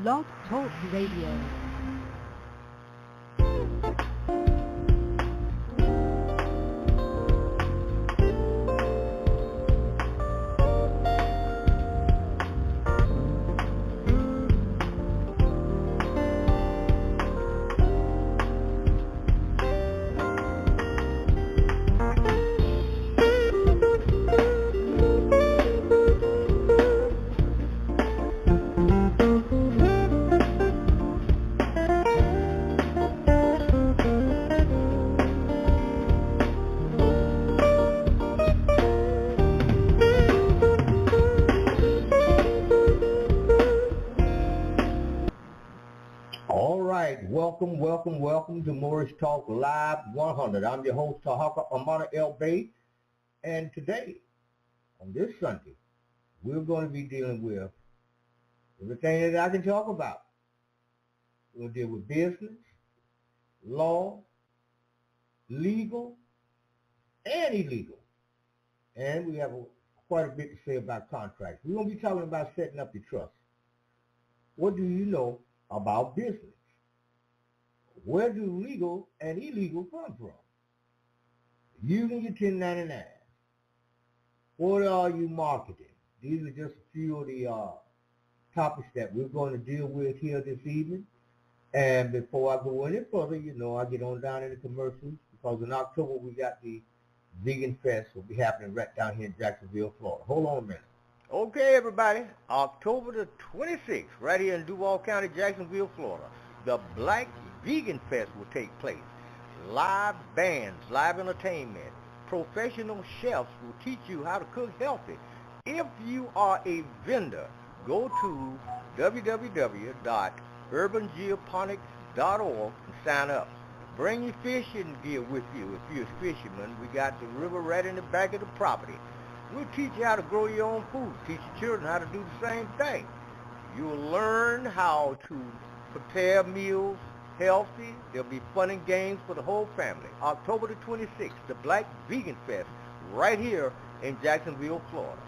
Blog Talk Radio. Welcome to Morris Talk Live 100. I'm your host, Tarhaka Amana El Bay, and today, on this Sunday, we're going to be dealing with everything that I can talk about. We're going to deal with business, law, legal, and illegal. And we have quite a bit to say about contracts. We're going to be talking about setting up your trust. What do you know about business? Where do legal and illegal come from? Using your 1099. What are you marketing? These are just a few of the topics that we're going to deal with here this evening. And before I go any further, I get on down in the commercials because in October we got the Vegan Fest will be happening right down here in Jacksonville, Florida. Hold on a minute. Okay, everybody. October the 26th, right here in Duval County, Jacksonville, Florida. The Black Vegan Fest will take place. Live bands, live entertainment, professional chefs will teach you how to cook healthy. If you are a vendor, go to www.urbangeoponics.org and sign up. Bring your fishing gear with you. If you're a fisherman, we got the river right in the back of the property. We'll teach you how to grow your own food, teach your children how to do the same thing. You'll learn how to prepare meals healthy. There'll be fun and games for the whole family. October the 26th, the Black Vegan Fest, right here in Jacksonville, Florida.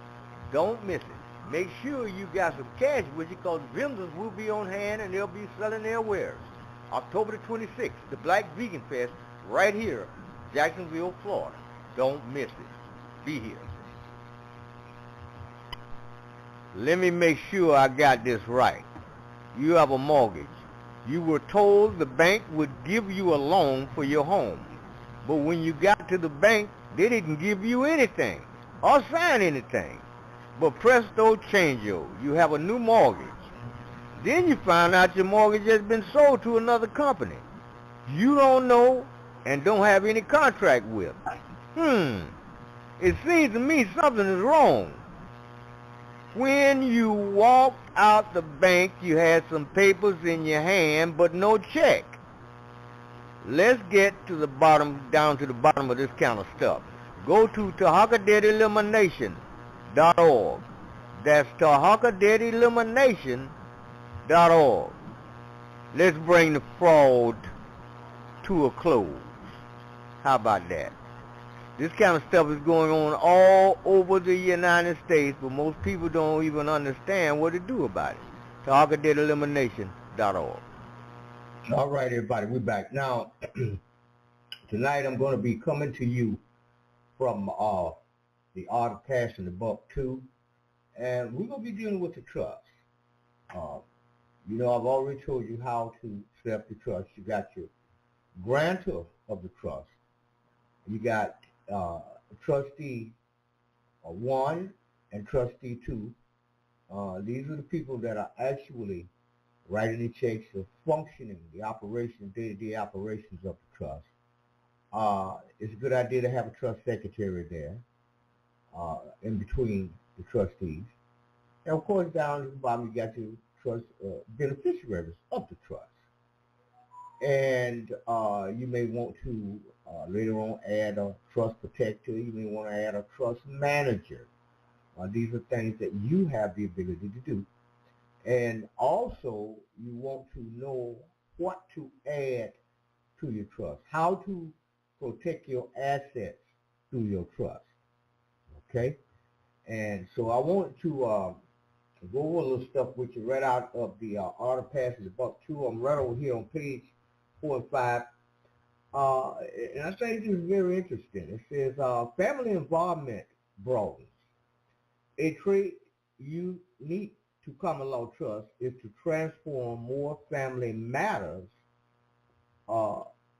Don't miss it. Make sure you got some cash with you because vendors will be on hand and they'll be selling their wares. October the 26th, the Black Vegan Fest, right here, Jacksonville, Florida. Don't miss it. Be here. Let me make sure I got this right. You have a mortgage. You were told the bank would give you a loan for your home. But when you got to the bank, they didn't give you anything or sign anything. But presto changeo, you have a new mortgage. Then you find out your mortgage has been sold to another company you don't know and don't have any contract with. It seems to me something is wrong. When you walked out the bank, you had some papers in your hand, but no check. Let's get to the bottom, down to the bottom of this kind of stuff. Go to TarhakaDebtElimination.org. That's TarhakaDebtElimination.org. Let's bring the fraud to a close. How about that? This kind of stuff is going on all over the United States, but most people don't even understand what to do about it. TarhakaDebtElimination.org. All right, everybody, we're back. Now, tonight I'm going to be coming to you from the Art of Cash and the Buck 2, and we're going to be dealing with the trust. I've already told you how to set up the trust. You got your grantor of the trust. You got trustee 1 and trustee 2. These are the people that are actually writing the checks or functioning the operation, day-to-day operations of the trust. It's a good idea to have a trust secretary there in between the trustees. And of course, down at the bottom, you got your trust beneficiaries of the trust. And you may want to later on add a trust protector. You may want to add a trust manager. These are things that you have the ability to do. And also, you want to know what to add to your trust, how to protect your assets through your trust. Okay? And so I want to go over a little stuff with you right out of the Art of Passage, about 2. I'm right over here on page 4 and 5. And I think this is very interesting. It says, family involvement broadens. A trait unique to common law trust is to transform more family matters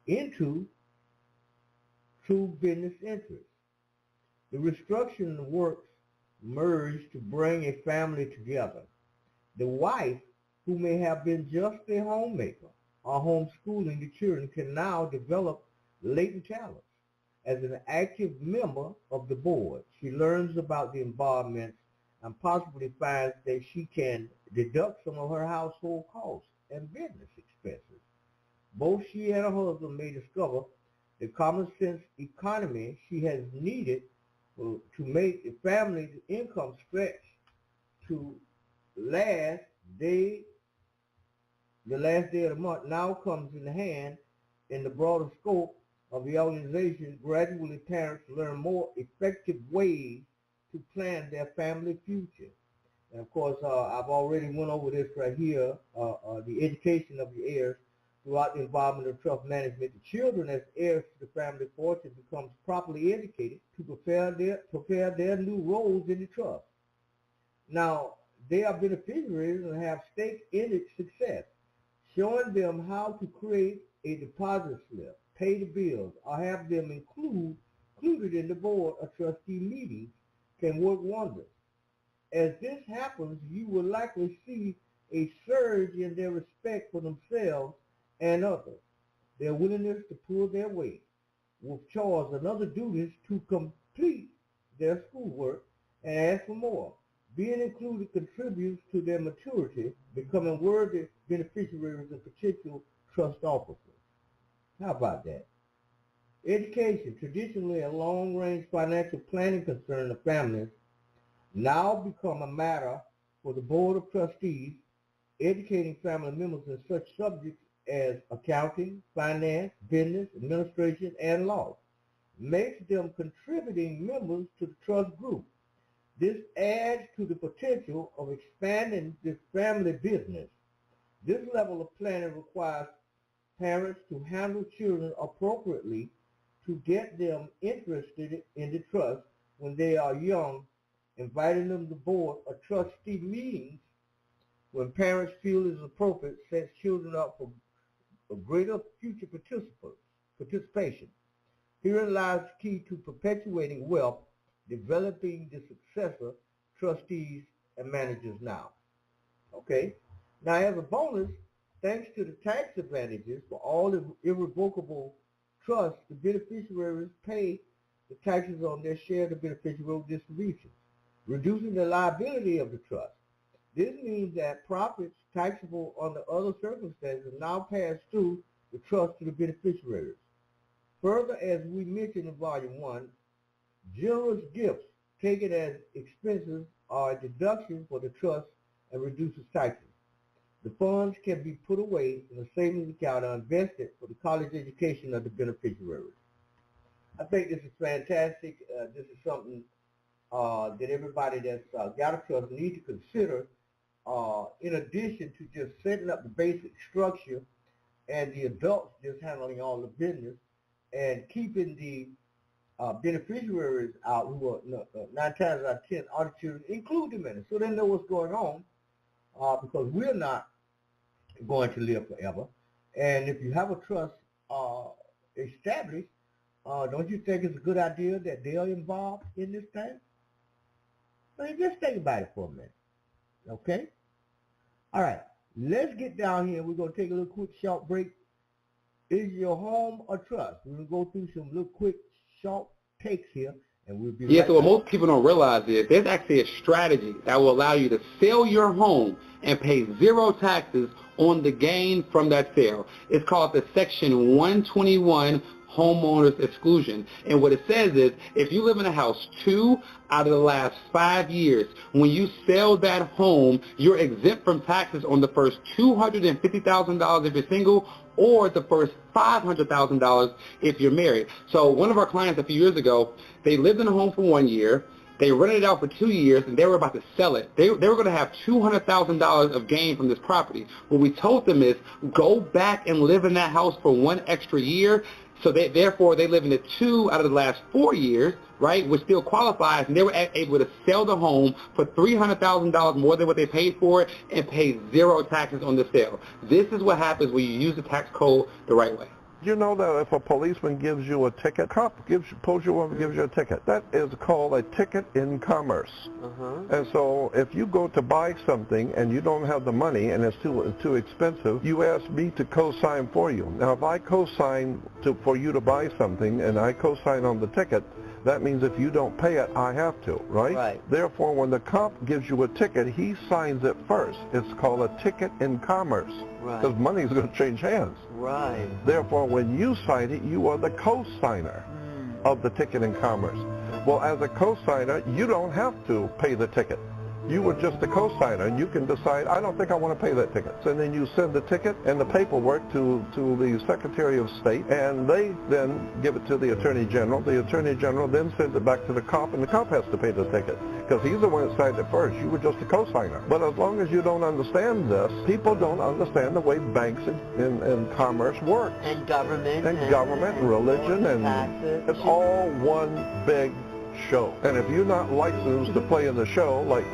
into true business interests. The restructuring works merge to bring a family together. The wife, who may have been just a homemaker or homeschooling the children, can now develop latent talents. As an active member of the board, she learns about the involvements and possibly finds that she can deduct some of her household costs and business expenses. Both she and her husband may discover the common sense economy she has needed to make the family's income stretch to the last day of the month now comes in hand in the broader scope of the organization. Gradually, parents learn more effective ways to plan their family future. And of course, I've already went over this right here, the education of the heirs throughout the involvement of trust management. The children as heirs to the family fortune becomes properly educated to prepare their new roles in the trust. Now, they are beneficiaries and have stake in its success. Showing them how to create a deposit slip, pay the bills, or have them included in the board of trustee meetings can work wonders. As this happens, you will likely see a surge in their respect for themselves and others, their willingness to pull their weight with chores and other duties to complete their schoolwork and ask for more. Being included contributes to their maturity, becoming worthy beneficiaries of potential trust officers. How about that? Education, traditionally a long-range financial planning concern of families, now become a matter for the Board of Trustees. Educating family members in such subjects as accounting, finance, business, administration, and law makes them contributing members to the trust group. This adds to the potential of expanding this family business. This level of planning requires parents to handle children appropriately to get them interested in the trust when they are young, inviting them to board or trustee meetings when parents feel it is appropriate sets children up for a greater future participation. Herein lies the key to perpetuating wealth, developing the successor trustees and managers now. Okay? Now, as a bonus, thanks to the tax advantages for all the irrevocable trusts, the beneficiaries pay the taxes on their share of the beneficiary distributions, reducing the liability of the trust. This means that profits taxable under other circumstances now pass through the trust to the beneficiaries. Further, as we mentioned in Volume 1, generous gifts taken as expenses are a deduction for the trust and reduces taxes. The funds can be put away in a savings account or invested for the college education of the beneficiaries. I think this is fantastic. This is something that everybody that's got a trust needs to consider, in addition to just setting up the basic structure and the adults just handling all the business and keeping the beneficiaries out, who are 9 times out of 10 are the children, include them in it, so they know what's going on, because we're not going to live forever. And if you have a trust established, don't you think it's a good idea that they are involved in this thing? I mean, just think about it for a minute, okay? All right, let's get down here. We're going to take a little quick short break. Is your home a trust? We're going to go through some little quick short takes here, and we'll be right So what back. most people don't realize is there's actually a strategy that will allow you to sell your home and pay zero taxes on the gain from that sale. It's called the Section 121 homeowners exclusion. And what it says is, if you live in a house 2 out of the last 5 years, when you sell that home, you're exempt from taxes on the first $250,000 if you're single, or the first $500,000 if you're married. So one of our clients a few years ago, they lived in a home for 1 year. They rented it out for 2 years, and they were about to sell it. They were going to have $200,000 of gain from this property. What we told them is, go back and live in that house for 1 extra year. So therefore, they live in it 2 out of the last 4 years, right, which still qualifies, and they were able to sell the home for $300,000 more than what they paid for it and pay 0 taxes on the sale. This is what happens when you use the tax code the right way. You know that if a policeman gives you a ticket, cop pulls you over and gives you a ticket, that is called a ticket in commerce. And so if you go to buy something and you don't have the money and it's too expensive, you ask me to co-sign for you. Now if I co-sign for you to buy something and I co-sign on the ticket, that means if you don't pay it, I have to, right? Right. Therefore, when the cop gives you a ticket, he signs it first. It's called a ticket in commerce. Right. Because money is going to change hands. Right. Therefore, when you sign it, you are the co-signer of the ticket in commerce. Well, as a co-signer, you don't have to pay the ticket. You were just a co-signer, and you can decide, I don't think I want to pay that ticket. And then you send the ticket and the paperwork to the Secretary of State, and they then give it to the Attorney General. The Attorney General then sends it back to the cop, and the cop has to pay the ticket because he's the one that signed it first. You were just a co-signer. But as long as you don't understand this, people don't understand the way banks and commerce work. And government. And government and religion, and taxes. it's all one big show. And if you're not licensed to play in the show, like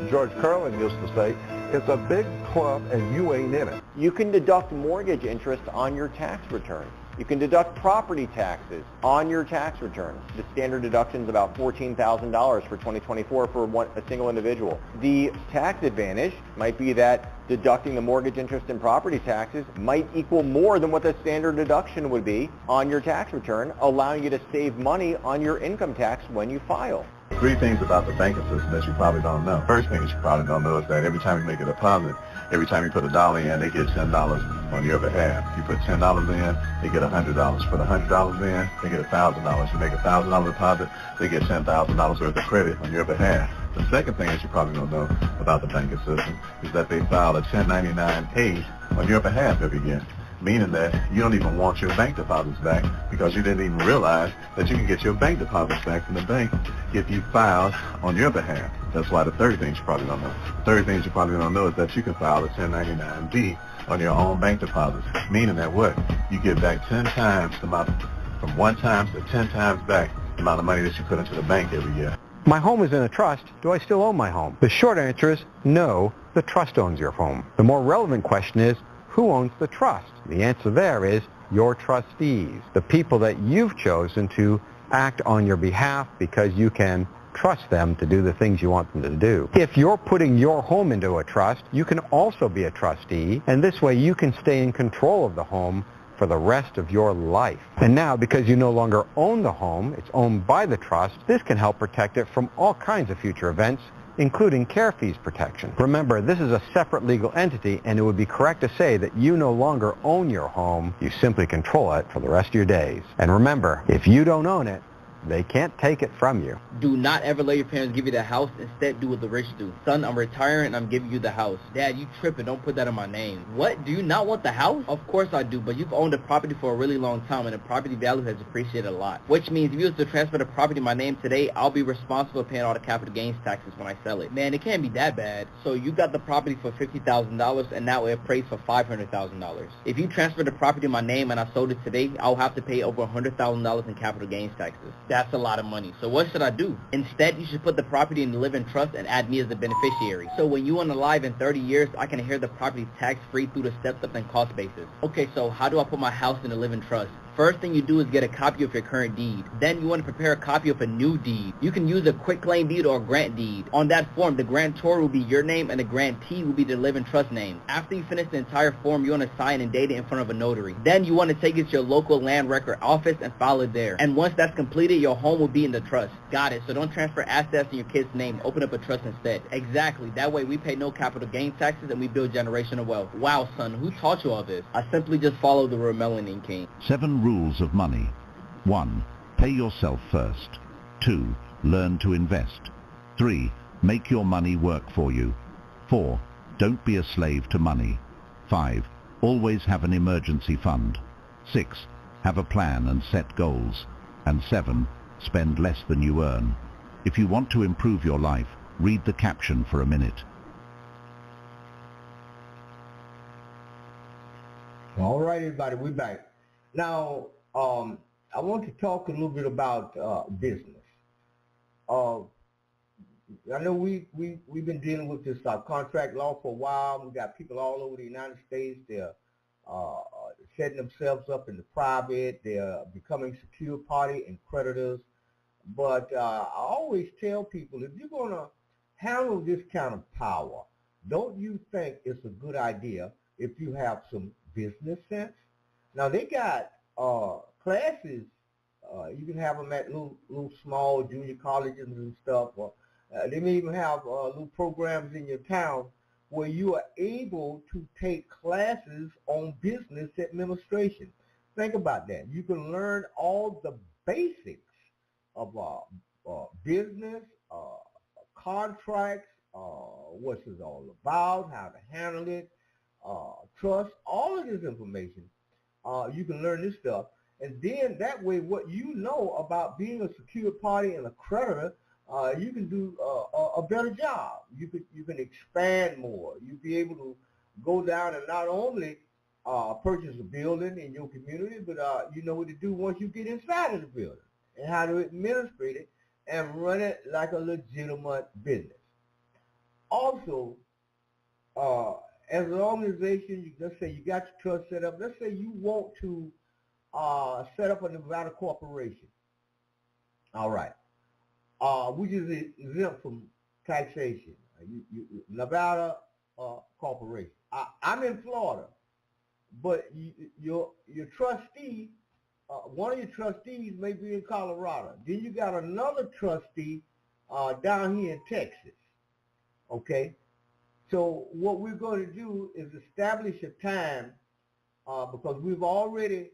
George Carlin used to say, it's a big club and you ain't in it. You can deduct mortgage interest on your tax return. You can deduct property taxes on your tax return. The standard deduction is about $14,000 for 2024 for a single individual. The tax advantage might be that deducting the mortgage interest and property taxes might equal more than what the standard deduction would be on your tax return, allowing you to save money on your income tax when you file. 3 things about the banking system that you probably don't know. First thing that you probably don't know is that every time you make a deposit, every time you put $1 in, they get $10 on your behalf. You put $10 in, they get $100. Put $100 in, they get $1,000. You make a $1,000 deposit, they get $10,000 worth of credit on your behalf. The second thing that you probably don't know about the banking system is that they file a 1099-A on your behalf every year, meaning that you don't even want your bank deposits back because you didn't even realize that you can get your bank deposits back from the bank if you filed on your behalf. That's why the third thing you probably don't know. The third thing you probably don't know is that you can file a 1099-B on your own bank deposits, meaning that what? You get back 10 times the amount, from 1 time to 10 times back the amount of money that you put into the bank every year. My home is in a trust. Do I still own my home? The short answer is no, the trust owns your home. The more relevant question is, who owns the trust? The answer there is your trustees, the people that you've chosen to act on your behalf because you can trust them to do the things you want them to do. If you're putting your home into a trust, you can also be a trustee, and this way you can stay in control of the home for the rest of your life. And now, because you no longer own the home, it's owned by the trust, this can help protect it from all kinds of future events, including care fees protection. Remember, this is a separate legal entity, and it would be correct to say that you no longer own your home, you simply control it for the rest of your days. And remember, if you don't own it, they can't take it from you. Do not ever let your parents give you the house. Instead, do what the rich do. Son, I'm retiring and I'm giving you the house. Dad, you tripping. Don't put that in my name. What? Do you not want the house? Of course I do, but you've owned the property for a really long time and the property value has appreciated a lot. Which means if you was to transfer the property in my name today, I'll be responsible for paying all the capital gains taxes when I sell it. Man, it can't be that bad. So you got the property for $50,000 and now it appraised for $500,000. If you transfer the property in my name and I sold it today, I'll have to pay over $100,000 in capital gains taxes. That's a lot of money. So what should I do? Instead, you should put the property in the living trust and add me as the beneficiary. So when you unalive in 30 years, I can inherit the property tax-free through the stepped up and cost basis. Okay, so how do I put my house in the living trust? First thing you do is get a copy of your current deed. Then you want to prepare a copy of a new deed. You can use a quitclaim deed or a grant deed. On that form, the grantor will be your name and the grantee will be the living trust name. After you finish the entire form, you want to sign and date it in front of a notary. Then you want to take it to your local land record office and file it there. And once that's completed, your home will be in the trust. Got it. So don't transfer assets in your kid's name. Open up a trust instead. Exactly. That way we pay no capital gain taxes and we build generational wealth. Wow, son, who taught you all this? I simply just followed the real Melanin King. 7 rules of money. 1. Pay yourself first. 2. Learn to invest. 3. Make your money work for you. 4. Don't be a slave to money. 5. Always have an emergency fund. 6. Have a plan and set goals. And 7. Spend less than you earn. If you want to improve your life, read the caption for a minute. All right, everybody, we're back. Now, I want to talk a little bit about business. I know we've been dealing with this contract law for a while. We got people all over the United States. They're setting themselves up in the private. They're becoming secure party and creditors. But I always tell people, if you're going to handle this kind of power, don't you think it's a good idea if you have some business sense? Now, they got classes. You can have them at little small junior colleges and stuff. Or, they may even have little programs in your town where you are able to take classes on business administration. Think about that. You can learn all the basics of business, contracts, what it's all about, how to handle it, trust, all of this information. You can learn this stuff. And then that way, what you know about being a secured party and a creditor, you can do a better job. You can expand more. You'll be able to go down and not only purchase a building in your community, but you know what to do once you get inside of the building and how to administrate it and run it like a legitimate business. Also, as an organization, let's say you got your trust set up. Let's say you want to set up a Nevada corporation. All right. Which is exempt from taxation. Nevada corporation. I'm in Florida, but your trustee, one of your trustees may be in Colorado. Then you got another trustee down here in Texas. Okay? So what we're going to do is establish a time, because we've already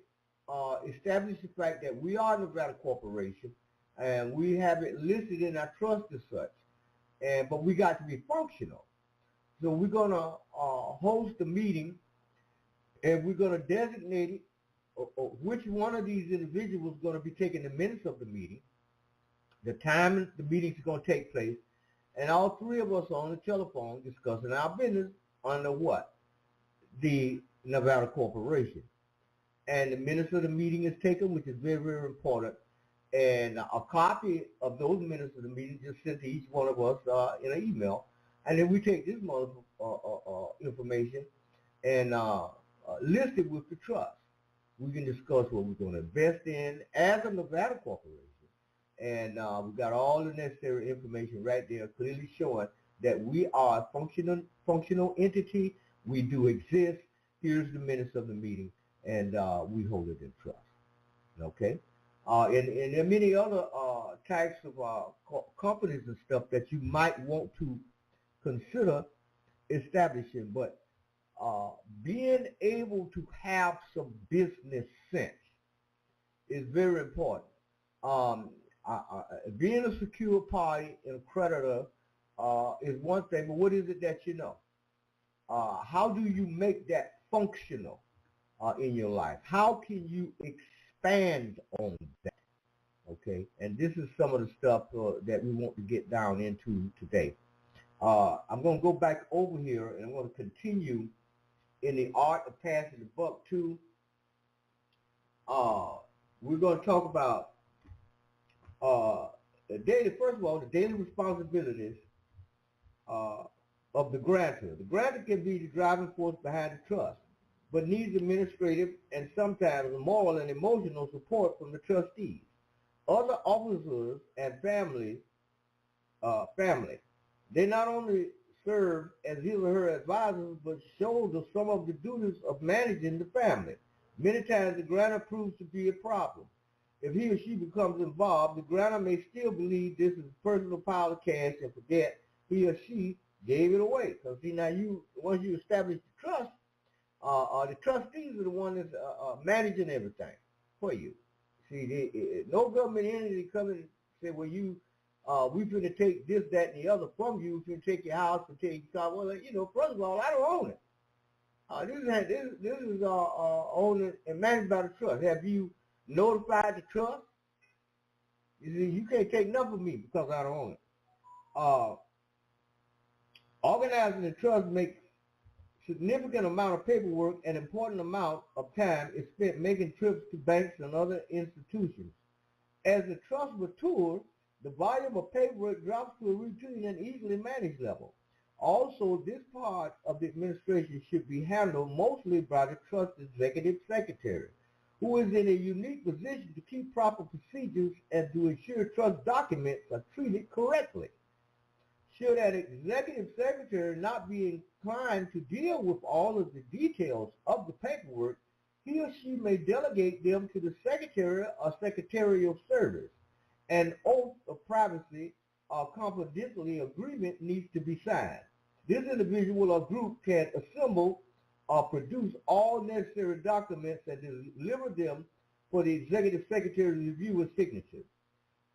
established the fact that we are a Nevada corporation, and we have it listed in our trust as such, but we got to be functional. So we're going to host a meeting, and we're going to designate it, which one of these individuals is going to be taking the minutes of the meeting, the time the meeting is going to take place, and all three of us are on the telephone discussing our business under what? The Nevada Corporation. And the minutes of the meeting is taken, which is very, very important. And a copy of those minutes of the meeting just sent to each one of us in an email. And then we take this information and list it with the trust. We can discuss what we're going to invest in as a Nevada corporation. And we've got all the necessary information right there clearly showing that we are a functional entity. We do exist. Here's the minutes of the meeting, and we hold it in trust. Okay? And there are many other types of companies and stuff that you might want to consider establishing, but being able to have some business sense is very important. Being a secure party and a creditor is one thing, but what is it that you know? How do you make that functional in your life? How can you expand on that? Okay, and this is some of the stuff that we want to get down into today. I'm going to go back over here, and I'm going to continue in the art of passing the buck too. We're going to talk about first of all, the daily responsibilities of the grantor. The grantor can be the driving force behind the trust, but needs administrative and sometimes moral and emotional support from the trustees. Other officers and family, they not only serve as his or her advisors, but shows us some of the duties of managing the family. Many times the grantor proves to be a problem. If he or she becomes involved, the grantor may still believe this is a personal pile of cash and forget he or she gave it away. Because see, now once you establish the trust, the trustees are the one that's managing everything for you. See, no government entity come and say, well, we finna take this, that, and the other from you. We finna take your house, we take your car. Well, first of all, I don't own it. This is owned and managed by the trust. Have you notified the trust You see, you can't take nothing from me because I don't own it. Organizing the trust makes significant amount of paperwork and important amount of time is spent making trips to banks and other institutions. As the trust matures, the volume of paperwork drops to a routine and easily managed level. Also, this part of the administration should be handled mostly by the trust executive secretary, who is in a unique position to keep proper procedures and to ensure trust documents are treated correctly. Should an executive secretary not be inclined to deal with all of the details of the paperwork, he or she may delegate them to the secretary or secretarial service. An oath of privacy or confidentiality agreement needs to be signed. This individual or group can assemble or produce all necessary documents and deliver them for the executive secretary's review and signature.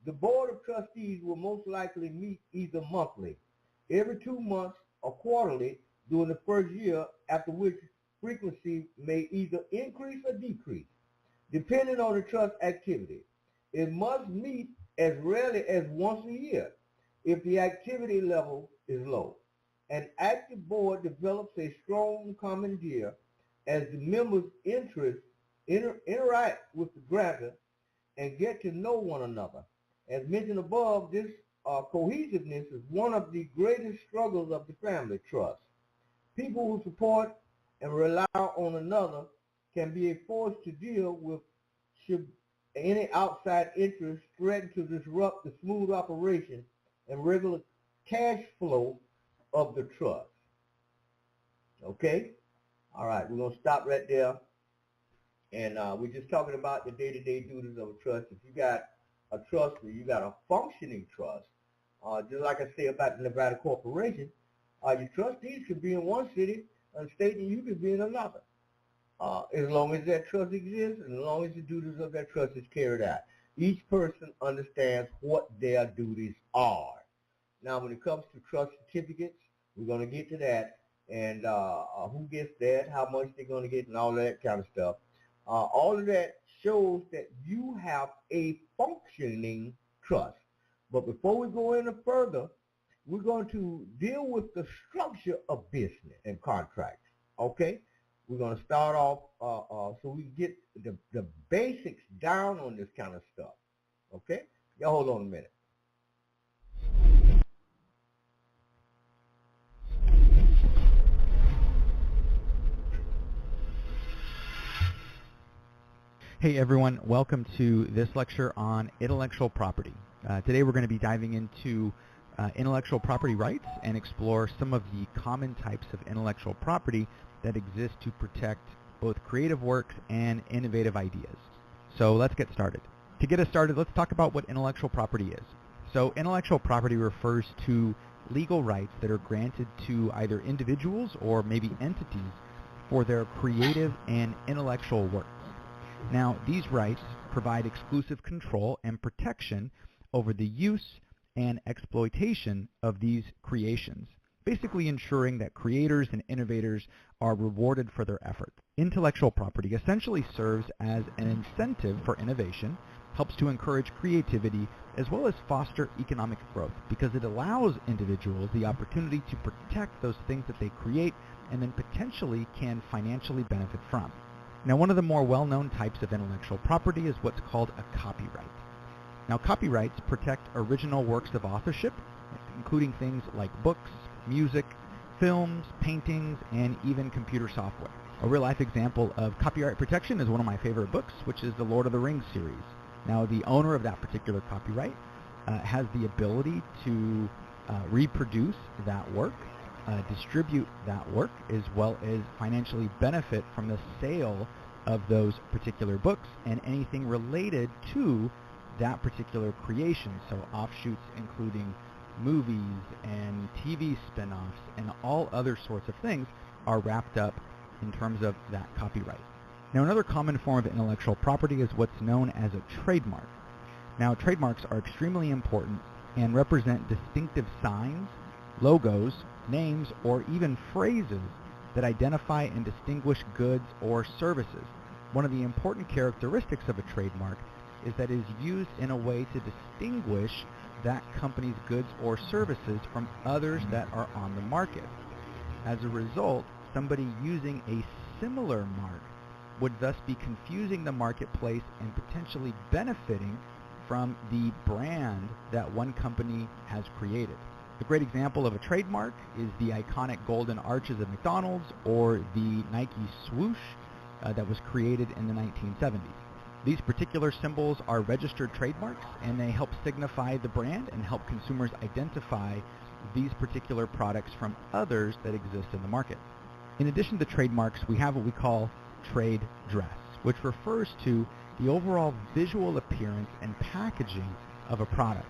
The Board of Trustees will most likely meet either monthly, every 2 months, or quarterly during the first year, after which frequency may either increase or decrease, depending on the trust activity. It must meet as rarely as once a year if the activity level is low. An active board develops a strong commandeer as the members' interact with the grantor and get to know one another. As mentioned above, this cohesiveness is one of the greatest struggles of the family trust. People who support and rely on another can be a force to deal with should any outside interest threaten to disrupt the smooth operation and regular cash flow of the trust. Okay? All right, we're going to stop right there. And we're just talking about the day-to-day duties of a trust. If you got a trust or you got a functioning trust, just like I say about the Nevada Corporation, your trustees could be in one city and state and you could be in another. As long as that trust exists and as long as the duties of that trust is carried out. Each person understands what their duties are. Now, when it comes to trust certificates, we're going to get to that, and who gets that, how much they're going to get, and all that kind of stuff. All of that shows that you have a functioning trust. But before we go any further, we're going to deal with the structure of business and contracts, okay? We're going to start off so we get the basics down on this kind of stuff, okay? Y'all hold on a minute. Hey everyone, welcome to this lecture on intellectual property. Today we're going to be diving into intellectual property rights and explore some of the common types of intellectual property that exist to protect both creative works and innovative ideas. So let's get started. To get us started, let's talk about what intellectual property is. So intellectual property refers to legal rights that are granted to either individuals or maybe entities for their creative and intellectual works. Now, these rights provide exclusive control and protection over the use and exploitation of these creations, basically ensuring that creators and innovators are rewarded for their efforts. Intellectual property essentially serves as an incentive for innovation, helps to encourage creativity, as well as foster economic growth, because it allows individuals the opportunity to protect those things that they create and then potentially can financially benefit from. Now, one of the more well-known types of intellectual property is what's called a copyright. Now, copyrights protect original works of authorship, including things like books, music, films, paintings, and even computer software. A real-life example of copyright protection is one of my favorite books, which is the Lord of the Rings series. Now, the owner of that particular copyright has the ability to reproduce that work, distribute that work, as well as financially benefit from the sale of those particular books and anything related to that particular creation. So offshoots including movies and TV spin-offs and all other sorts of things are wrapped up in terms of that copyright. Now, another common form of intellectual property is what's known as a trademark. Now, trademarks are extremely important and represent distinctive signs, logos, names, or even phrases that identify and distinguish goods or services. One of the important characteristics of a trademark is that it is used in a way to distinguish that company's goods or services from others that are on the market. As a result, somebody using a similar mark would thus be confusing the marketplace and potentially benefiting from the brand that one company has created. A great example of a trademark is the iconic golden arches of McDonald's or the Nike swoosh that was created in the 1970s. These particular symbols are registered trademarks, and they help signify the brand and help consumers identify these particular products from others that exist in the market. In addition to trademarks, we have what we call trade dress, which refers to the overall visual appearance and packaging of a product.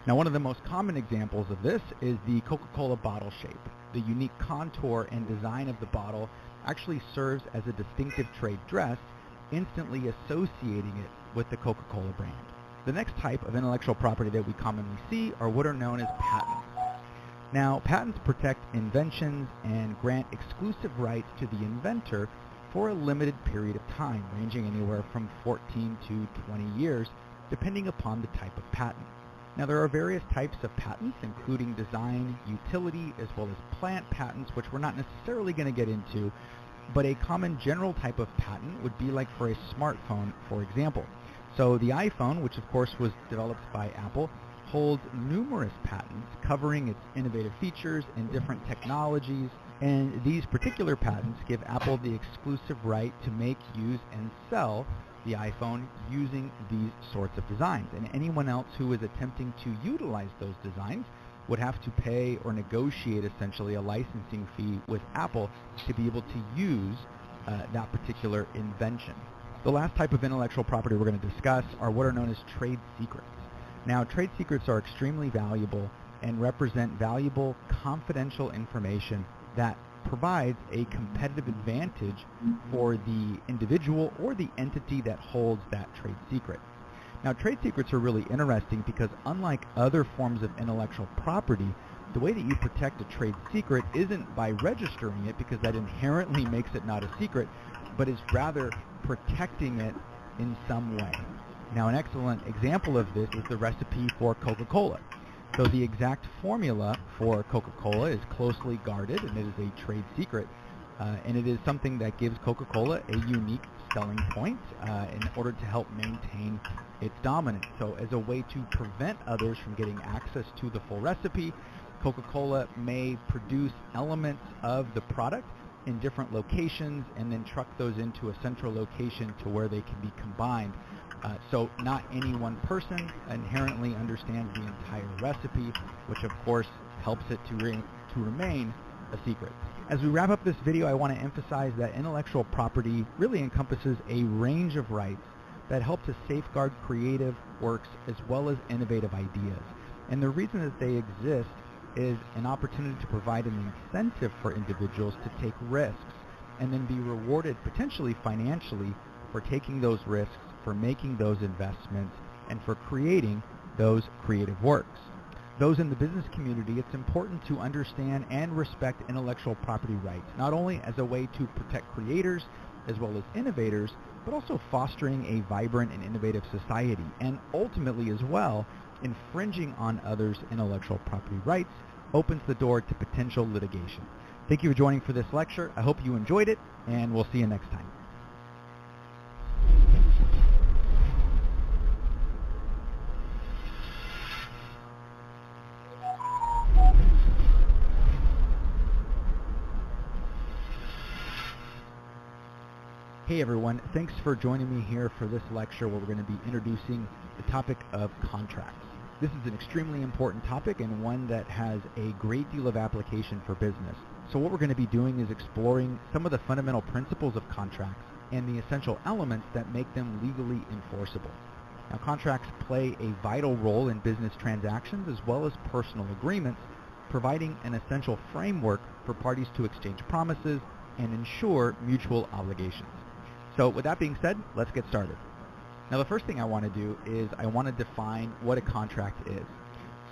Now, one of the most common examples of this is the Coca-Cola bottle shape. The unique contour and design of the bottle actually serves as a distinctive trade dress, instantly associating it with the Coca-Cola brand. The next type of intellectual property that we commonly see are what are known as patents. Now, patents protect inventions and grant exclusive rights to the inventor for a limited period of time, ranging anywhere from 14 to 20 years, depending upon the type of patent. Now, there are various types of patents, including design, utility, as well as plant patents, which we're not necessarily going to get into, but a common general type of patent would be like for a smartphone, for example. So the iPhone, which of course was developed by Apple, holds numerous patents covering its innovative features and different technologies, and these particular patents give Apple the exclusive right to make, use, and sell the iPhone using these sorts of designs. And anyone else who is attempting to utilize those designs would have to pay or negotiate essentially a licensing fee with Apple to be able to use that particular invention. The last type of intellectual property we're going to discuss are what are known as trade secrets. Now, trade secrets are extremely valuable and represent valuable confidential information that provides a competitive advantage for the individual or the entity that holds that trade secret. Now, trade secrets are really interesting because unlike other forms of intellectual property, the way that you protect a trade secret isn't by registering it, because that inherently makes it not a secret, but is rather protecting it in some way. Now, an excellent example of this is the recipe for Coca-Cola. So the exact formula for Coca-Cola is closely guarded, and it is a trade secret, and it is something that gives Coca-Cola a unique selling point in order to help maintain its dominance. So as a way to prevent others from getting access to the full recipe, Coca-Cola may produce elements of the product in different locations and then truck those into a central location to where they can be combined. So not any one person inherently understands the entire recipe, which of course helps it to remain a secret. As we wrap up this video, I want to emphasize that intellectual property really encompasses a range of rights that help to safeguard creative works as well as innovative ideas. And the reason that they exist is an opportunity to provide an incentive for individuals to take risks and then be rewarded potentially financially for taking those risks, for making those investments, and for creating those creative works. Those in the business community, it's important to understand and respect intellectual property rights, not only as a way to protect creators as well as innovators, but also fostering a vibrant and innovative society, and ultimately as well, infringing on others' intellectual property rights opens the door to potential litigation. Thank you for joining for this lecture. I hope you enjoyed it, and we'll see you next time. Hey everyone, thanks for joining me here for this lecture where we're going to be introducing the topic of contracts. This is an extremely important topic and one that has a great deal of application for business. So what we're going to be doing is exploring some of the fundamental principles of contracts and the essential elements that make them legally enforceable. Now, contracts play a vital role in business transactions as well as personal agreements, providing an essential framework for parties to exchange promises and ensure mutual obligations. So with that being said, let's get started. Now the first thing I want to do is I want to define what a contract is.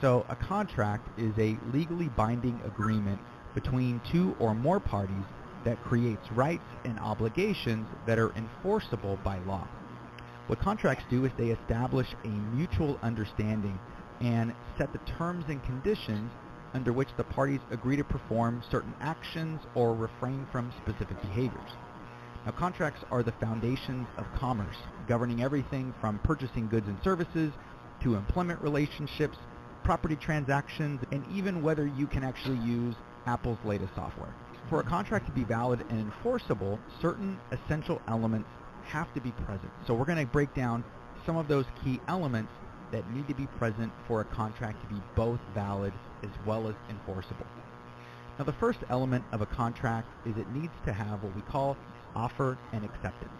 So a contract is a legally binding agreement between two or more parties that creates rights and obligations that are enforceable by law. What contracts do is they establish a mutual understanding and set the terms and conditions under which the parties agree to perform certain actions or refrain from specific behaviors. Now, contracts are the foundations of commerce, governing everything from purchasing goods and services to employment relationships, property transactions, and even whether you can actually use Apple's latest software. For a contract to be valid and enforceable, certain essential elements have to be present. So we're going to break down some of those key elements that need to be present for a contract to be both valid as well as enforceable. Now, the first element of a contract is it needs to have what we call offer and acceptance.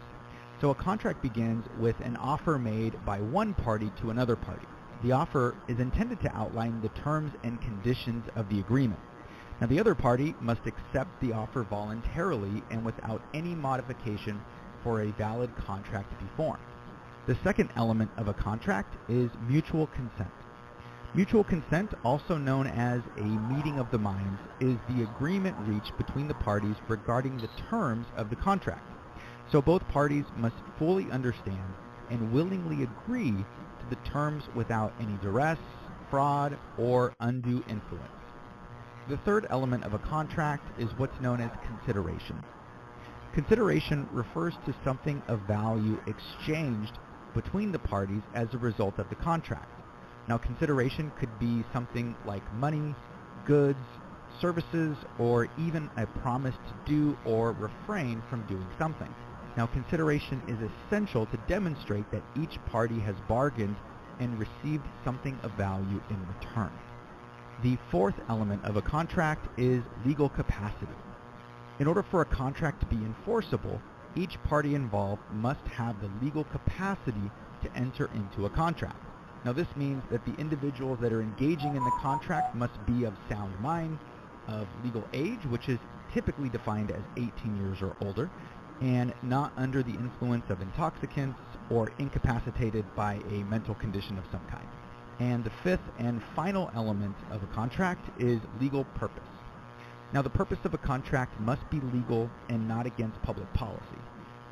So a contract begins with an offer made by one party to another party. The offer is intended to outline the terms and conditions of the agreement. Now, the other party must accept the offer voluntarily and without any modification for a valid contract to be formed. The second element of a contract is mutual consent. Mutual consent, also known as a meeting of the minds, is the agreement reached between the parties regarding the terms of the contract. So both parties must fully understand and willingly agree to the terms without any duress, fraud, or undue influence. The third element of a contract is what's known as consideration. Consideration refers to something of value exchanged between the parties as a result of the contract. Now, consideration could be something like money, goods, services, or even a promise to do or refrain from doing something. Now, consideration is essential to demonstrate that each party has bargained and received something of value in return. The fourth element of a contract is legal capacity. In order for a contract to be enforceable, each party involved must have the legal capacity to enter into a contract. Now, this means that the individuals that are engaging in the contract must be of sound mind, of legal age, which is typically defined as 18 years or older, and not under the influence of intoxicants or incapacitated by a mental condition of some kind. And the fifth and final element of a contract is legal purpose. Now, the purpose of a contract must be legal and not against public policy.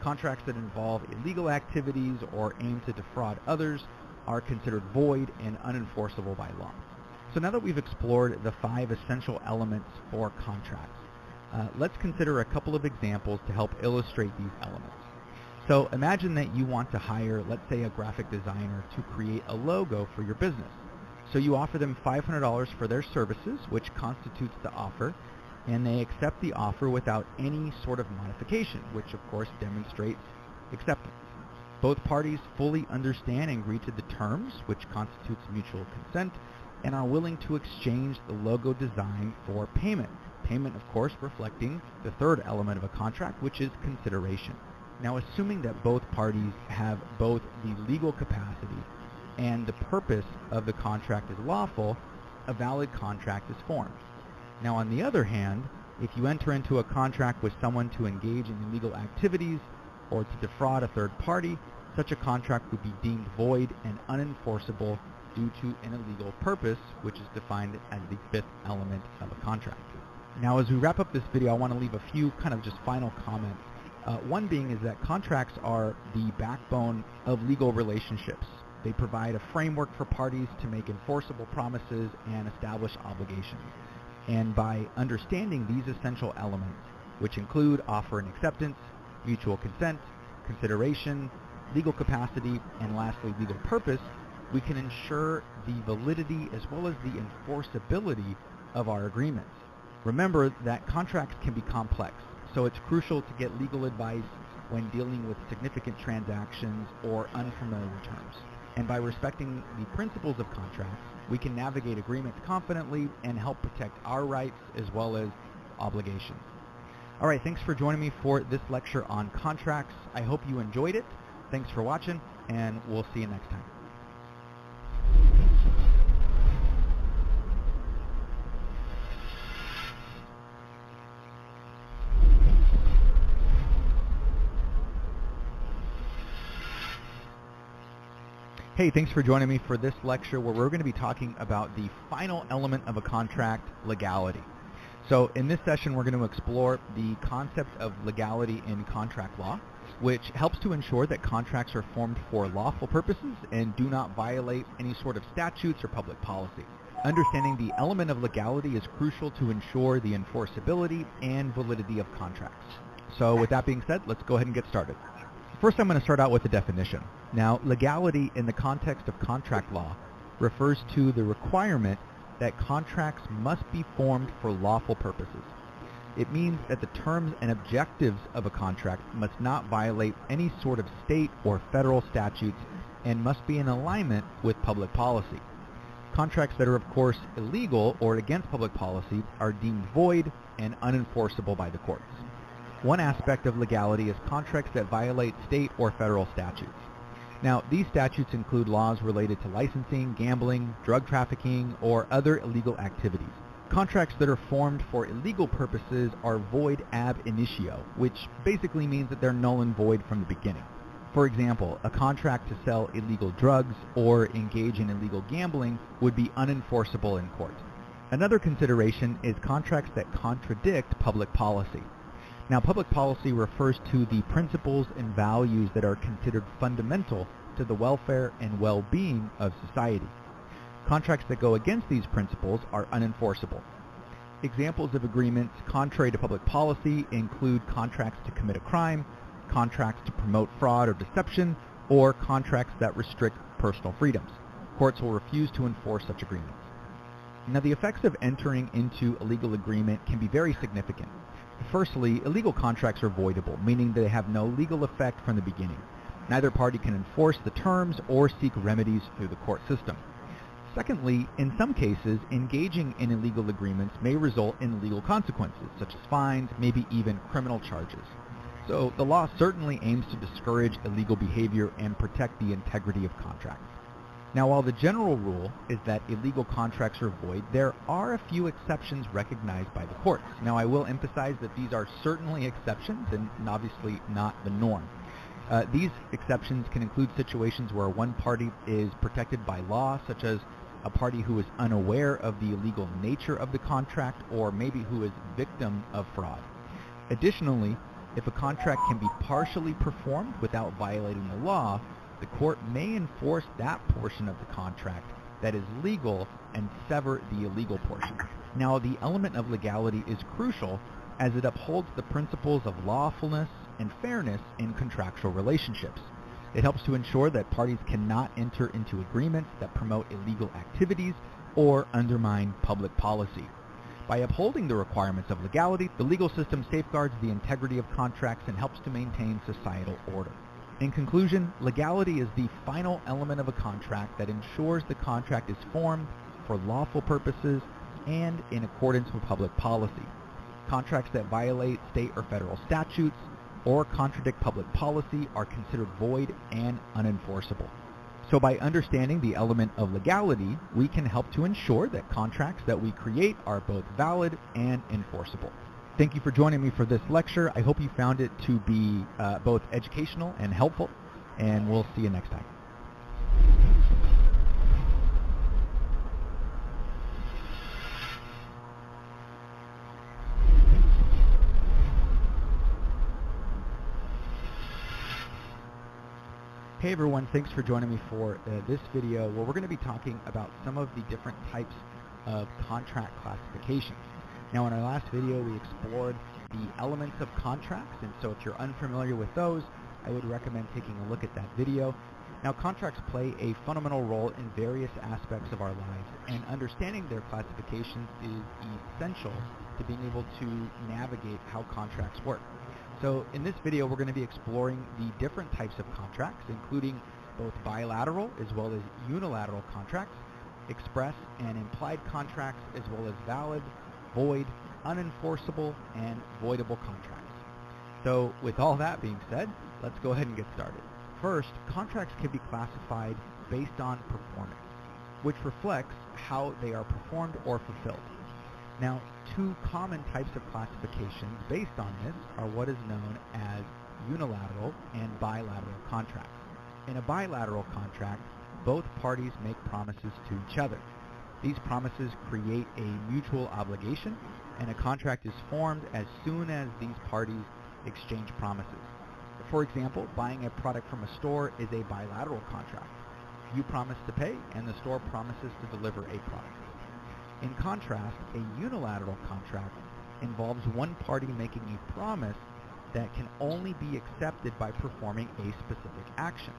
Contracts that involve illegal activities or aim to defraud others are considered void and unenforceable by law. So now that we've explored the 5 essential elements for contracts, let's consider a couple of examples to help illustrate these elements. So imagine that you want to hire, let's say, a graphic designer to create a logo for your business. So you offer them $500 for their services, which constitutes the offer, and they accept the offer without any sort of modification, which of course demonstrates acceptance. Both parties fully understand and agree to the terms, which constitutes mutual consent, and are willing to exchange the logo design for payment. Payment, of course, reflecting the third element of a contract, which is consideration. Now, assuming that both parties have both the legal capacity and the purpose of the contract is lawful, a valid contract is formed. Now, on the other hand, if you enter into a contract with someone to engage in illegal activities or to defraud a third party, such a contract would be deemed void and unenforceable due to an illegal purpose, which is defined as the fifth element of a contract. Now, as we wrap up this video, I want to leave a few kind of just final comments. One being is that contracts are the backbone of legal relationships. They provide a framework for parties to make enforceable promises and establish obligations. And by understanding these essential elements, which include offer and acceptance, mutual consent, consideration, legal capacity, and lastly, legal purpose, we can ensure the validity as well as the enforceability of our agreements. Remember that contracts can be complex, so it's crucial to get legal advice when dealing with significant transactions or unfamiliar terms. And by respecting the principles of contracts, we can navigate agreements confidently and help protect our rights as well as obligations. All right, thanks for joining me for this lecture on contracts. I hope you enjoyed it. Thanks for watching, and we'll see you next time. Hey, thanks for joining me for this lecture where we're going to be talking about the final element of a contract, legality. So in this session, we're going to explore the concept of legality in contract law. which helps to ensure that contracts are formed for lawful purposes and do not violate any sort of statutes or public policy. Understanding the element of legality is crucial to ensure the enforceability and validity of contracts. So with that being said, let's go ahead and get started. First, I'm going to start out with the definition. Now, legality in the context of contract law refers to the requirement that contracts must be formed for lawful purposes. It means that the terms and objectives of a contract must not violate any sort of state or federal statutes and must be in alignment with public policy. Contracts that are, of course, illegal or against public policy are deemed void and unenforceable by the courts. One aspect of legality is contracts that violate state or federal statutes. Now, these statutes include laws related to licensing, gambling, drug trafficking, or other illegal activities. Contracts that are formed for illegal purposes are void ab initio, which basically means that they're null and void from the beginning. For example, a contract to sell illegal drugs or engage in illegal gambling would be unenforceable in court. Another consideration is contracts that contradict public policy. Now, public policy refers to the principles and values that are considered fundamental to the welfare and well-being of society. Contracts that go against these principles are unenforceable. Examples of agreements contrary to public policy include contracts to commit a crime, contracts to promote fraud or deception, or contracts that restrict personal freedoms. Courts will refuse to enforce such agreements. Now, the effects of entering into a legal agreement can be very significant. Firstly, illegal contracts are voidable, meaning they have no legal effect from the beginning. Neither party can enforce the terms or seek remedies through the court system. Secondly, in some cases, engaging in illegal agreements may result in legal consequences, such as fines, maybe even criminal charges. So the law certainly aims to discourage illegal behavior and protect the integrity of contracts. Now, while the general rule is that illegal contracts are void, there are a few exceptions recognized by the courts. Now, I will emphasize that these are certainly exceptions and obviously not the norm. These exceptions can include situations where one party is protected by law, such as a party who is unaware of the illegal nature of the contract or maybe who is victim of fraud. Additionally, if a contract can be partially performed without violating the law, the court may enforce that portion of the contract that is legal and sever the illegal portion. Now, the element of legality is crucial as it upholds the principles of lawfulness and fairness in contractual relationships. It helps to ensure that parties cannot enter into agreements that promote illegal activities or undermine public policy. By upholding the requirements of legality, the legal system safeguards the integrity of contracts and helps to maintain societal order. In conclusion, legality is the final element of a contract that ensures the contract is formed for lawful purposes and in accordance with public policy. Contracts that violate state or federal statutes or contradict public policy are considered void and unenforceable. So by understanding the element of legality, we can help to ensure that contracts that we create are both valid and enforceable. Thank you for joining me for this lecture. I hope you found it to be both educational and helpful, and we'll see you next time. Hey everyone, thanks for joining me for this video where we're going to be talking about some of the different types of contract classifications. Now, in our last video, we explored the elements of contracts, and so if you're unfamiliar with those, I would recommend taking a look at that video. Now, contracts play a fundamental role in various aspects of our lives, and understanding their classifications is essential to being able to navigate how contracts work. So in this video, we're going to be exploring the different types of contracts, including both bilateral as well as unilateral contracts, express and implied contracts, as well as valid, void, unenforceable, and voidable contracts. So with all that being said, let's go ahead and get started. First, contracts can be classified based on performance, which reflects how they are performed or fulfilled. Now, two common types of classifications based on this are what is known as unilateral and bilateral contracts. In a bilateral contract, both parties make promises to each other. These promises create a mutual obligation, and a contract is formed as soon as these parties exchange promises. For example, buying a product from a store is a bilateral contract. You promise to pay, and the store promises to deliver a product. In contrast, a unilateral contract involves one party making a promise that can only be accepted by performing a specific action.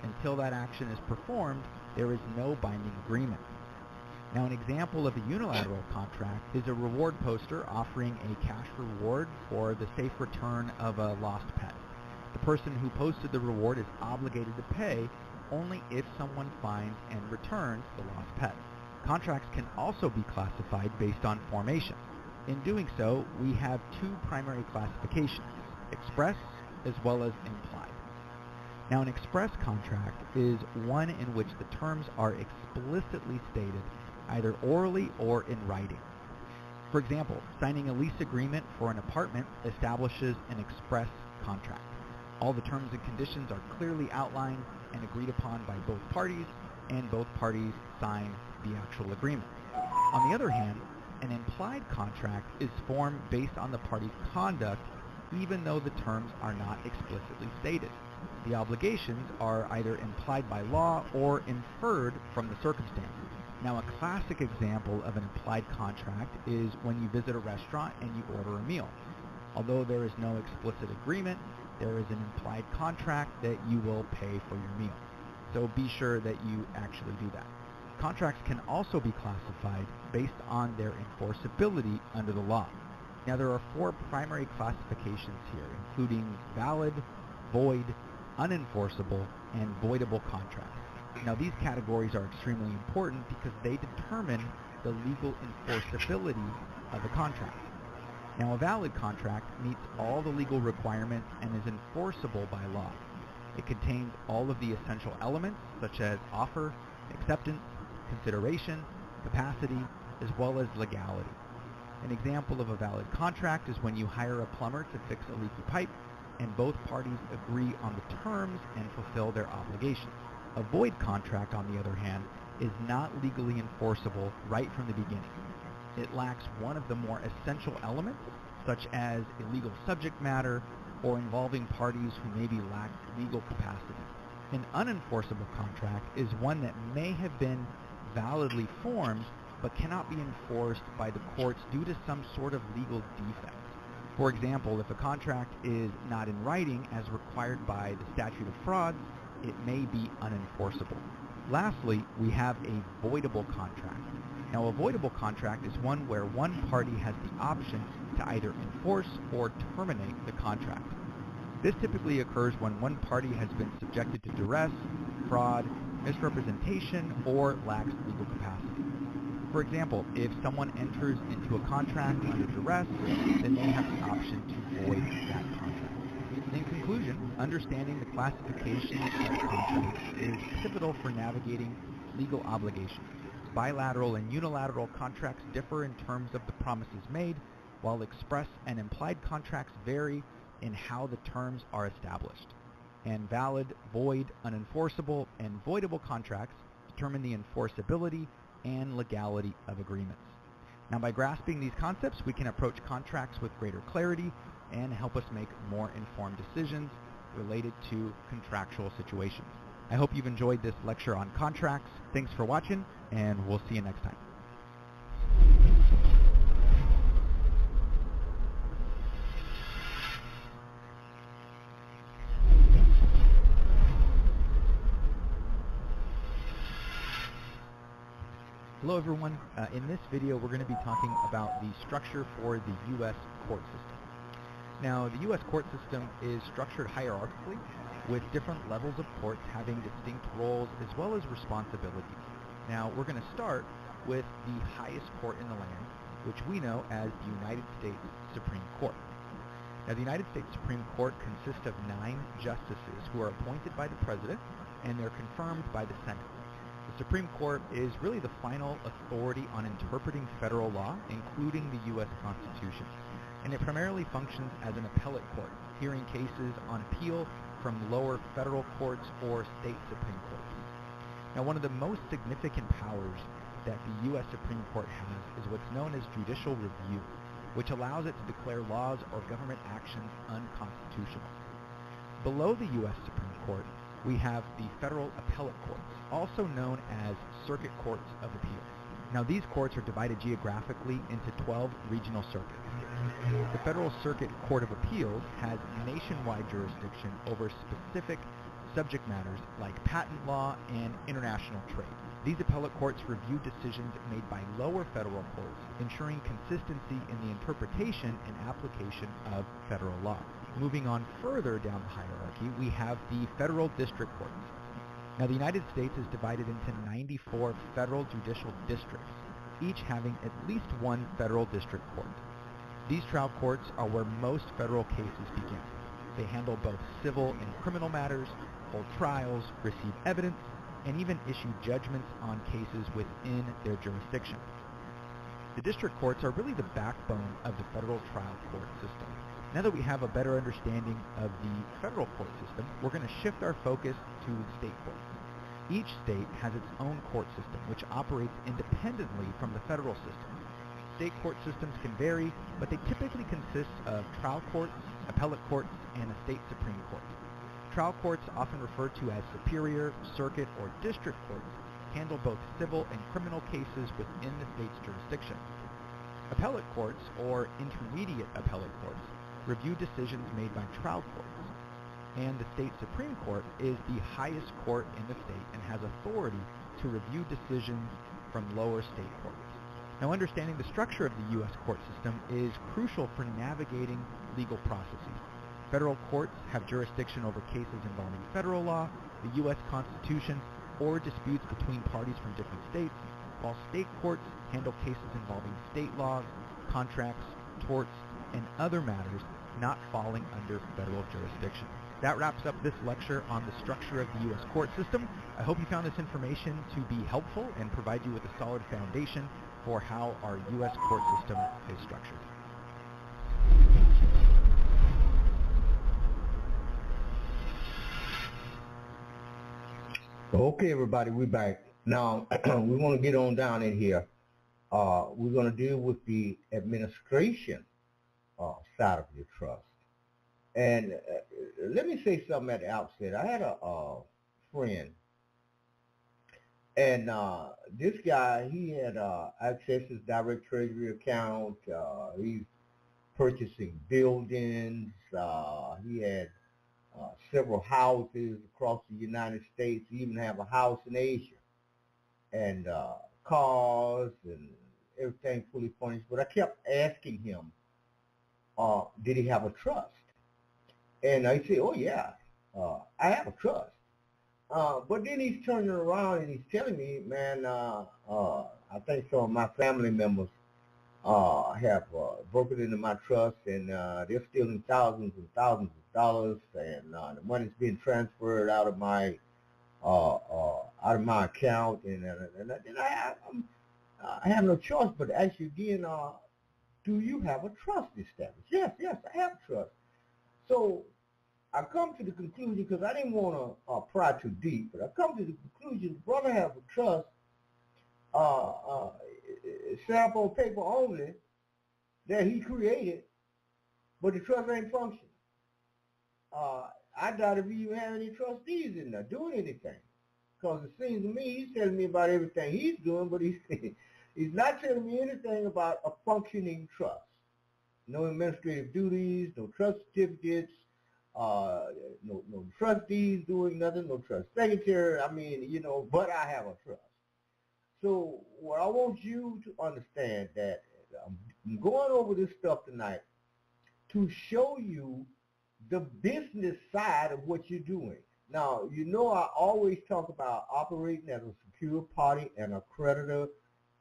Until that action is performed, there is no binding agreement. Now, an example of a unilateral contract is a reward poster offering a cash reward for the safe return of a lost pet. The person who posted the reward is obligated to pay only if someone finds and returns the lost pet. Contracts can also be classified based on formation. In doing so, we have two primary classifications, express as well as implied. Now, an express contract is one in which the terms are explicitly stated, either orally or in writing. For example, signing a lease agreement for an apartment establishes an express contract. All the terms and conditions are clearly outlined and agreed upon by both parties, and both parties sign the actual agreement. On the other hand, an implied contract is formed based on the parties' conduct, even though the terms are not explicitly stated. The obligations are either implied by law or inferred from the circumstances. Now, a classic example of an implied contract is when you visit a restaurant and you order a meal. Although there is no explicit agreement, there is an implied contract that you will pay for your meal. So be sure that you actually do that. Contracts can also be classified based on their enforceability under the law. Now, there are four primary classifications here, including valid, void, unenforceable, and voidable contracts. Now, these categories are extremely important because they determine the legal enforceability of a contract. Now, a valid contract meets all the legal requirements and is enforceable by law. It contains all of the essential elements, such as offer, acceptance, consideration, capacity, as well as legality. An example of a valid contract is when you hire a plumber to fix a leaky pipe, and both parties agree on the terms and fulfill their obligations. A void contract, on the other hand, is not legally enforceable right from the beginning. It lacks one of the more essential elements, such as illegal subject matter or involving parties who maybe lack legal capacity. An unenforceable contract is one that may have been validly formed but cannot be enforced by the courts due to some sort of legal defect. For example, if a contract is not in writing as required by the statute of frauds, it may be unenforceable. Lastly, we have a voidable contract. Now, a voidable contract is one where one party has the option to either enforce or terminate the contract. This typically occurs when one party has been subjected to duress, fraud, misrepresentation, or lacks legal capacity. For example, if someone enters into a contract under duress, then they have the option to void that contract. In conclusion, understanding the classification of contracts is pivotal for navigating legal obligations. Bilateral and unilateral contracts differ in terms of the promises made, while express and implied contracts vary in how the terms are established. And valid, void, unenforceable, and voidable contracts determine the enforceability and legality of agreements. Now, by grasping these concepts, we can approach contracts with greater clarity and help us make more informed decisions related to contractual situations. I hope you've enjoyed this lecture on contracts. Thanks for watching, and we'll see you next time. Hello everyone. In this video we're going to be talking about the structure for the U.S. court system. Now, the U.S. court system is structured hierarchically with different levels of courts having distinct roles as well as responsibilities. Now, we're going to start with the highest court in the land, which we know as the United States Supreme Court. Now, the United States Supreme Court consists of 9 justices who are appointed by the President and they're confirmed by the Senate. The Supreme Court is really the final authority on interpreting federal law, including the U.S. Constitution. And it primarily functions as an appellate court, hearing cases on appeal from lower federal courts or state Supreme Courts. Now, one of the most significant powers that the U.S. Supreme Court has is what's known as judicial review, which allows it to declare laws or government actions unconstitutional. Below the U.S. Supreme Court, we have the federal appellate courts, also known as circuit courts of appeals. Now, these courts are divided geographically into 12 regional circuits. The Federal Circuit Court of Appeals has nationwide jurisdiction over specific subject matters like patent law and international trade. These appellate courts review decisions made by lower federal courts, ensuring consistency in the interpretation and application of federal law. Moving on further down the hierarchy, we have the federal district courts. Now, the United States is divided into 94 federal judicial districts, each having at least one federal district court. These trial courts are where most federal cases begin. They handle both civil and criminal matters, hold trials, receive evidence, and even issue judgments on cases within their jurisdiction. The district courts are really the backbone of the federal trial court system. Now that we have a better understanding of the federal court system, we're going to shift our focus to the state courts. Each state has its own court system, which operates independently from the federal system. State court systems can vary, but they typically consist of trial courts, appellate courts, and a state supreme court. Trial courts, often referred to as superior, circuit, or district courts, handle both civil and criminal cases within the state's jurisdiction. Appellate courts, or intermediate appellate courts, review decisions made by trial courts. And the state supreme court is the highest court in the state and has authority to review decisions from lower state courts. Now, understanding the structure of the U.S. court system is crucial for navigating legal processes. Federal courts have jurisdiction over cases involving federal law, the U.S. Constitution, or disputes between parties from different states, while state courts handle cases involving state laws, contracts, torts, and other matters not falling under federal jurisdiction. That wraps up this lecture on the structure of the U.S. court system. I hope you found this information to be helpful and provide you with a solid foundation for how our U.S. court system is structured. Okay, everybody, we're back. Now, we want to get on down in here. We're going to deal with the administration side of your trust. And let me say something at the outset. I had a friend, and this guy, he had access to his direct treasury account. He's purchasing buildings. He had several houses across the United States. He even have a house in Asia, and cars and everything fully furnished. But I kept asking him, did he have a trust? And I said, oh yeah, I have a trust. But then he's turning around and he's telling me, man, I think some of my family members have broken into my trust, and they're stealing thousands and thousands of dollars, and the money's being transferred out of my account, and I have no choice but to ask you again, do you have a trust established? Yes, I have a trust. So I come to the conclusion, because I didn't want to pry too deep, but I come to the conclusion the brother has a trust, sample paper only, that he created, but the trust ain't functioning. I doubt if he even have any trustees in there doing anything, because it seems to me he's telling me about everything he's doing, but he's not telling me anything about a functioning trust. No administrative duties, no trust certificates, no trustees doing nothing, no trust secretary. I mean, but I have a trust. So what I want you to understand, that I'm going over this stuff tonight to show you the business side of what you're doing. Now, I always talk about operating as a secure party and a creditor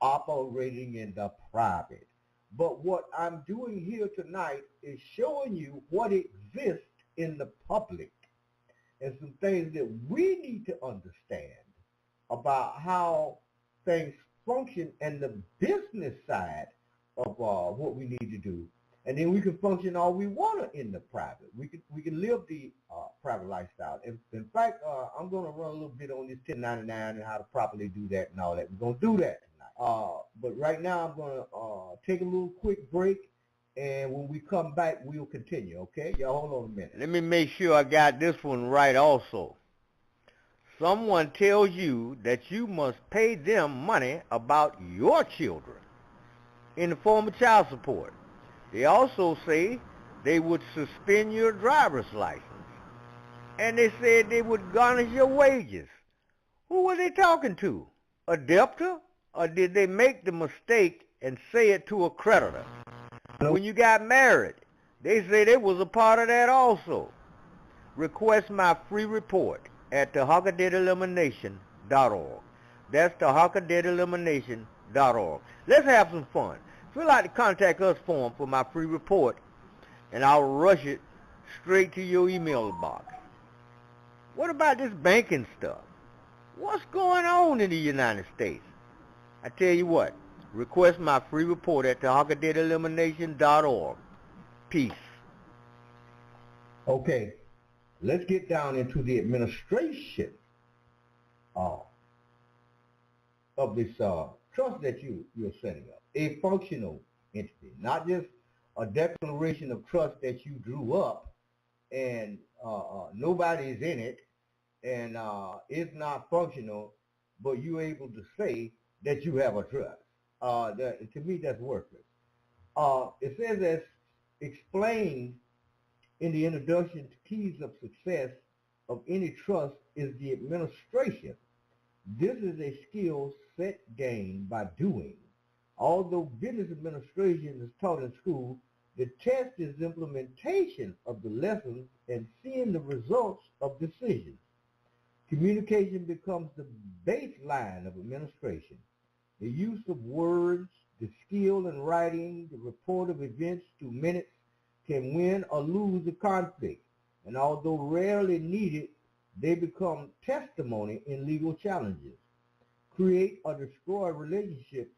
operating in the private. But what I'm doing here tonight is showing you what exists in the public and some things that we need to understand about how things function and the business side of what we need to do. And then we can function all we want in the private. We can live the private lifestyle. In fact, I'm going to run a little bit on this 1099 and how to properly do that and all that. We're going to do that tonight. But right now I'm going to take a little quick break, And when we come back, we'll continue, okay? Y'all hold on a minute. Let me make sure I got this one right also. Someone tells you that you must pay them money about your children in the form of child support. They also say they would suspend your driver's license. And they said they would garnish your wages. Who were they talking to? A debtor? Or did they make the mistake and say it to a creditor? When you got married, they say they was a part of that also. Request my free report at tarhakadebtelimination.org. That's tarhakadebtelimination.org. Let's have some fun. If you'd like to contact us for my free report, and I'll rush it straight to your email box. What about this banking stuff? What's going on in the United States? I tell you what, request my free report at tarhakadebtelimination.org. Peace. Okay, let's get down into the administration of this trust that you're setting up. A functional entity, not just a declaration of trust that you drew up and nobody's in it and it's not functional, but you're able to say that you have a trust. To me, that's worthless. It says, as explained in the introduction, to keys of success of any trust is the administration. This is a skill set gained by doing. Although business administration is taught in school, the test is implementation of the lessons and seeing the results of decisions. Communication becomes the baseline of administration. The use of words, the skill in writing, the report of events to minutes can win or lose a conflict, and although rarely needed, they become testimony in legal challenges, create or destroy relationships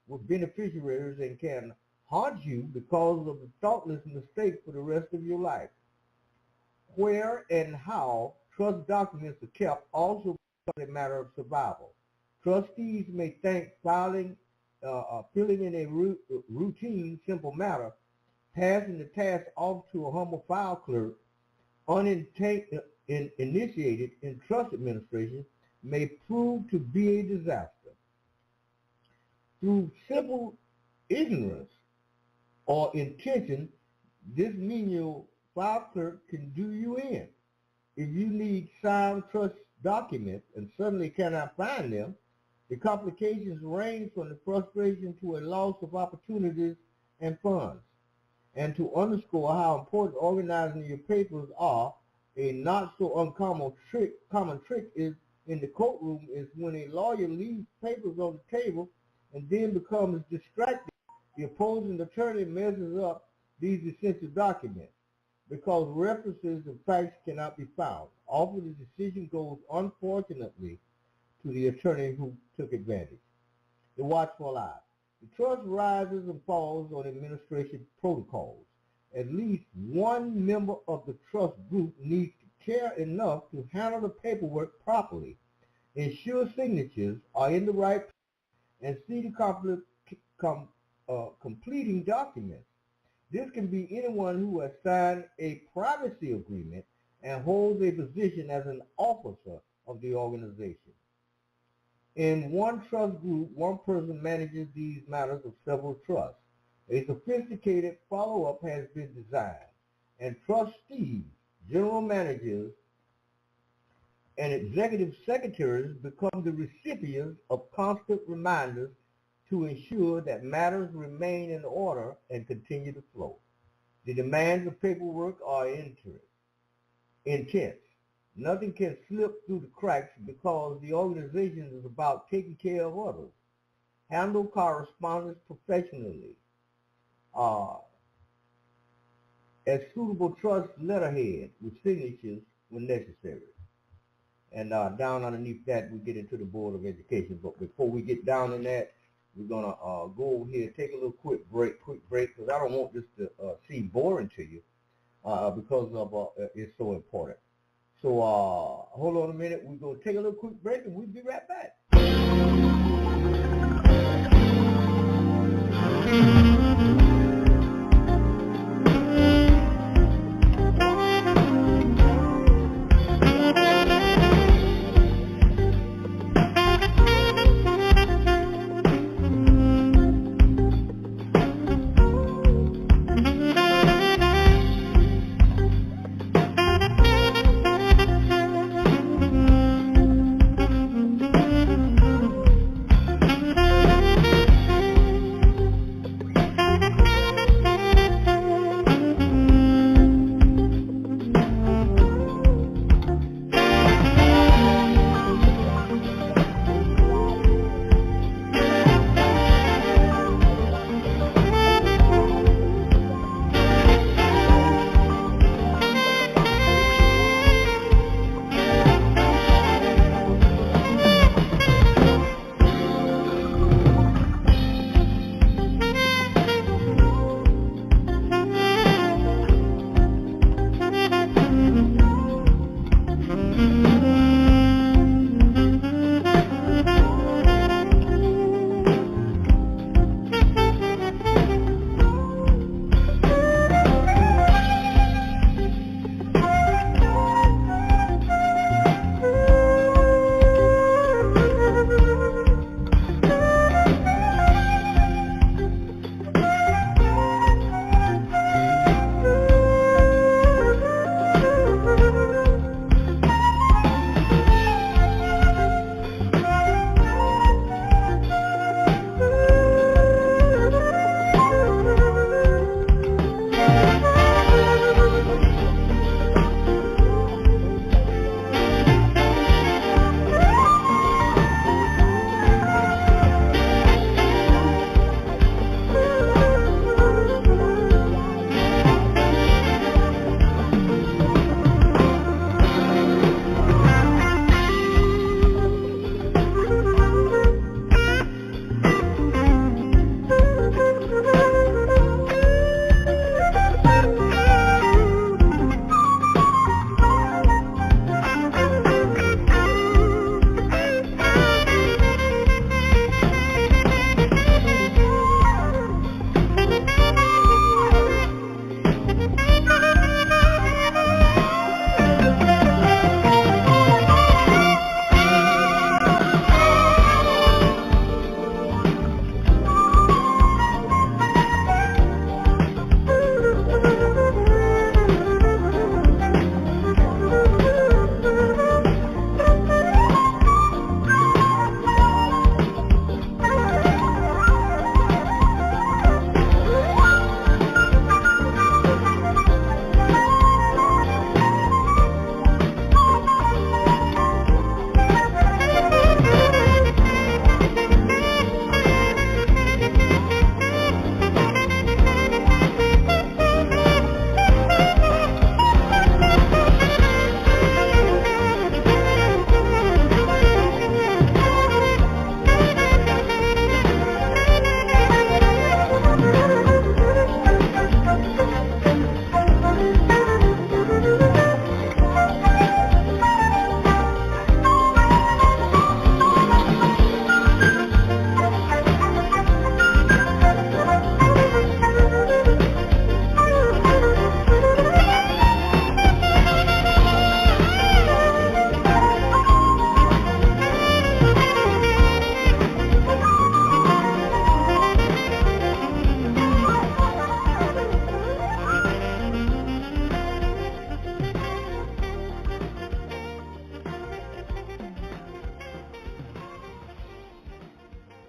with beneficiaries, and can haunt you because of the thoughtless mistake for the rest of your life. Where and how trust documents are kept also becomes a matter of survival. Trustees may think filling in a routine, simple matter, passing the task off to a humble file clerk, initiated in trust administration, may prove to be a disaster. Through simple ignorance or intention, this menial file clerk can do you in. If you need signed trust documents and suddenly cannot find them, the complications range from the frustration to a loss of opportunities and funds. And to underscore how important organizing your papers are, a not so uncommon common trick is in the courtroom is when a lawyer leaves papers on the table and then becomes distracted. The opposing attorney messes up these essential documents because references and facts cannot be found. Often the decision goes, unfortunately, to the attorney who took advantage. The watchful eye. The trust rises and falls on administration protocols. At least one member of the trust group needs to care enough to handle the paperwork properly, ensure signatures are in the right place, and see the completing documents. This can be anyone who has signed a privacy agreement and holds a position as an officer of the organization. In one trust group, one person manages these matters of several trusts. A sophisticated follow-up has been designed, and trustees, general managers, and executive secretaries become the recipients of constant reminders to ensure that matters remain in order and continue to flow. The demands of paperwork are intense. Nothing can slip through the cracks because the organization is about taking care of others. Handle correspondence professionally. As suitable trust letterhead with signatures when necessary. And down underneath that, we get into the Board of Education. But before we get down in that, we're going to go over here, take a little quick break, because I don't want this to seem boring to you because of it's so important. So hold on a minute. We're going to take a little quick break, and we'll be right back.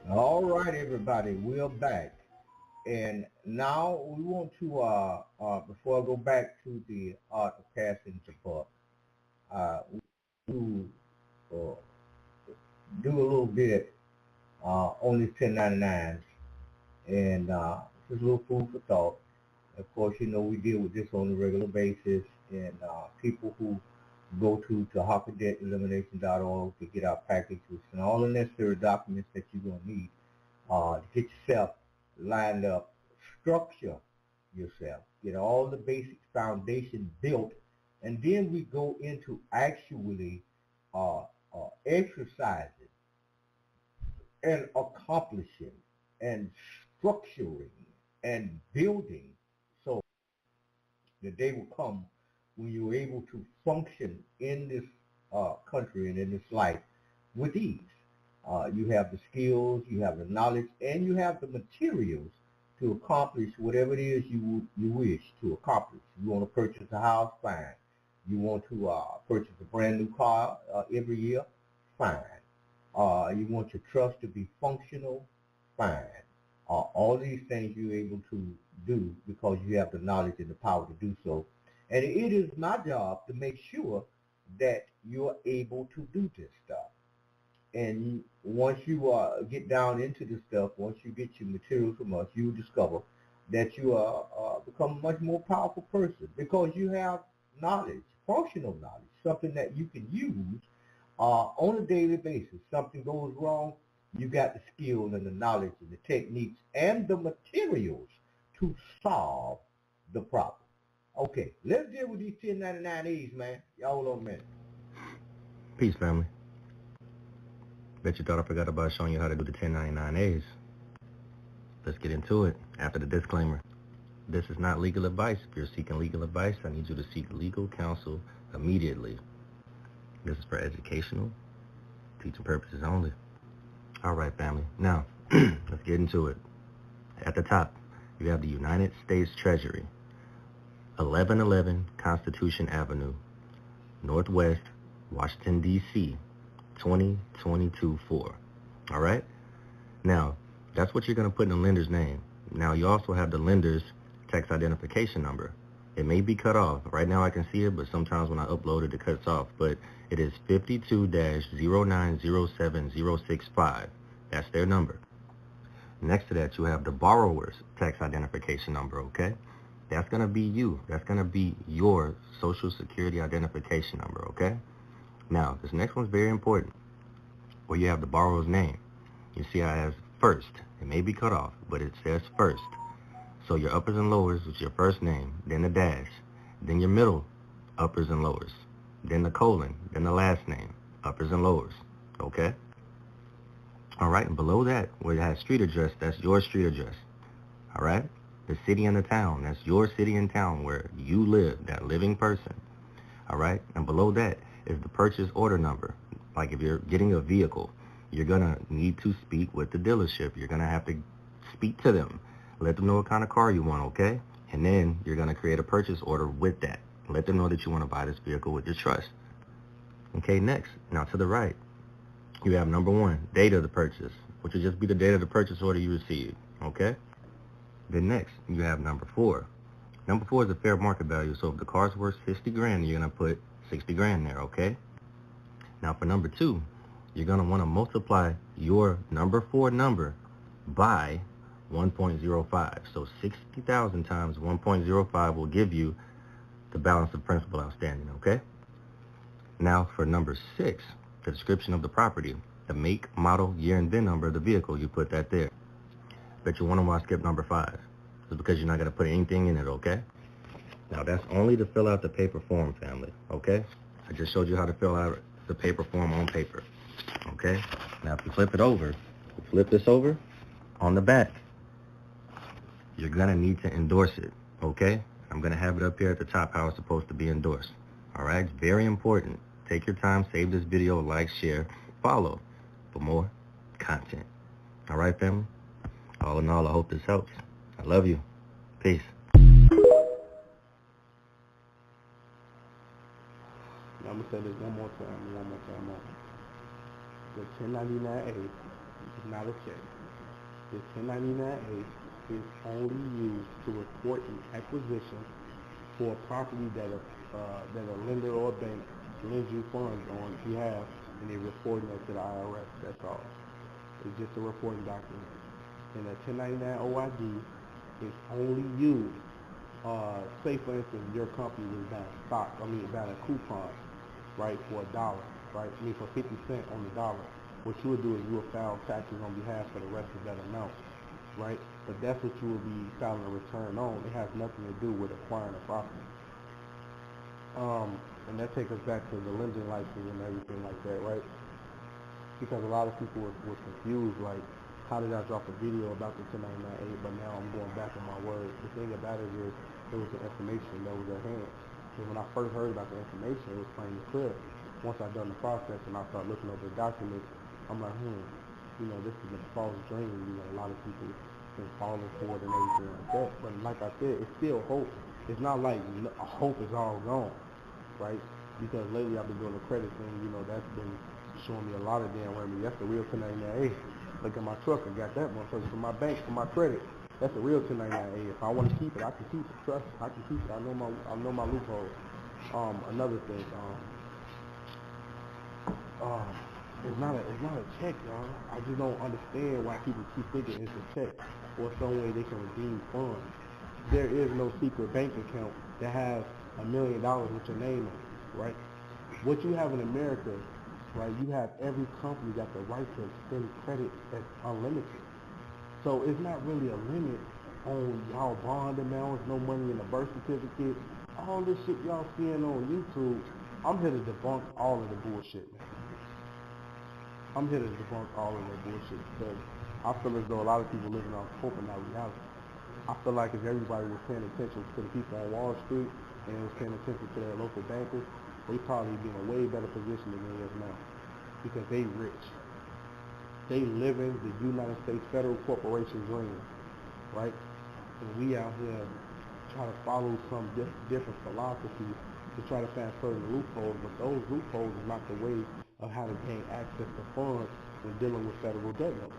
All right, everybody, we're back. And now we want to, before I go back to the art of passing the buck, to uh, do a little bit on these 1099s. And just a little food for thought. Of course, you know, we deal with this on a regular basis. And people who go to TarhakaDebtElimination.org to get our packages and all the necessary documents that you're going to need to get yourself lined up, structure yourself, get all the basic foundation built, and then we go into actually exercising and accomplishing and structuring and building so the day will come when you're able to function in this country and in this life with ease. You have the skills, you have the knowledge, and you have the materials to accomplish whatever it is you wish to accomplish. You want to purchase a house, fine. You want to purchase a brand new car every year, fine. You want your trust to be functional, fine. All these things you're able to do because you have the knowledge and the power to do so. And it is my job to make sure that you're able to do this stuff. And once you get down into this stuff, once you get your materials from us, you discover that you become a much more powerful person because you have knowledge, functional knowledge, something that you can use on a daily basis. Something goes wrong, you got the skill and the knowledge and the techniques and the materials to solve the problem. Okay, let's deal with these 1099As, man. Y'all hold on a minute. Peace, family. Bet you thought I forgot about showing you how to do the 1099As. Let's get into it after the disclaimer. This is not legal advice. If you're seeking legal advice, I need you to seek legal counsel immediately. This is for educational, teaching purposes only. All right, family. Now, let's get into it. At the top, you have the United States Treasury, 1111 Constitution Avenue, Northwest, Washington, D.C., 20224. All right? Now, that's what you're going to put in the lender's name. Now, you also have the lender's tax identification number. It may be cut off. Right now I can see it, but sometimes when I upload it, it cuts off. But it is 52-0907065. That's their number. Next to that, you have the borrower's tax identification number, okay? That's going to be you. That's going to be your Social Security identification number, okay? Now, this next one's very important. Where you have the borrower's name. You see how it has first. It may be cut off, but it says first. So your uppers and lowers is your first name, then the dash, then your middle, uppers and lowers, then the colon, then the last name, uppers and lowers, okay? All right, and below that, where it has street address, that's your street address, all right? The city and the town, that's your city and town where you live, that living person, all right? And below that is the purchase order number. Like if you're getting a vehicle, you're going to need to speak with the dealership. You're going to have to speak to them. Let them know what kind of car you want, okay? And then you're going to create a purchase order with that. Let them know that you want to buy this vehicle with your trust. Okay, next. Now to the right, you have number 1, date of the purchase, which will just be the date of the purchase order you received, okay? Then next, you have number 4. Number 4 is the fair market value. So if the car's worth 60 grand, you're going to put 60 grand there, okay? Now for number 2, you're going to want to multiply your number 4 number by 1.05. So 60,000 times 1.05 will give you the balance of principal outstanding, okay? Now for number 6, the description of the property, the make, model, year, and VIN number of the vehicle, you put that there. Bet you wonder why I skipped number 5. It's because you're not going to put anything in it, okay? Now that's only to fill out the paper form, family, okay? I just showed you how to fill out the paper form on paper, okay? Now if you flip it over, flip this over, on the back, you're going to need to endorse it, okay? I'm going to have it up here at the top how it's supposed to be endorsed, all right? It's very important. Take your time, save this video, like, share, follow for more content. All right, family? All in all, I hope this helps. I love you. Peace. I'm going to say this one more time. The 1099A is not a check. The 1099A is only used to report an acquisition for a property that a lender or a bank lends you funds on behalf, and they're reporting that to the IRS. That's all. It's just a reporting document. And a 1099 OID is only used. Say for instance, your company was buying a coupon, right, for $1, right? I mean for 50 cents on the dollar. What you would do is you would file taxes on behalf of the rest of that amount, right? But that's what you will be filing a return on. It has nothing to do with acquiring a property. And that takes us back to the lending license and everything like that, right? Because a lot of people were confused, like, how did I drop a video about the 1099A, but now I'm going back on my word. The thing about it is, it was the information that was at hand. And when I first heard about the information, it was plain and clear. Once I done the process and I started looking over the documents, I'm like, this is a false dream. A lot of people been falling for it and everything like that. But like I said, it's still hope. It's not like hope is all gone, right? Because lately I've been doing the credit thing. That's been showing me a lot of damn remedy. That's the real 1099A. Look at my truck, I got that motherfucker from my bank, for my credit. That's a real 1099A. If I want to keep it, I can keep it. Trust me, I can keep it. I know my loophole. Another thing, it's not a check, y'all. I just don't understand why people keep thinking it's a check or some way they can redeem funds. There is no secret bank account that has $1 million with your name on it, right? What you have in America, right, you have every company got the right to extend credit that's unlimited. So it's not really a limit on y'all bond amounts, no money in a birth certificate, all this shit y'all seeing on YouTube. I'm here to debunk all of the bullshit, man. I'm here to debunk all of that bullshit because I feel as though a lot of people living off hope and not reality. I feel like if everybody was paying attention to the people on Wall Street and was paying attention to their local bankers, they probably be in a way better position than they is now because they rich. They living the United States federal corporation dream, right? And we out here trying to follow some different philosophy to try to find certain loopholes, but those loopholes is not the way of how to gain access to funds when dealing with federal debt notes.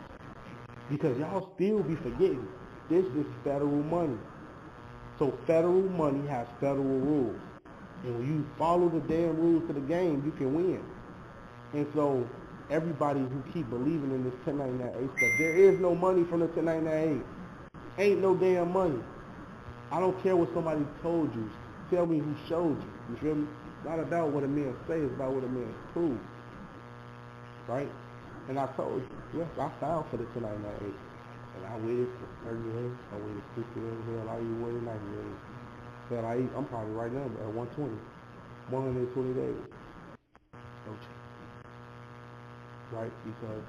Because y'all still be forgetting, this is federal money. So federal money has federal rules. And when you follow the damn rules to the game, you can win. And so everybody who keep believing in this 1099A stuff, there is no money from the 1099A. Ain't no damn money. I don't care what somebody told you. Tell me who showed you. You feel me? It's not about what a man says, it's about what a man proves. Right? And I told you, yes, I filed for the 1099A. And I waited for 30 days. I waited 60 days. Hell, I even waited 90 days. Hell, I'm probably right now at 120. 120 days. No chance. Right? Because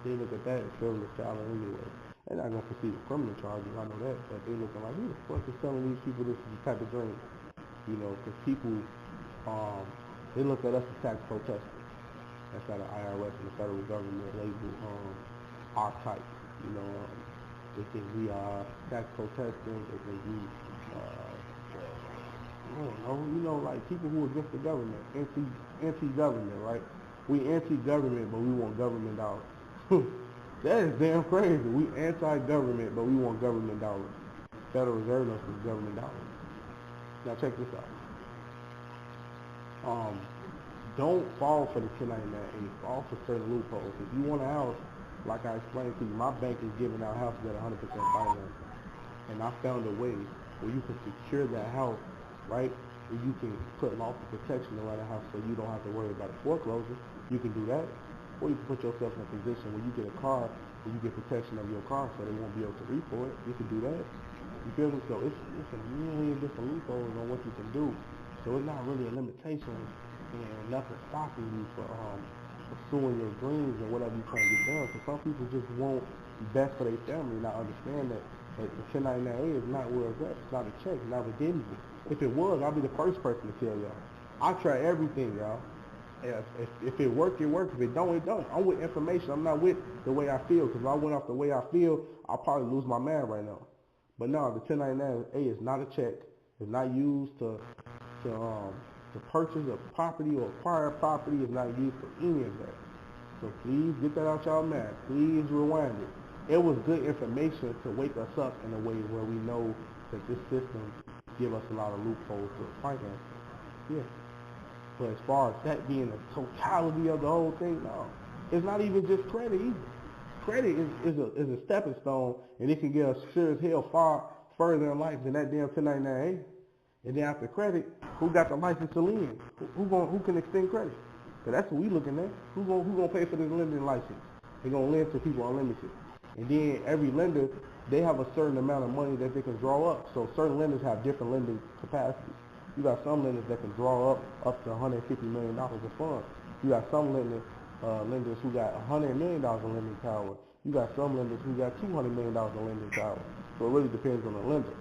they look at that as failing the salary anyway. They're not going to proceed with criminal charges, I know that, but they looking like, who the fuck is telling these people this is the type of dream? Because people, they look at us as tax protesters. That's how the IRS and the federal government label our type. They think we are tax protesters, they think we, I don't know, like people who are against the government, anti-government, right? We anti-government, but we want government dollars. That is damn crazy. We anti-government, but we want government dollars. Federal Reserve notes is government dollars. Now check this out. Don't fall for the 1099A. Fall for certain loopholes. If you want a house, like I explained to you, my bank is giving out houses at 100% financing. And I found a way where you can secure that house, right? Where you can put lawful protection around the house so you don't have to worry about a foreclosure. You can do that. Or you can put yourself in a position where you get a car, where you get protection of your car so they won't be able to repo it. You can do that. You feel me? So it's a million different loopholes on what you can do. So it's not really a limitation and nothing stopping you for pursuing your dreams and whatever you're trying to get done. So some people just want best for their family and not understand that the 1099A is not where it's at. It's not a check. It's not redeemable. If it was, I'd be the first person to tell y'all. I try everything, y'all. If it works, it works. If it don't, it don't. I'm with information. I'm not with the way I feel. Because if I went off the way I feel, I'll probably lose my mind right now. But no, the 1099A is not a check. It's not used to purchase a property or acquire a property. It's not used for any of that. So please get that out y'all mind. Please rewind it. it was good information to wake us up in a way where we know that this system give us a lot of loopholes to finance. Yeah. But as far as that being the totality of the whole thing, no. It's not even just credit either. Credit is a stepping stone, and it can get us sure as hell far further in life than that damn 1099A. And then after credit, who got the license to lend? Who can extend credit? Because that's what we looking at. Who gonna pay for this lending license? They gonna lend to people unlimited. And then every lender, they have a certain amount of money that they can draw up. So certain lenders have different lending capacities. You got some lenders that can draw up to $150 million of funds. You got some lenders who got $100 million in lending power. You got some lenders who got $200 million in lending power. So it really depends on the lender.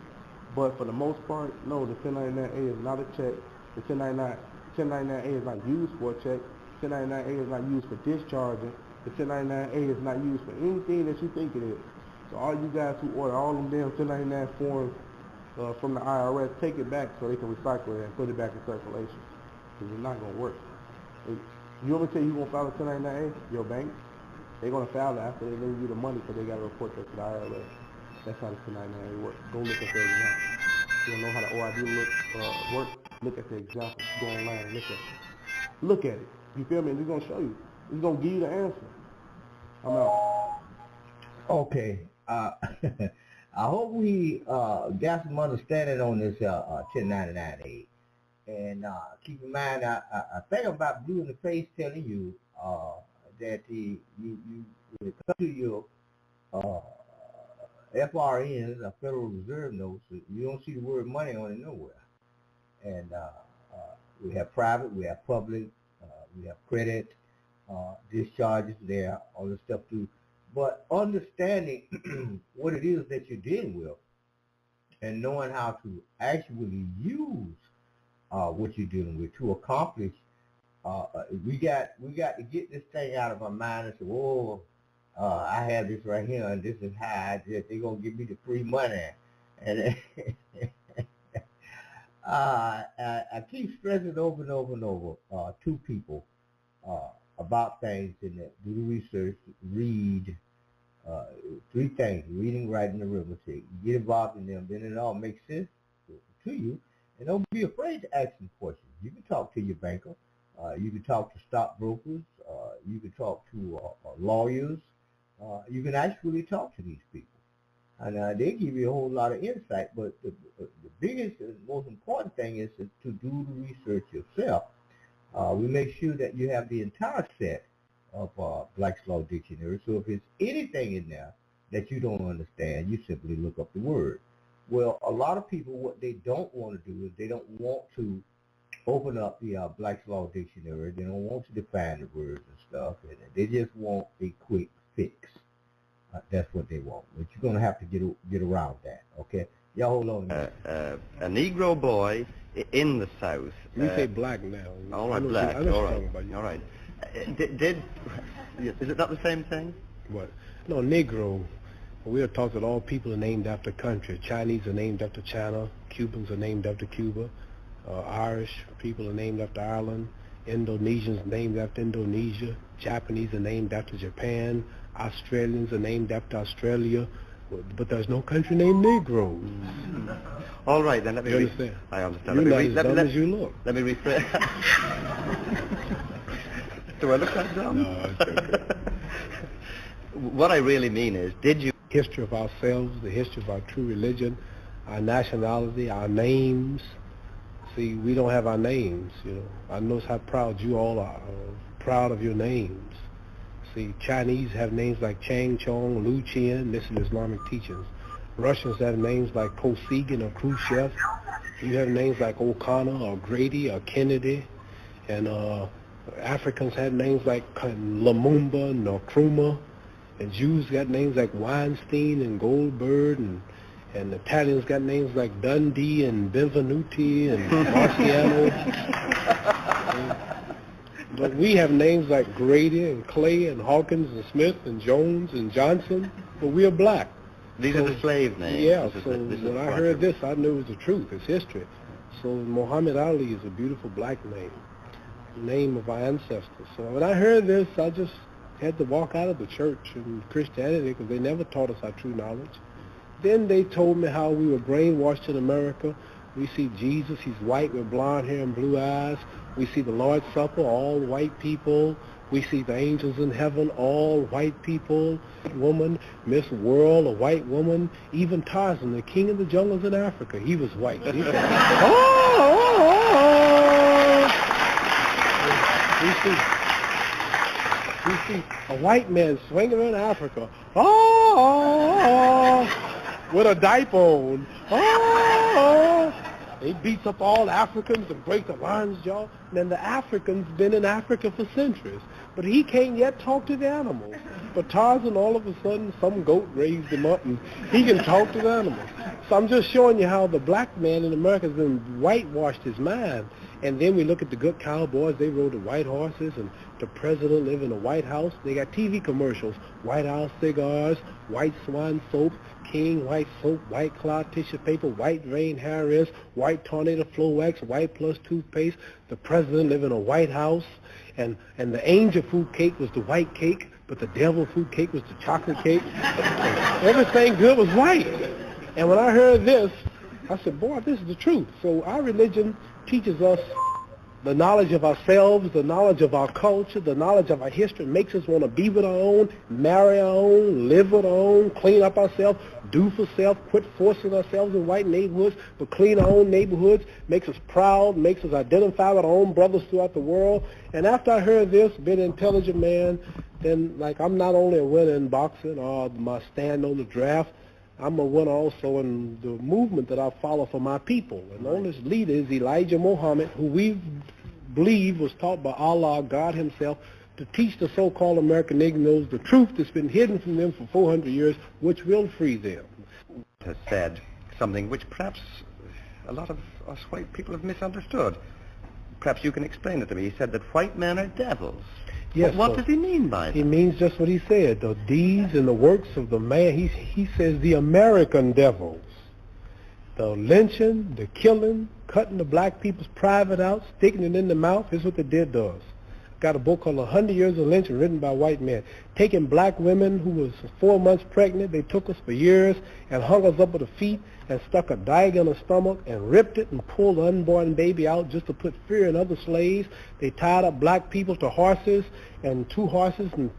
But for the most part, no, the 1099A is not a check. The 1099A is not used for a check. 1099A is not used for discharging. The 1099A is not used for anything that you think it is. So all you guys who order all them damn 1099 forms from the IRS, take it back so they can recycle it and put it back in circulation. Because it's not going to work. You want me to tell you who's going to file a 1099A? Your bank. They're going to file it after they give you the money, because they got to report that to the IRS. That's how the 1099A works. Go look at the example. You don't know how the OID works? Look at the example. Go online and look at it. Look at it. You feel me? And it's going to show you. It's going to give you the answer. I'm out. Okay. I hope we got some understanding on this 1099A. And keep in mind, I think I'm about blue in the face telling you that you come to your FRNs, Federal Reserve notes, you don't see the word money on it nowhere. And we have private, we have public, we have credit, discharges there, all this stuff too. But understanding what it is that you're dealing with and knowing how to actually use what you're dealing with to accomplish, we got to get this thing out of our mind and say, whoa, I have this right here, and this is how they're going to give me the free money. And I keep stressing over and over and over to people about things, and do the research, read, three things: reading, writing, and arithmetic. You get involved in them, then it all makes sense to you. And don't be afraid to ask some questions. You can talk to your banker. You can talk to stockbrokers. You can talk to lawyers. You can actually talk to these people. And they give you a whole lot of insight. But the biggest and most important thing is to do the research yourself. We make sure that you have the entire set of Black's Law Dictionary. So if there's anything in there that you don't understand, you simply look up the word. Well, a lot of people, what they don't want to do is they don't want to open up the Black's Law Dictionary. They don't want to define the words and stuff. And they just want a quick fix. That's what they want. But you're going to have to get around that, okay? Y'all hold on a minute. A Negro boy in the South. You say black now. All right, black. All right. All right. Is it not the same thing? What? No, Negro. We are taught that all people are named after country. Chinese are named after China. Cubans are named after Cuba. Irish people are named after Ireland. Indonesians are named after Indonesia. Japanese are named after Japan. Australians are named after Australia. But there's no country named Negro. All right, then let me... You understand? I understand. You're not as dumb as you look. Let me rephrase... Do I look like dumb? No, it's okay. What I really mean is, did you... History of ourselves, the history of our true religion, our nationality, our names. See, we don't have our names, you know. I notice how proud you all are, proud of your names. See, Chinese have names like Chang Chong, Lu Qian. This is Islamic teachings. Russians have names like Kosygin or Khrushchev. You have names like O'Connor or Grady or Kennedy. And Africans have names like Lumumba, Nkrumah. And Jews got names like Weinstein and Goldberg, and Italians got names like Dundee and Benvenuti and Marciano. But we have names like Grady and Clay and Hawkins and Smith and Jones and Johnson, but we are black. These are the slave names. Yeah, when I heard this, I knew it was the truth. It's history. So Muhammad Ali is a beautiful black name of our ancestors. So when I heard this, I just had to walk out of the church and Christianity because they never taught us our true knowledge. Then they told me how we were brainwashed in America. We see Jesus, he's white with blonde hair and blue eyes. We see the Lord's Supper, all white people. We see the angels in heaven, all white people. Woman, Miss World, a white woman. Even Tarzan, the king of the jungles in Africa, he was white. He said, We see a white man swinging around Africa, with a diaper on. He beats up all Africans and breaks the lion's jaw. And the Africans been in Africa for centuries. But he can't yet talk to the animals. But Tarzan, all of a sudden, some goat raised him up and he can talk to the animals. So I'm just showing you how the black man in America has been whitewashed his mind. And then we look at the good cowboys, they rode the white horses, and the president lived in a White House. They got TV commercials, White House cigars, White Swan soap, King White soap, White Cloud tissue paper, White Rain Harris, White Tornado Flow Wax, White Plus toothpaste. The president lived in a White House, and the angel food cake was the white cake, but the devil food cake was the chocolate cake. Everything good was white. And when I heard this, I said, boy, this is the truth. So our religion teaches us the knowledge of ourselves, the knowledge of our culture, the knowledge of our history, makes us want to be with our own, marry our own, live with our own, clean up ourselves, do for self, quit forcing ourselves in white neighborhoods, but clean our own neighborhoods, makes us proud, makes us identify with our own brothers throughout the world. And after I heard this, being an intelligent man, then like I'm not only a winner in boxing or my stand on the draft, I'm a winner also in the movement that I follow for my people. And the only leader is Elijah Muhammad, who we believe was taught by Allah, God himself, to teach the so-called American Negroes the truth that's been hidden from them for 400 years, which will free them. Has said something which perhaps a lot of us white people have misunderstood. Perhaps you can explain it to me. He said that white men are devils. Yes, what does he mean by that? He means just what he said, the deeds and the works of the man. He says the American devils, the lynching, the killing, cutting the black people's private out, sticking it in the mouth, is what they did to us. Got a book called 100 Years of Lynching written by white men. Taking black women who was 4 months pregnant, they took us for years and hung us up with the feet and stuck a dagger in the stomach and ripped it and pulled the unborn baby out just to put fear in other slaves. They tied up black people to horses, and 2 horses, and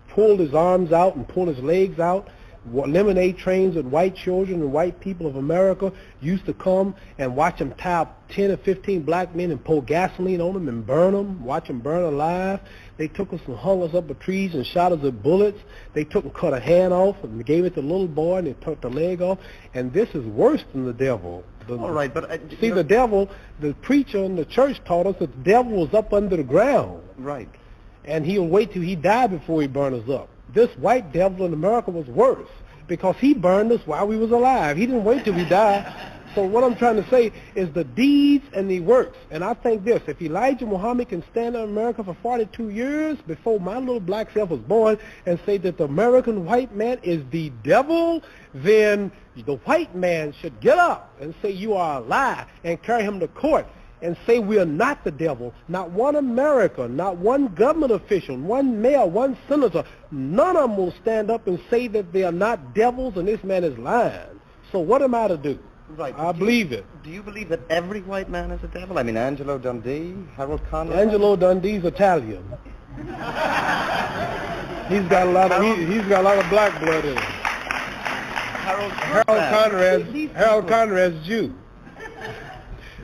pulled his arms out and pulled his legs out. Lemonade trains with white children and white people of America used to come and watch them tie up 10 or 15 black men and pour gasoline on them and burn them, watch them burn alive. They took us and hung us up with trees and shot us with bullets. They took and cut a hand off and gave it to the little boy, and they took the leg off. And this is worse than the devil. All right, but... see, the devil, the preacher in the church taught us that the devil was up under the ground. Right. And he'll wait till he died before he burn us up. This white devil in America was worse because he burned us while we was alive. He didn't wait till we died. So what I'm trying to say is the deeds and the works. And I think this, if Elijah Muhammad can stand in America for 42 years before my little black self was born and say that the American white man is the devil, then the white man should get up and say you are a lie and carry him to court and say we are not the devil. Not one American, not one government official, one mayor, one senator, none of them will stand up and say that they are not devils and this man is lying. So what am I to do? Right. I believe it. Do you believe that every white man is a devil? I mean, Angelo Dundee, Harold Conrad? Angelo Dundee's Italian. He's got a lot of black blood in him. Harold Conrad's Jew.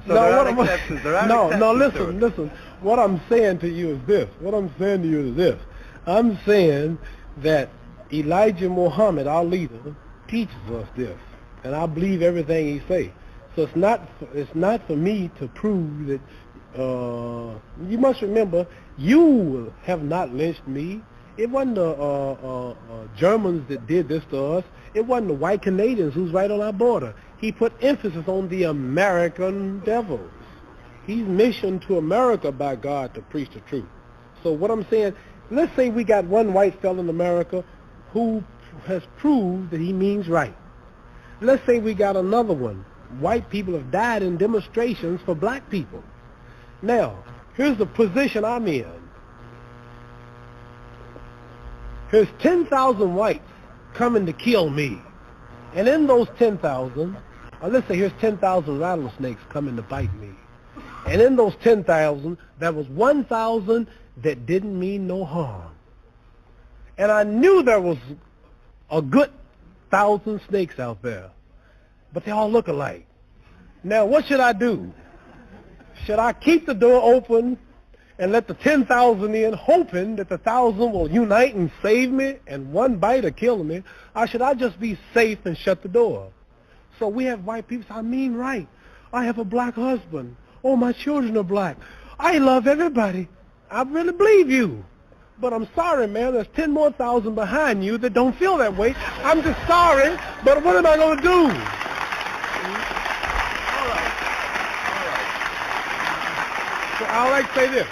So there are exceptions. Listen. What I'm saying to you is this. I'm saying that Elijah Muhammad, our leader, teaches us this, and I believe everything he says. So it's not for me to prove that. You must remember, you have not lynched me. It wasn't the Germans that did this to us. It wasn't the white Canadians who's right on our border. He put emphasis on the American devils. He's missioned to America by God to preach the truth. So what I'm saying, let's say we got one white fellow in America who has proved that he means right. Let's say we got another one. White people have died in demonstrations for black people. Now, here's the position I'm in. here's 10,000 whites coming to kill me. And in those 10,000, or let's say here's 10,000 rattlesnakes coming to bite me. And in those 10,000, there was 1,000 that didn't mean no harm. And I knew there was a good 1,000 snakes out there, but they all look alike. Now, what should I do? Should I keep the door open and let the 10,000 in, hoping that the 1,000 will unite and save me and one bite or kill me? Or should I just be safe and shut the door? So we have white people say, I mean right. I have a black husband. Oh, my children are black. I love everybody. I really believe you. But I'm sorry, man, there's 10 more thousand behind you that don't feel that way. I'm just sorry, but what am I going to do? So I like to say this,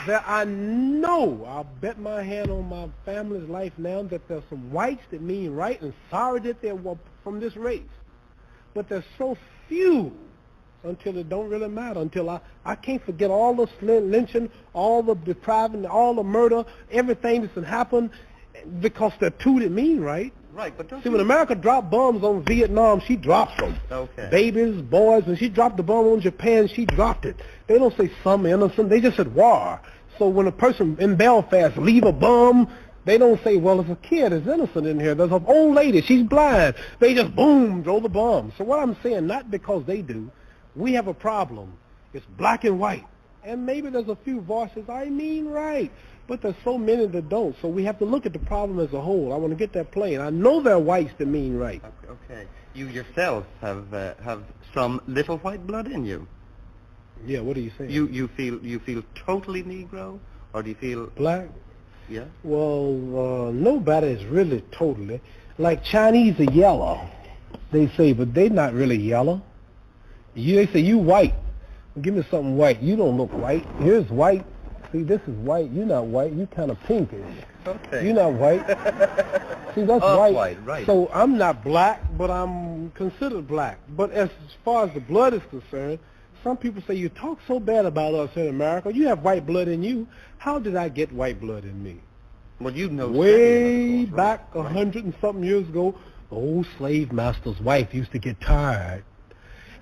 that I know, I'll bet my hand on my family's life now, that there's some whites that mean right and sorry that they were from this race. But there's so few until it don't really matter, until I can't forget all the lynching, all the depriving, all the murder, everything that's happened, because there are two that mean right. Right, but don't See, when America dropped bombs on Vietnam, she drops them. Okay. Babies, boys, when she dropped the bomb on Japan, she dropped it. They don't say some innocent, they just said war. So when a person in Belfast leave a bomb, they don't say, well, there's a kid that's innocent in here. There's an old lady, she's blind. They just, boom, throw the bomb. So what I'm saying, not because they do, we have a problem. It's black and white. And maybe there's a few voices, I mean right. But there's so many that don't. So we have to look at the problem as a whole. I want to get that plain. I know there are whites that mean right. Okay. You yourself have some little white blood in you. Yeah, what are you saying? You feel totally Negro, or do you feel black? Yeah. Well, nobody is really totally. Like Chinese are yellow, they say, but they're not really yellow. They say you white. Give me something white. You don't look white. Here's white. See, this is white. You're not white. You're kind of pinkish. Okay. You're not white. See, that's white. Right. So I'm not black, but I'm considered black. But as far as the blood is concerned, some people say, you talk so bad about us in America. You have white blood in you. How did I get white blood in me? Well, you know. Way back 100 and something years ago, the old slave master's wife used to get tired.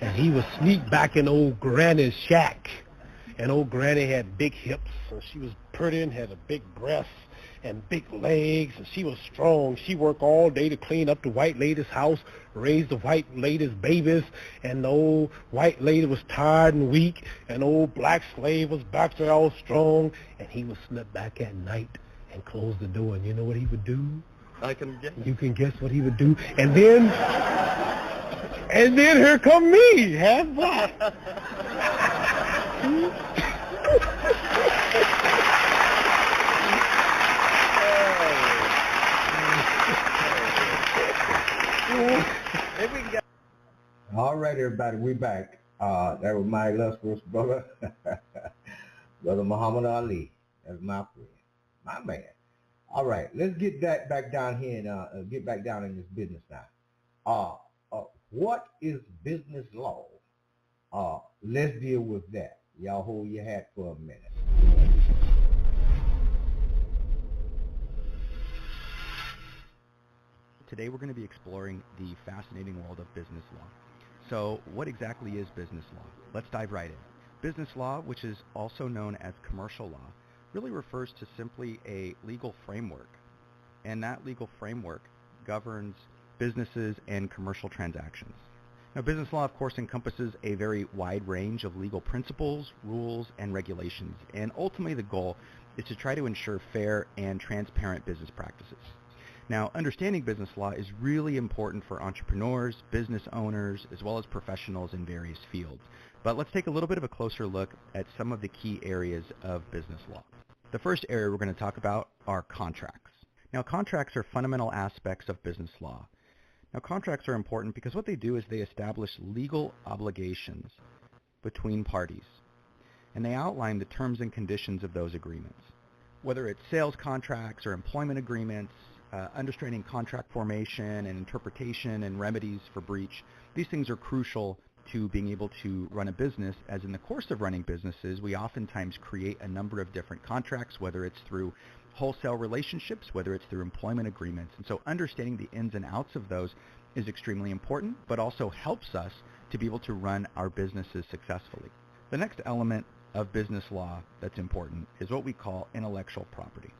And he would sneak back in old Granny's shack. And old Granny had big hips, and she was pretty and had a big breast and big legs, and she was strong. She worked all day to clean up the white lady's house, raise the white lady's babies, and the old white lady was tired and weak, and old black slave was back there all strong, and he would slip back at night and close the door, and you know what he would do? I can guess. You can guess what he would do, and then here come me, half black. All right, everybody, we back. That was my illustrious brother, Brother Muhammad Ali. That's my friend, my man. All right, let's get that back down here and get back down in this business now. What is business law? Let's deal with that. Y'all hold your hat for a minute. Today we're going to be exploring the fascinating world of business law. So what exactly is business law? Let's dive right in. Business law, which is also known as commercial law, really refers to simply a legal framework. And that legal framework governs businesses and commercial transactions. Now, business law, of course, encompasses a very wide range of legal principles, rules, and regulations. And ultimately, the goal is to try to ensure fair and transparent business practices. Now, understanding business law is really important for entrepreneurs, business owners, as well as professionals in various fields. But let's take a little bit of a closer look at some of the key areas of business law. The first area we're going to talk about are contracts. Now, contracts are fundamental aspects of business law. Now, contracts are important because what they do is they establish legal obligations between parties, and they outline the terms and conditions of those agreements. Whether it's sales contracts or employment agreements, understanding contract formation and interpretation and remedies for breach, these things are crucial to being able to run a business, as in the course of running businesses, we oftentimes create a number of different contracts, whether it's through wholesale relationships, whether it's through employment agreements. And so understanding the ins and outs of those is extremely important, but also helps us to be able to run our businesses successfully. The next element of business law that's important is what we call intellectual property.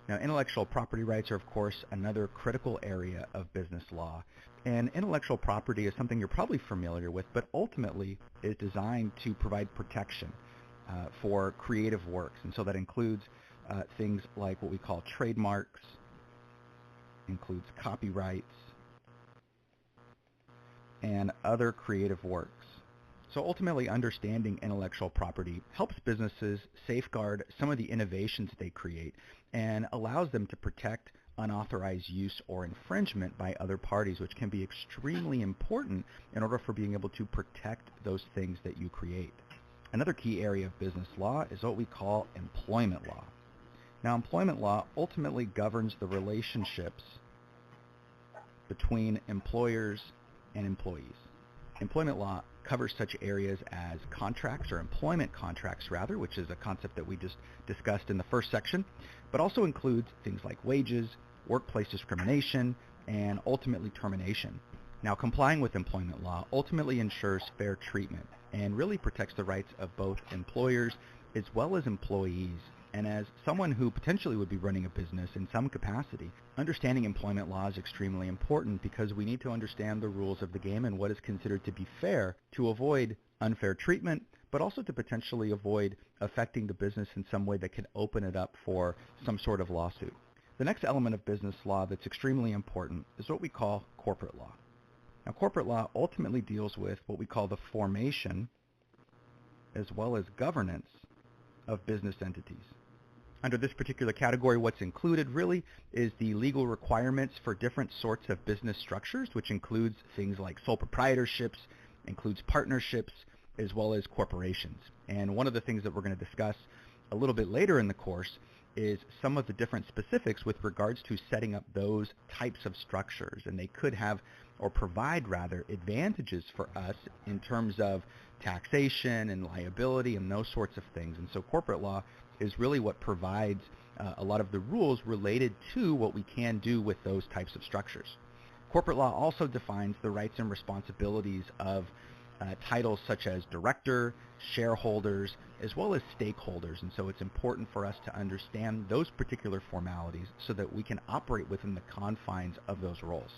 Now, intellectual property rights are, of course, another critical area of business law. And intellectual property is something you're probably familiar with, but ultimately is designed to provide protection for creative works. And so that includes things like what we call trademarks, includes copyrights, and other creative works. So ultimately, understanding intellectual property helps businesses safeguard some of the innovations they create and allows them to protect unauthorized use or infringement by other parties, which can be extremely important in order for being able to protect those things that you create. Another key area of business law is what we call employment law. Now, employment law ultimately governs the relationships between employers and employees. Employment law covers such areas as contracts, or employment contracts rather, which is a concept that we just discussed in the first section, but also includes things like wages, workplace discrimination, and ultimately termination. Now, complying with employment law ultimately ensures fair treatment and really protects the rights of both employers as well as employees. And as someone who potentially would be running a business in some capacity, understanding employment law is extremely important because we need to understand the rules of the game and what is considered to be fair to avoid unfair treatment, but also to potentially avoid affecting the business in some way that can open it up for some sort of lawsuit. The next element of business law that's extremely important is what we call corporate law. Now, corporate law ultimately deals with what we call the formation as well as governance of business entities. Under this particular category, what's included really is the legal requirements for different sorts of business structures, which includes things like sole proprietorships, includes partnerships, as well as corporations. And one of the things that we're going to discuss a little bit later in the course is some of the different specifics with regards to setting up those types of structures. And they could have, or provide rather, advantages for us in terms of taxation and liability and those sorts of things. And so corporate law is really what provides a lot of the rules related to what we can do with those types of structures. Corporate law also defines the rights and responsibilities of titles such as director, shareholders, as well as stakeholders. And so it's important for us to understand those particular formalities so that we can operate within the confines of those roles.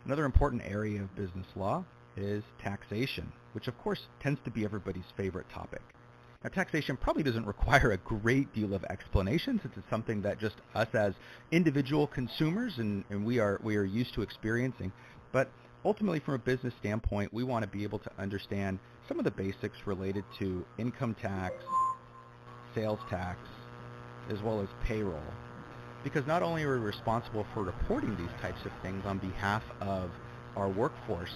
Another important area of business law is taxation, which of course tends to be everybody's favorite topic. Now, taxation probably doesn't require a great deal of explanation since it's something that just us as individual consumers and we are used to experiencing. But ultimately, from a business standpoint, we want to be able to understand some of the basics related to income tax, sales tax, as well as payroll. Because not only are we responsible for reporting these types of things on behalf of our workforce,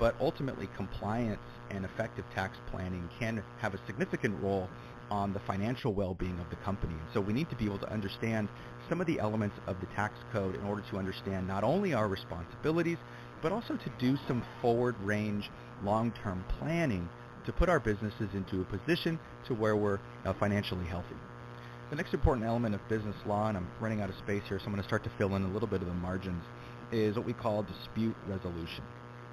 but ultimately compliance and effective tax planning can have a significant role on the financial well-being of the company. And so we need to be able to understand some of the elements of the tax code in order to understand not only our responsibilities, but also to do some forward-range, long-term planning to put our businesses into a position to where we're financially healthy. The next important element of business law, and I'm running out of space here, so I'm going to start to fill in a little bit of the margins, is what we call dispute resolution.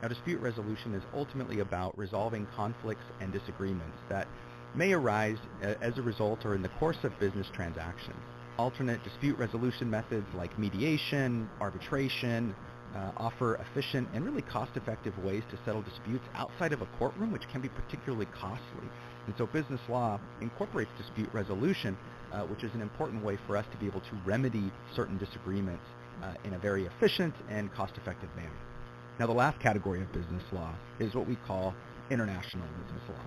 Now, dispute resolution is ultimately about resolving conflicts and disagreements that may arise as a result or in the course of business transactions. Alternate dispute resolution methods like mediation, arbitration, offer efficient and really cost-effective ways to settle disputes outside of a courtroom, which can be particularly costly. And so business law incorporates dispute resolution, which is an important way for us to be able to remedy certain disagreements in a very efficient and cost-effective manner. Now, the last category of business law is what we call international business law.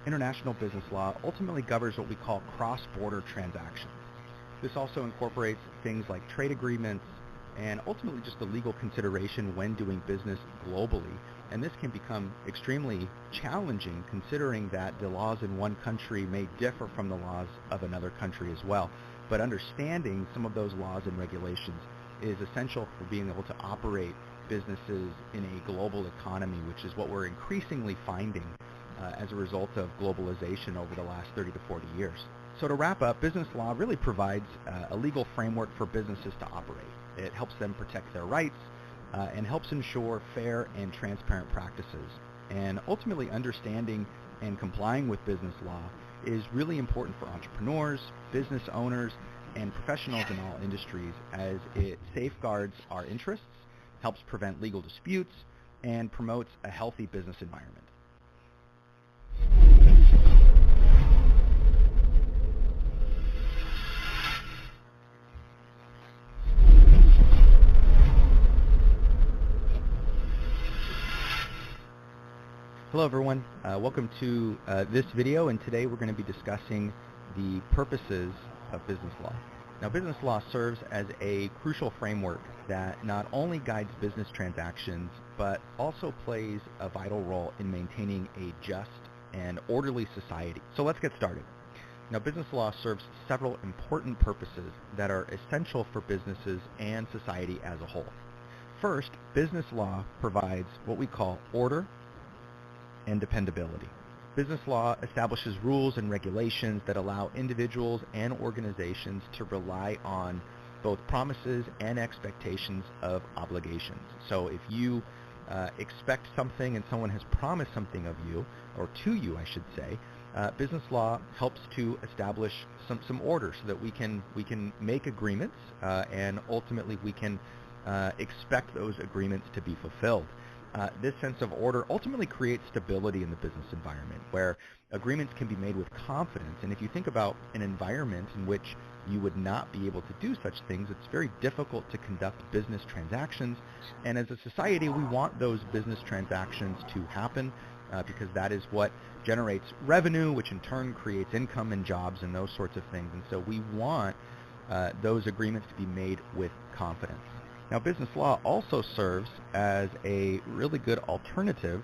International business law ultimately governs what we call cross-border transactions. This also incorporates things like trade agreements and ultimately just the legal consideration when doing business globally. And this can become extremely challenging considering that the laws in one country may differ from the laws of another country as well. But understanding some of those laws and regulations is essential for being able to operate businesses in a global economy, which is what we're increasingly finding as a result of globalization over the last 30 to 40 years. So to wrap up, business law really provides a legal framework for businesses to operate. It helps them protect their rights and helps ensure fair and transparent practices. And ultimately, understanding and complying with business law is really important for entrepreneurs, business owners, and professionals in all industries, as it safeguards our interests, helps prevent legal disputes, and promotes a healthy business environment. Hello everyone, welcome to this video, and today we're going to be discussing the purposes of business law. Now, business law serves as a crucial framework that not only guides business transactions, but also plays a vital role in maintaining a just and orderly society. So let's get started. Now, business law serves several important purposes that are essential for businesses and society as a whole. First, business law provides what we call order and dependability. Business law establishes rules and regulations that allow individuals and organizations to rely on both promises and expectations of obligations. So if you expect something and someone has promised something of you, or to you I should say, business law helps to establish some order so that we can make agreements and ultimately we can expect those agreements to be fulfilled. This sense of order ultimately creates stability in the business environment where agreements can be made with confidence. And if you think about an environment in which you would not be able to do such things, it's very difficult to conduct business transactions. And as a society, we want those business transactions to happen because that is what generates revenue, which in turn creates income and jobs and those sorts of things. And so we want those agreements to be made with confidence. Now, business law also serves as a really good alternative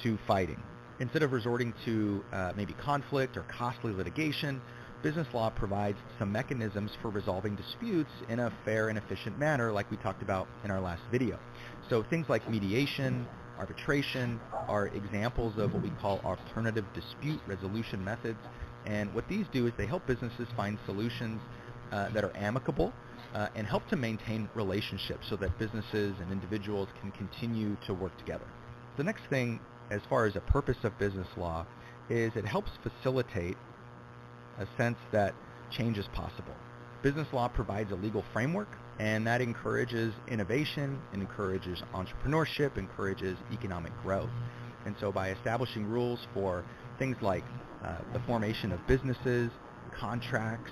to fighting. Instead of resorting to maybe conflict or costly litigation, business law provides some mechanisms for resolving disputes in a fair and efficient manner, like we talked about in our last video. So things like mediation, arbitration are examples of what we call alternative dispute resolution methods. And what these do is they help businesses find solutions that are amicable and help to maintain relationships so that businesses and individuals can continue to work together. The next thing, as far as a purpose of business law, is it helps facilitate a sense that change is possible. Business law provides a legal framework, and that encourages innovation, encourages entrepreneurship, encourages economic growth. And so by establishing rules for things like the formation of businesses, contracts,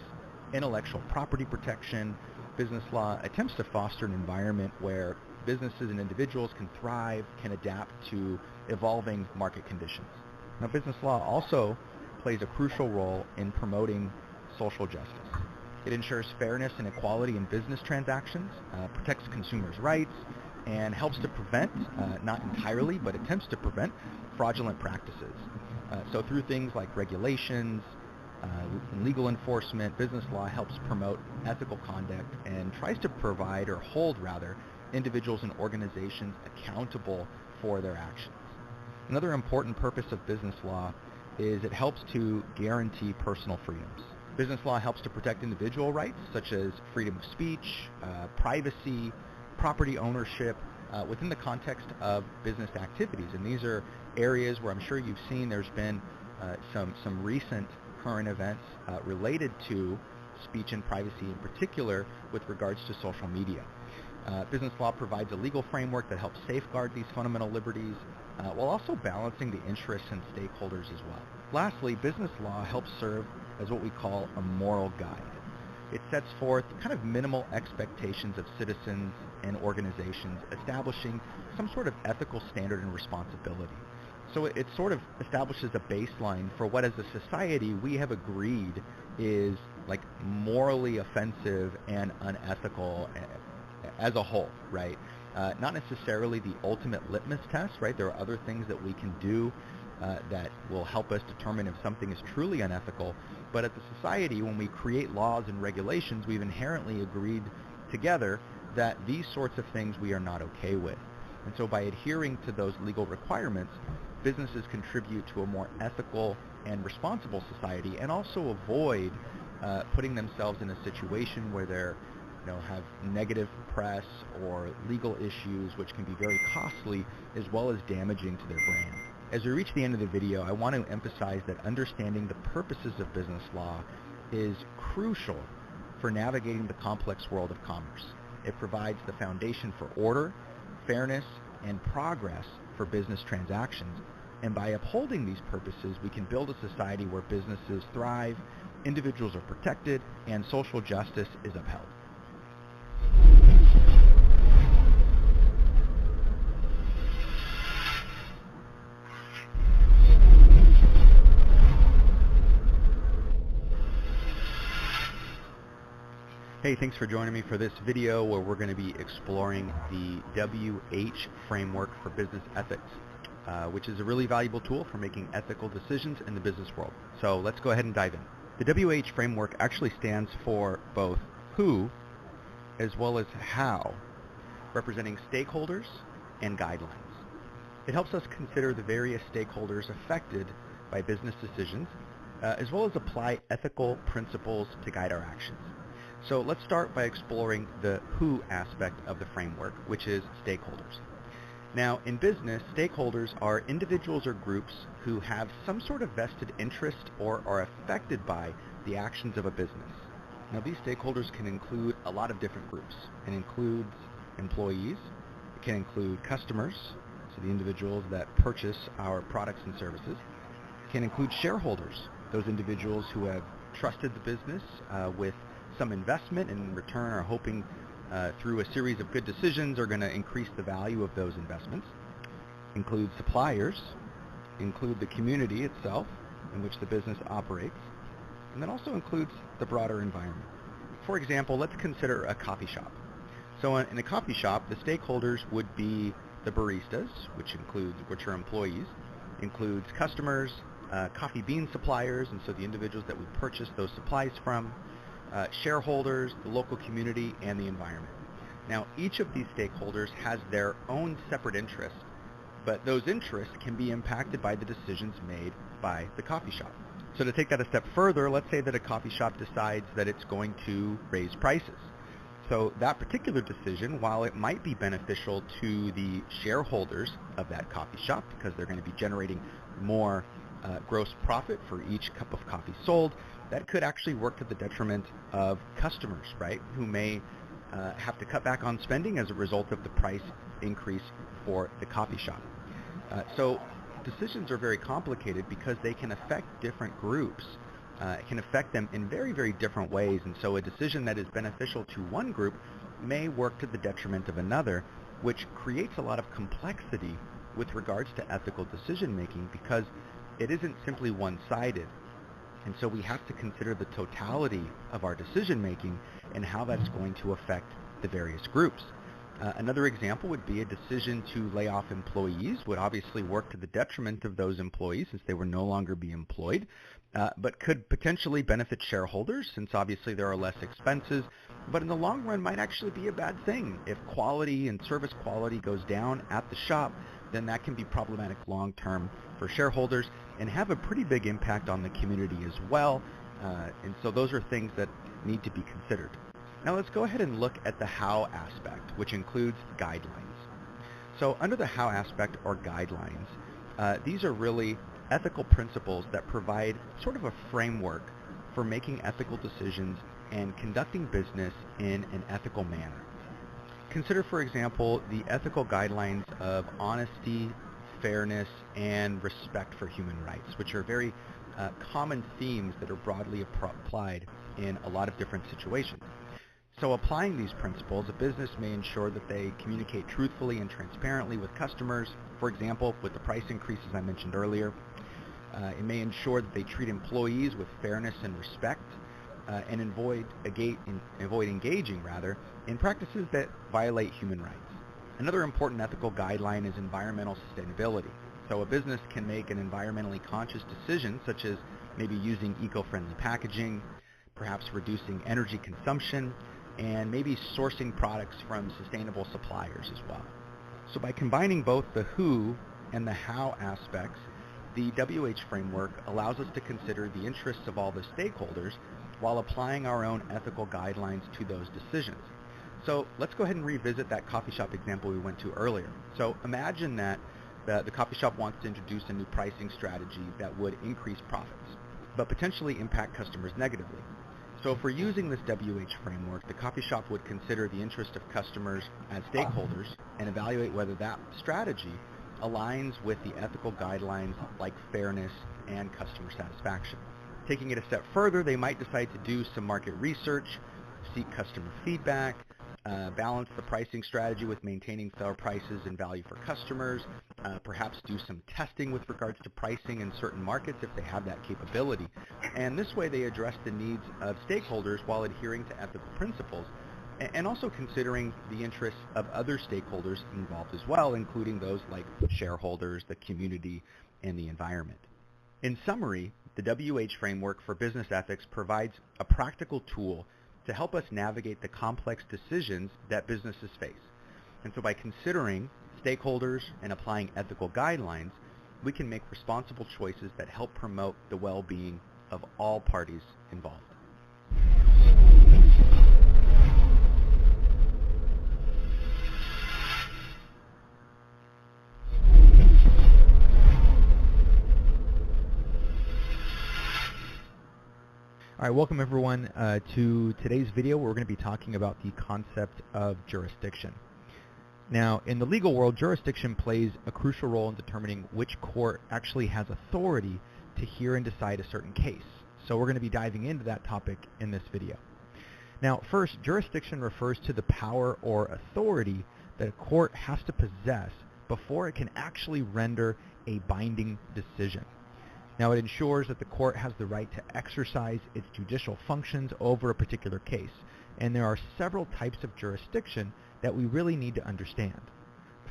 intellectual property protection, business law attempts to foster an environment where businesses and individuals can thrive, can adapt to evolving market conditions. Now, business law also plays a crucial role in promoting social justice. It ensures fairness and equality in business transactions, protects consumers' rights, and helps to prevent, not entirely, but attempts to prevent fraudulent practices. So through things like regulations, legal enforcement, business law helps promote ethical conduct and tries to provide, or hold rather, individuals and organizations accountable for their actions. Another important purpose of business law is it helps to guarantee personal freedoms. Business law helps to protect individual rights such as freedom of speech, privacy, property ownership within the context of business activities. And these are areas where I'm sure you've seen there's been some recent current events related to speech and privacy, in particular with regards to social media. Business law provides a legal framework that helps safeguard these fundamental liberties while also balancing the interests and stakeholders as well. Lastly, business law helps serve as what we call a moral guide. It sets forth kind of minimal expectations of citizens and organizations, establishing some sort of ethical standard and responsibility. So it sort of establishes a baseline for what as a society we have agreed is like morally offensive and unethical as a whole, right? Not necessarily the ultimate litmus test, right? There are other things that we can do that will help us determine if something is truly unethical. But as a society, when we create laws and regulations, we've inherently agreed together that these sorts of things we are not okay with. And so by adhering to those legal requirements, businesses contribute to a more ethical and responsible society, and also avoid putting themselves in a situation where they're have negative press or legal issues, which can be very costly as well as damaging to their brand. As we reach the end of the video, I want to emphasize that understanding the purposes of business law is crucial for navigating the complex world of commerce. It provides the foundation for order, fairness, and progress for business transactions. And by upholding these purposes, we can build a society where businesses thrive, individuals are protected, and social justice is upheld. Hey, thanks for joining me for this video where we're going to be exploring the WH framework for business ethics, which is a really valuable tool for making ethical decisions in the business world. So let's go ahead and dive in. The WH framework actually stands for both who as well as how, representing stakeholders and guidelines. It helps us consider the various stakeholders affected by business decisions, as well as apply ethical principles to guide our actions. So let's start by exploring the who aspect of the framework, which is stakeholders. Now, in business, stakeholders are individuals or groups who have some sort of vested interest or are affected by the actions of a business. Now, these stakeholders can include a lot of different groups. It includes employees, it can include customers, so the individuals that purchase our products and services. It can include shareholders, those individuals who have trusted the business with some investment and in return are hoping through a series of good decisions are going to increase the value of those investments. Include suppliers, include the community itself in which the business operates, and then also includes the broader environment. For example, let's consider a coffee shop. So in a coffee shop, the stakeholders would be the baristas, which are employees, includes customers, coffee bean suppliers, and so the individuals that we purchase those supplies from, shareholders, the local community, and the environment. Now, each of these stakeholders has their own separate interests, but those interests can be impacted by the decisions made by the coffee shop. So to take that a step further, let's say that a coffee shop decides that it's going to raise prices. So that particular decision, while it might be beneficial to the shareholders of that coffee shop because they're going to be generating more gross profit for each cup of coffee sold, that could actually work to the detriment of customers, right, who may have to cut back on spending as a result of the price increase for the coffee shop. So decisions are very complicated because they can affect different groups. It can affect them in very, very different ways, and so a decision that is beneficial to one group may work to the detriment of another, which creates a lot of complexity with regards to ethical decision making because it isn't simply one-sided. And so we have to consider the totality of our decision making and how that's going to affect the various groups. Another example would be a decision to lay off employees would obviously work to the detriment of those employees since they would no longer be employed, but could potentially benefit shareholders since obviously there are less expenses, but in the long run might actually be a bad thing. If quality and service quality goes down at the shop, then that can be problematic long term for shareholders and have a pretty big impact on the community as well. And so those are things that need to be considered. Now let's go ahead and look at the how aspect, which includes guidelines. So under the how aspect or guidelines, these are really ethical principles that provide sort of a framework for making ethical decisions and conducting business in an ethical manner. Consider, for example, the ethical guidelines of honesty, fairness, and respect for human rights, which are very common themes that are broadly applied in a lot of different situations. So applying these principles, a business may ensure that they communicate truthfully and transparently with customers. For example, with the price increases I mentioned earlier, it may ensure that they treat employees with fairness and respect and avoid engaging in practices that violate human rights. Another important ethical guideline is environmental sustainability. So a business can make an environmentally conscious decision, such as maybe using eco-friendly packaging, perhaps reducing energy consumption, and maybe sourcing products from sustainable suppliers as well. So by combining both the who and the how aspects, the WH framework allows us to consider the interests of all the stakeholders while applying our own ethical guidelines to those decisions. So let's go ahead and revisit that coffee shop example we went to earlier. So imagine that the coffee shop wants to introduce a new pricing strategy that would increase profits, but potentially impact customers negatively. So if we're using this WH framework, the coffee shop would consider the interest of customers as stakeholders and evaluate whether that strategy aligns with the ethical guidelines like fairness and customer satisfaction. Taking it a step further, they might decide to do some market research, seek customer feedback, balance the pricing strategy with maintaining fair prices and value for customers, perhaps do some testing with regards to pricing in certain markets if they have that capability. And this way they address the needs of stakeholders while adhering to ethical principles, and also considering the interests of other stakeholders involved as well, including those like shareholders, the community, and the environment. In summary, the WH framework for business ethics provides a practical tool to help us navigate the complex decisions that businesses face. And so by considering stakeholders and applying ethical guidelines, we can make responsible choices that help promote the well-being of all parties involved. All right, welcome everyone to today's video where we're going to be talking about the concept of jurisdiction. Now, in the legal world, jurisdiction plays a crucial role in determining which court actually has authority to hear and decide a certain case. So we're going to be diving into that topic in this video. Now, first, jurisdiction refers to the power or authority that a court has to possess before it can actually render a binding decision. Now, it ensures that the court has the right to exercise its judicial functions over a particular case, and there are several types of jurisdiction that we really need to understand.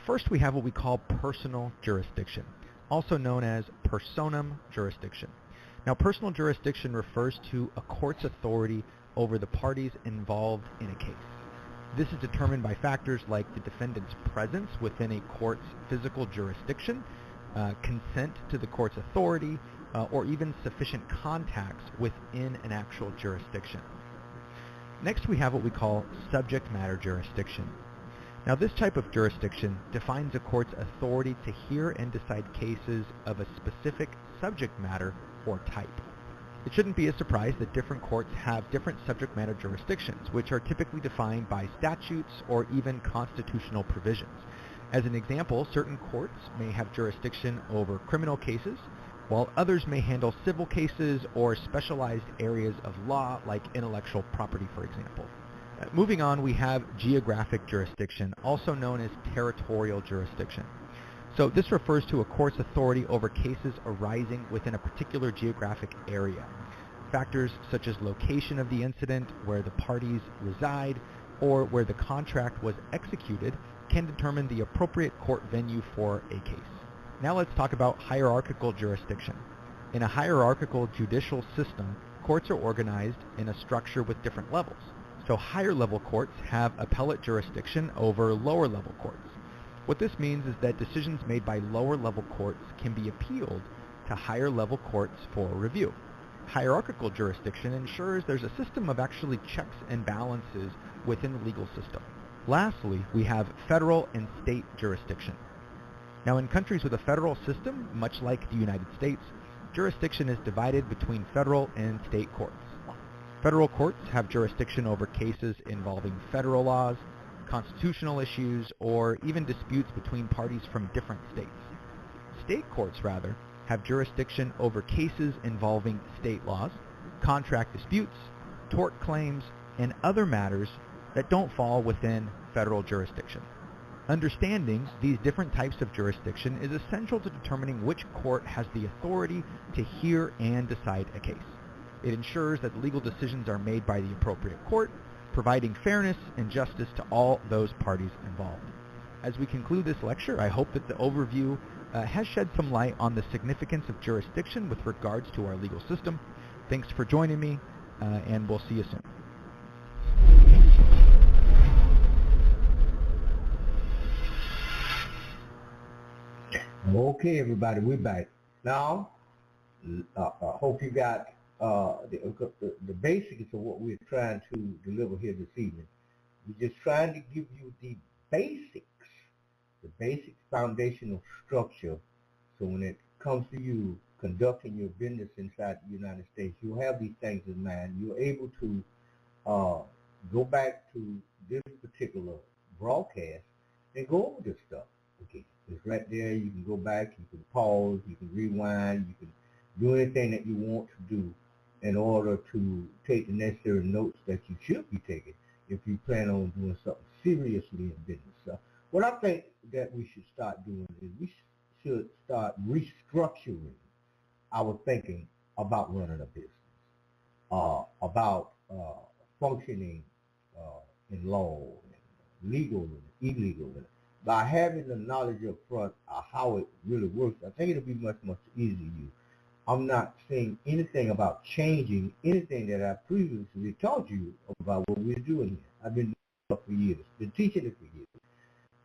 First, we have what we call personal jurisdiction, also known as personam jurisdiction. Now, personal jurisdiction refers to a court's authority over the parties involved in a case. This is determined by factors like the defendant's presence within a court's physical jurisdiction, consent to the court's authority, or even sufficient contacts within an actual jurisdiction. Next, we have what we call subject matter jurisdiction. Now, this type of jurisdiction defines a court's authority to hear and decide cases of a specific subject matter or type. It shouldn't be a surprise that different courts have different subject matter jurisdictions, which are typically defined by statutes or even constitutional provisions. As an example, certain courts may have jurisdiction over criminal cases, while others may handle civil cases or specialized areas of law like intellectual property, for example. Moving on, we have geographic jurisdiction, also known as territorial jurisdiction. So this refers to a court's authority over cases arising within a particular geographic area. Factors such as location of the incident, where the parties reside, or where the contract was executed can determine the appropriate court venue for a case. Now let's talk about hierarchical jurisdiction. In a hierarchical judicial system, courts are organized in a structure with different levels. So higher level courts have appellate jurisdiction over lower level courts. What this means is that decisions made by lower level courts can be appealed to higher level courts for review. Hierarchical jurisdiction ensures there's a system of actually checks and balances within the legal system. Lastly, we have federal and state jurisdiction. Now, in countries with a federal system, much like the United States, jurisdiction is divided between federal and state courts. Federal courts have jurisdiction over cases involving federal laws, constitutional issues, or even disputes between parties from different states. State courts, rather, have jurisdiction over cases involving state laws, contract disputes, tort claims, and other matters that don't fall within federal jurisdiction. Understanding these different types of jurisdiction is essential to determining which court has the authority to hear and decide a case. It ensures that legal decisions are made by the appropriate court, providing fairness and justice to all those parties involved. As we conclude this lecture, I hope that the overview has shed some light on the significance of jurisdiction with regards to our legal system. Thanks for joining me, and we'll see you soon. Okay, everybody, we're back. Now, hope you got the basics of what we're trying to deliver here this evening. We're just trying to give you the basic foundational structure, so when it comes to you conducting your business inside the United States, you'll have these things in mind. You're able to go back to this particular broadcast and go over this stuff. Okay, it's right there. You can go back, you can pause, you can rewind, you can do anything that you want to do in order to take the necessary notes that you should be taking if you plan on doing something seriously in business. What I think that we should start doing is we should start restructuring our thinking about running a business, about functioning in law, and legal and illegal. And by having the knowledge up front of how it really works, I think it'll be much, much easier to you. I'm not saying anything about changing anything that I previously taught you about what we're doing here. I've been doing it for years, been teaching it for years.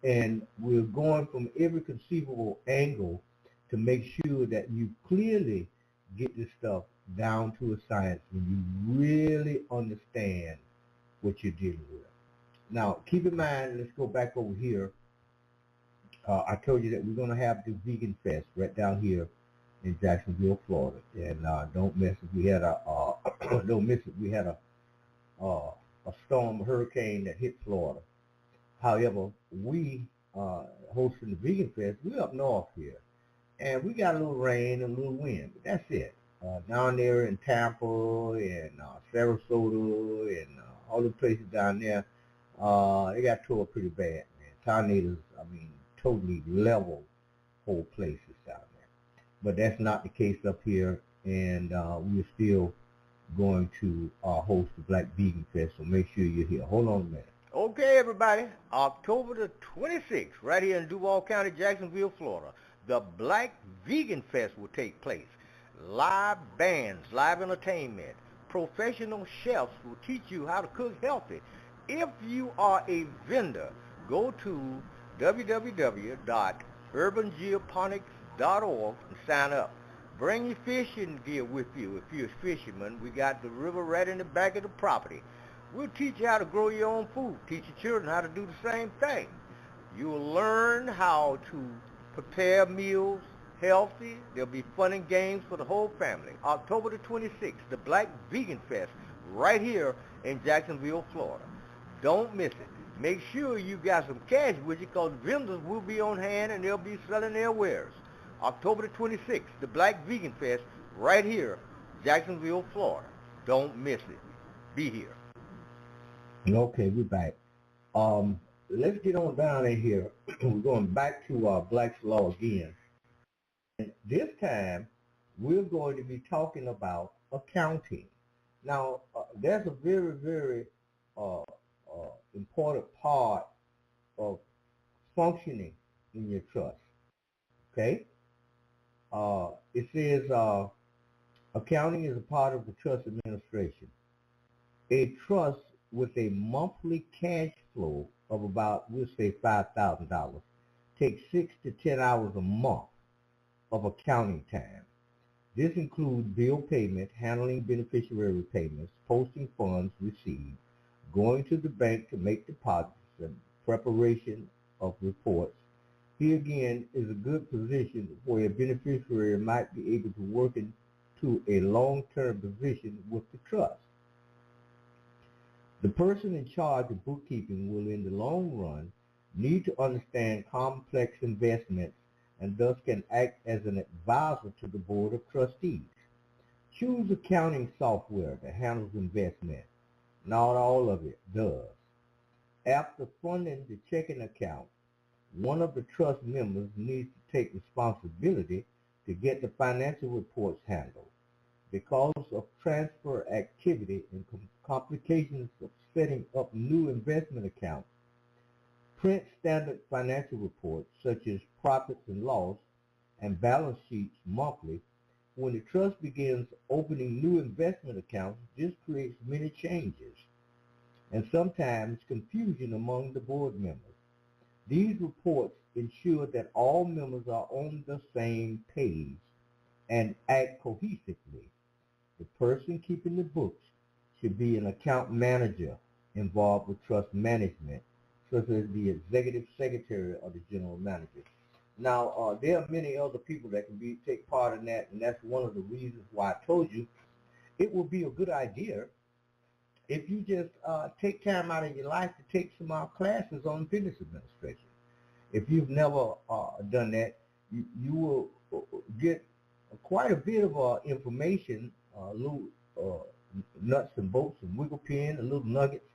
And we're going from every conceivable angle to make sure that you clearly get this stuff down to a science when you really understand what you're dealing with. Now, keep in mind, let's go back over here. I told you that we're going to have the Vegan Fest right down here in Jacksonville, Florida. And don't miss it. We had a storm, a hurricane that hit Florida. However, we hosting the Vegan Fest. We're up north here, and we got a little rain and a little wind, but that's it. Down there in Tampa and Sarasota and all the places down there, they got tore pretty bad, man. Tornadoes, I mean, totally level whole places down there. But that's not the case up here, and we're still going to host the Black Vegan Fest, so make sure you're here. Hold on a minute. Okay, everybody, October the 26th, right here in Duval County, Jacksonville, Florida, the Black Vegan Fest will take place. Live bands, live entertainment, professional chefs will teach you how to cook healthy. If you are a vendor, go to www.urbangeoponics.org and sign up. Bring your fishing gear with you. If you're a fisherman, we got the river right in the back of the property. We'll teach you how to grow your own food, teach your children how to do the same thing. You'll learn how to prepare meals healthy. There'll be fun and games for the whole family. October the 26th, the Black Vegan Fest, right here in Jacksonville, Florida. Don't miss it. Make sure you got some cash with you, because vendors will be on hand and they'll be selling their wares. October the 26th, the Black Vegan Fest, right here, Jacksonville, Florida. Don't miss it. Be here. Okay, we're back. Let's get on down in here. We're going back to Black's Law again. And this time, we're going to be talking about accounting. Now, there's a very, very important part of functioning in your trust. Okay? It says accounting is a part of the trust administration. A trust with a monthly cash flow of about, we'll say $5,000, takes 6 to 10 hours a month of accounting time. This includes bill payment, handling beneficiary payments, posting funds received, going to the bank to make deposits, and preparation of reports. Here again is a good position where a beneficiary might be able to work into a long-term position with the trust. The person in charge of bookkeeping will, in the long run, need to understand complex investments and thus can act as an advisor to the Board of Trustees. Choose accounting software that handles investment. Not all of it does. After funding the checking account, one of the trust members needs to take responsibility to get the financial reports handled. Because of transfer activity and complications of setting up new investment accounts, print standard financial reports such as profits and loss and balance sheets monthly. When the trust begins opening new investment accounts, this creates many changes and sometimes confusion among the board members. These reports ensure that all members are on the same page and act cohesively. The person keeping the books should be an account manager involved with trust management, such as the executive secretary or the general manager. Now, there are many other people that can take part in that, and that's one of the reasons why I told you it would be a good idea if you just take time out of your life to take some classes on business administration. If you've never done that, you will get quite a bit of information, little nuts and bolts and wiggle pin, and little nuggets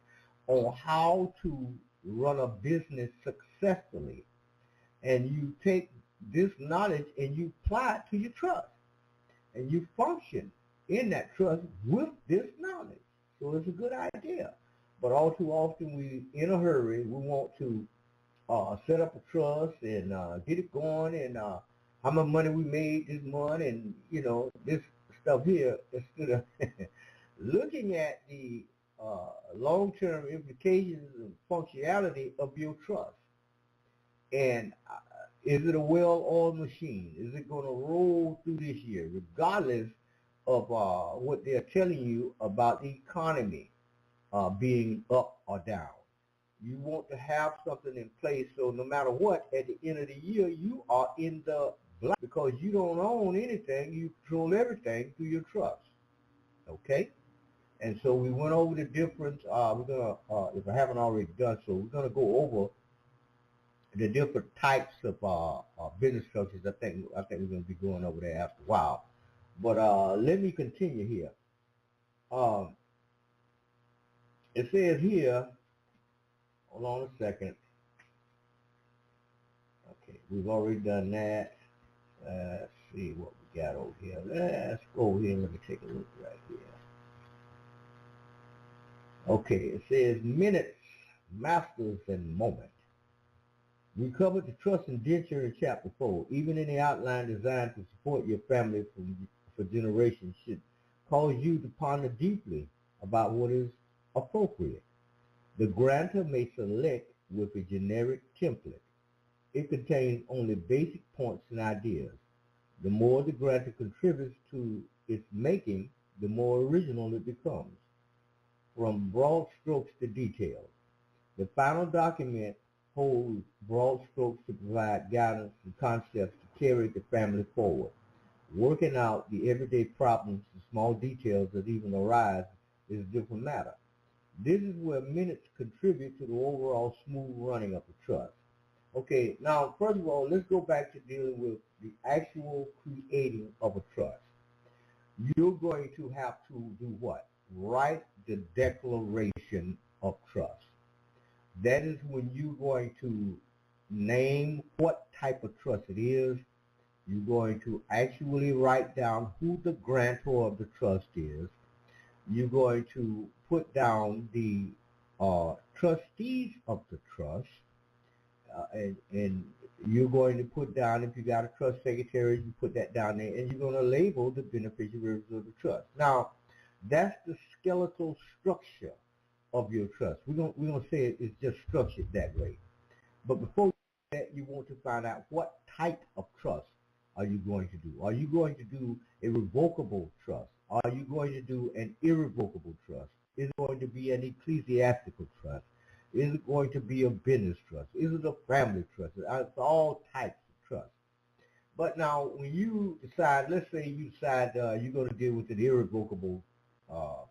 on how to run a business successfully. And you take this knowledge and you apply it to your trust. And you function in that trust with this knowledge. So it's a good idea. But all too often we, in a hurry, we want to set up a trust and get it going and how much money we made this month and, you know, this stuff here, instead of looking at the long-term implications and functionality of your trust. And is it a well-oiled machine? Is it going to roll through this year, regardless of what they're telling you about the economy being up or down? You want to have something in place so no matter what, at the end of the year, you are in the black because you don't own anything. You control everything through your trust. Okay? And so we went over the different, we're going to, if I haven't already done so, we're going to go over the different types of business structures. I think we're going to be going over there after a while. But let me continue here. It says here, hold on a second. Okay, we've already done that. Let's see what we got over here. Let's go over here and let me take a look right here. Okay, it says minutes, masters, and moment. We covered the trust indenture in Chapter 4. Even in the outline designed to support your family for generations should cause you to ponder deeply about what is appropriate. The grantor may select with a generic template. It contains only basic points and ideas. The more the grantor contributes to its making, the more original it becomes. From broad strokes to details. The final document holds broad strokes to provide guidance and concepts to carry the family forward. Working out the everyday problems and small details that even arise is a different matter. This is where minutes contribute to the overall smooth running of the trust. Okay, now first of all, let's go back to dealing with the actual creating of a trust. You're going to have to do what? Write the declaration of trust. That is when you're going to name what type of trust it is. You're going to actually write down who the grantor of the trust is. You're going to put down the trustees of the trust. And you're going to put down, if you got a trust secretary, you put that down there, and you're going to label the beneficiaries of the trust. Now, that's the skeletal structure of your trust. We're going to say it's just structured that way. But before that, you want to find out what type of trust are you going to do. Are you going to do a revocable trust? Are you going to do an irrevocable trust? Is it going to be an ecclesiastical trust? Is it going to be a business trust? Is it a family trust? It's all types of trust. But now, when you decide, let's say you decide you're going to deal with an irrevocable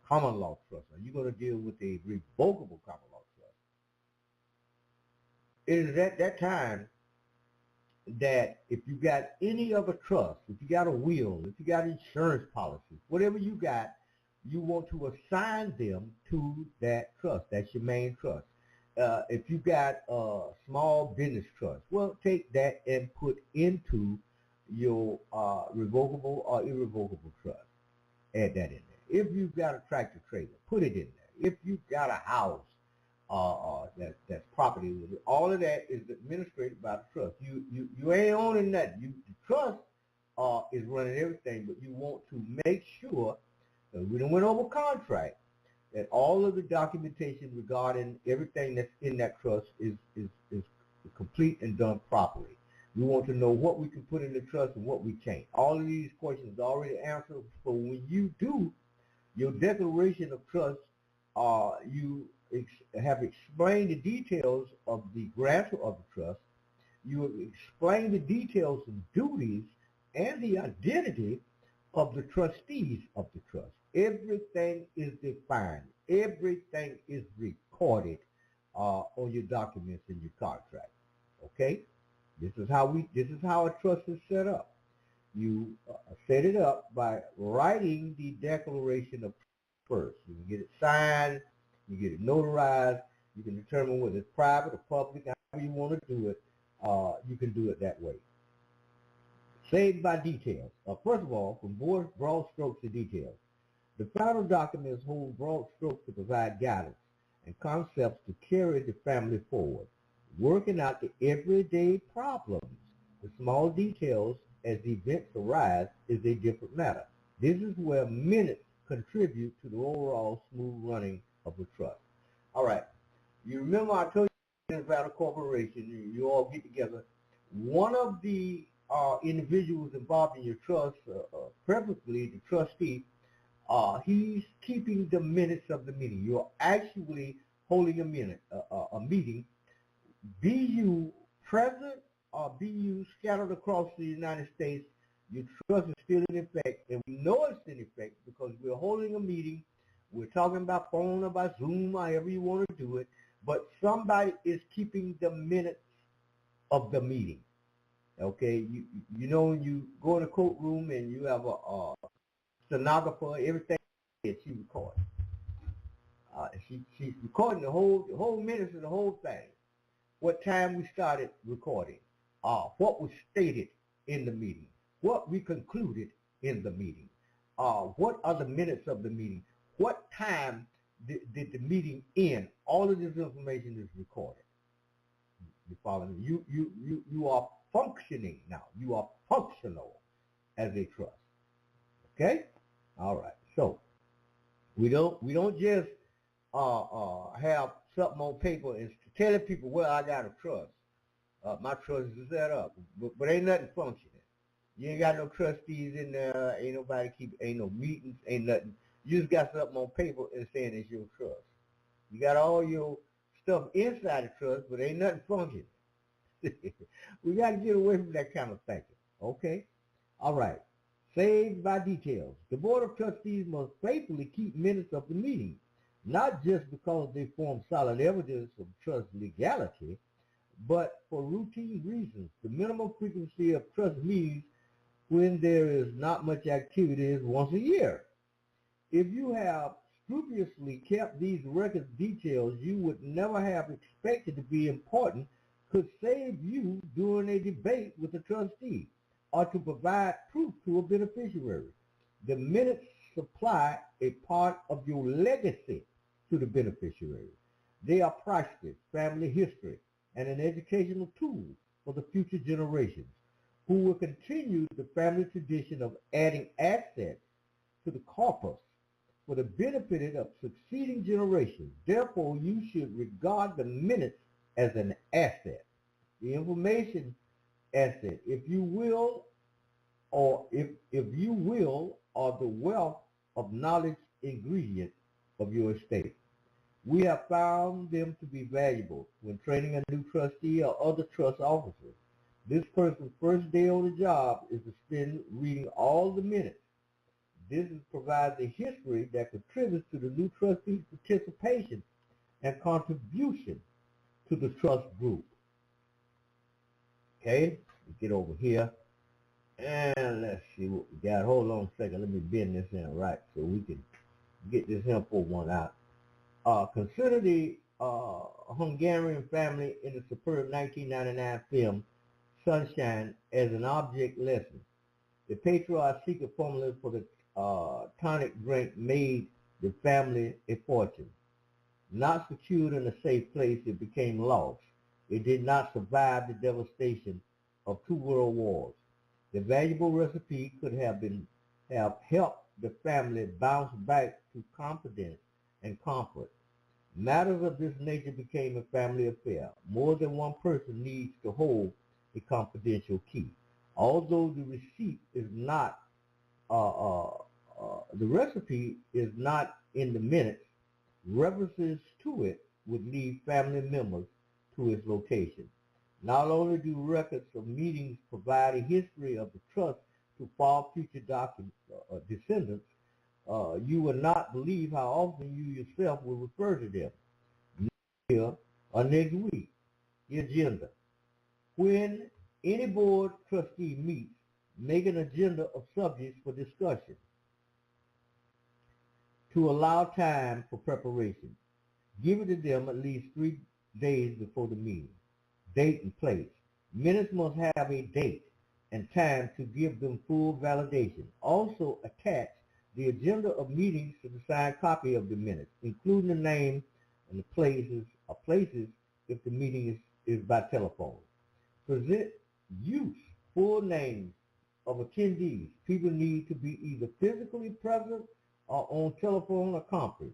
common law trust, or you're going to deal with a revocable common law trust. It is at that time that if you got any other trust, if you got a will, if you got insurance policies, whatever you got, you want to assign them to that trust. That's your main trust. If you got a small business trust, well, take that and put into your revocable or irrevocable trust. Add that in there. If you've got a tractor trailer, put it in there. If you've got a house that's property, all of that is administrated by the trust. You ain't owning nothing. The trust is running everything, but you want to make sure that we don't went over contract, that all of the documentation regarding everything that's in that trust is complete and done properly. We want to know what we can put in the trust and what we can't. All of these questions are already answered. So when you do your declaration of trust, you have explained the details of the grantor of the trust. You explain the details and duties and the identity of the trustees of the trust. Everything is defined. Everything is recorded on your documents in your contract. Okay? This is how a trust is set up. You set it up by writing the declaration of first. You can get it signed, you get it notarized, you can determine whether it's private or public, however you want to do it, you can do it that way. Saved by details. First of all, from broad strokes to details. The final documents hold broad strokes to provide guidance and concepts to carry the family forward, working out the everyday problems. The small details as events arise is a different matter. This is where minutes contribute to the overall smooth running of the trust. All right. You remember I told you about a corporation. You all get together. One of the individuals involved in your trust, preferably the trustee, he's keeping the minutes of the meeting. You're actually holding a meeting. Be you present or be you scattered across the United States, your trust is still in effect, and we know it's in effect because we're holding a meeting. We're talking about phone or by Zoom, however you want to do it, but somebody is keeping the minutes of the meeting. Okay, you know when you go in a courtroom and you have a stenographer, everything that she records. She's recording the whole minutes of the whole thing. What time we started recording, what was stated in the meeting, what we concluded in the meeting, what are the minutes of the meeting, what time did the meeting end. All of this information is recorded. You follow me? You are functioning now. You are functional as a trust. Okay? All right. So we don't just have something on paper and telling people, well, I got a trust. My trust is set up, but ain't nothing functioning. You ain't got no trustees in there. Ain't nobody ain't no meetings. Ain't nothing. You just got something on paper and saying it's your trust. You got all your stuff inside the trust, but ain't nothing functioning. We got to get away from that kind of thinking. Okay? All right. Saved by details. The Board of Trustees must faithfully keep minutes of the meeting, not just because they form solid evidence of trust legality, but for routine reasons. The minimum frequency of trust meetings when there is not much activity is once a year. If you have scrupulously kept these records details you would never have expected to be important could save you during a debate with a trustee or to provide proof to a beneficiary. The minutes supply a part of your legacy to the beneficiary. They are priceless family history and an educational tool for the future generations who will continue the family tradition of adding assets to the corpus for the benefit of succeeding generations. Therefore, you should regard the minutes as an asset, the information asset, if you will, or the wealth of knowledge ingredient of your estate. We have found them to be valuable when training a new trustee or other trust officers. This person's first day on the job is to spend reading all the minutes. This provides a history that contributes to the new trustee's participation and contribution to the trust group. Okay, let's get over here. And let's see what we got. Hold on a second. Let me bend this in right so we can get this info one out. Consider the Hungarian family in the superb 1999 film Sunshine as an object lesson. The patriarch's secret formula for the tonic drink made the family a fortune. Not secured in a safe place, it became lost. It did not survive the devastation of 2 world wars. The valuable recipe could have helped the family bounce back to confidence and comfort. Matters of this nature became a family affair. More than one person needs to hold a confidential key. Although the receipt is not, the recipe is not in the minutes, references to it would lead family members to its location. Not only do records of meetings provide a history of the trust to far future descendants, you will not believe how often you yourself will refer to them. Here or next week. The agenda. When any board trustee meets, make an agenda of subjects for discussion to allow time for preparation. Give it to them at least 3 days before the meeting. Date and place. Minutes must have a date and time to give them full validation. Also attach the agenda of meetings to the signed copy of the minutes, including the name and the places if the meeting is by telephone. Present use full names of attendees. People need to be either physically present or on telephone or conference.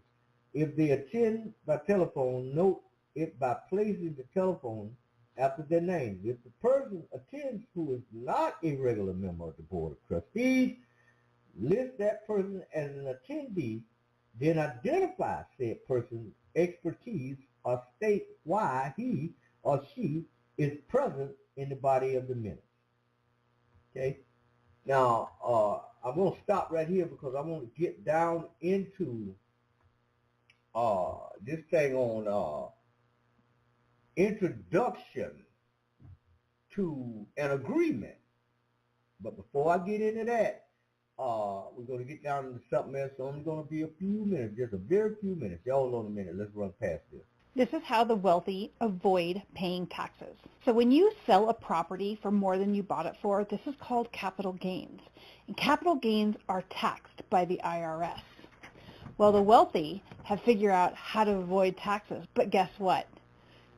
If they attend by telephone, note it by placing the telephone after their name. If the person attends who is not a regular member of the Board of Trustees, list that person as an attendee, then identify said person's expertise or state why he or she is present in the body of the minutes. Okay? Now, I'm going to stop right here because I want to get down into this thing on introduction to an agreement. But before I get into that, we're going to get down into something else. It's only going to be a few minutes, just a very few minutes. Y'all know in a minute. Let's run past this. This is how the wealthy avoid paying taxes. So when you sell a property for more than you bought it for, this is called capital gains. And capital gains are taxed by the IRS. Well, the wealthy have figured out how to avoid taxes, but guess what?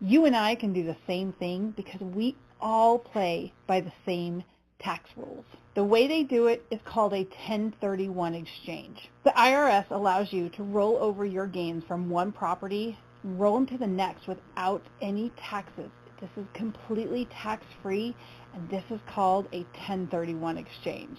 You and I can do the same thing because we all play by the same tax rules. The way they do it is called a 1031 exchange. The IRS allows you to roll over your gains from one property, roll them to the next without any taxes. This is completely tax-free, and this is called a 1031 exchange.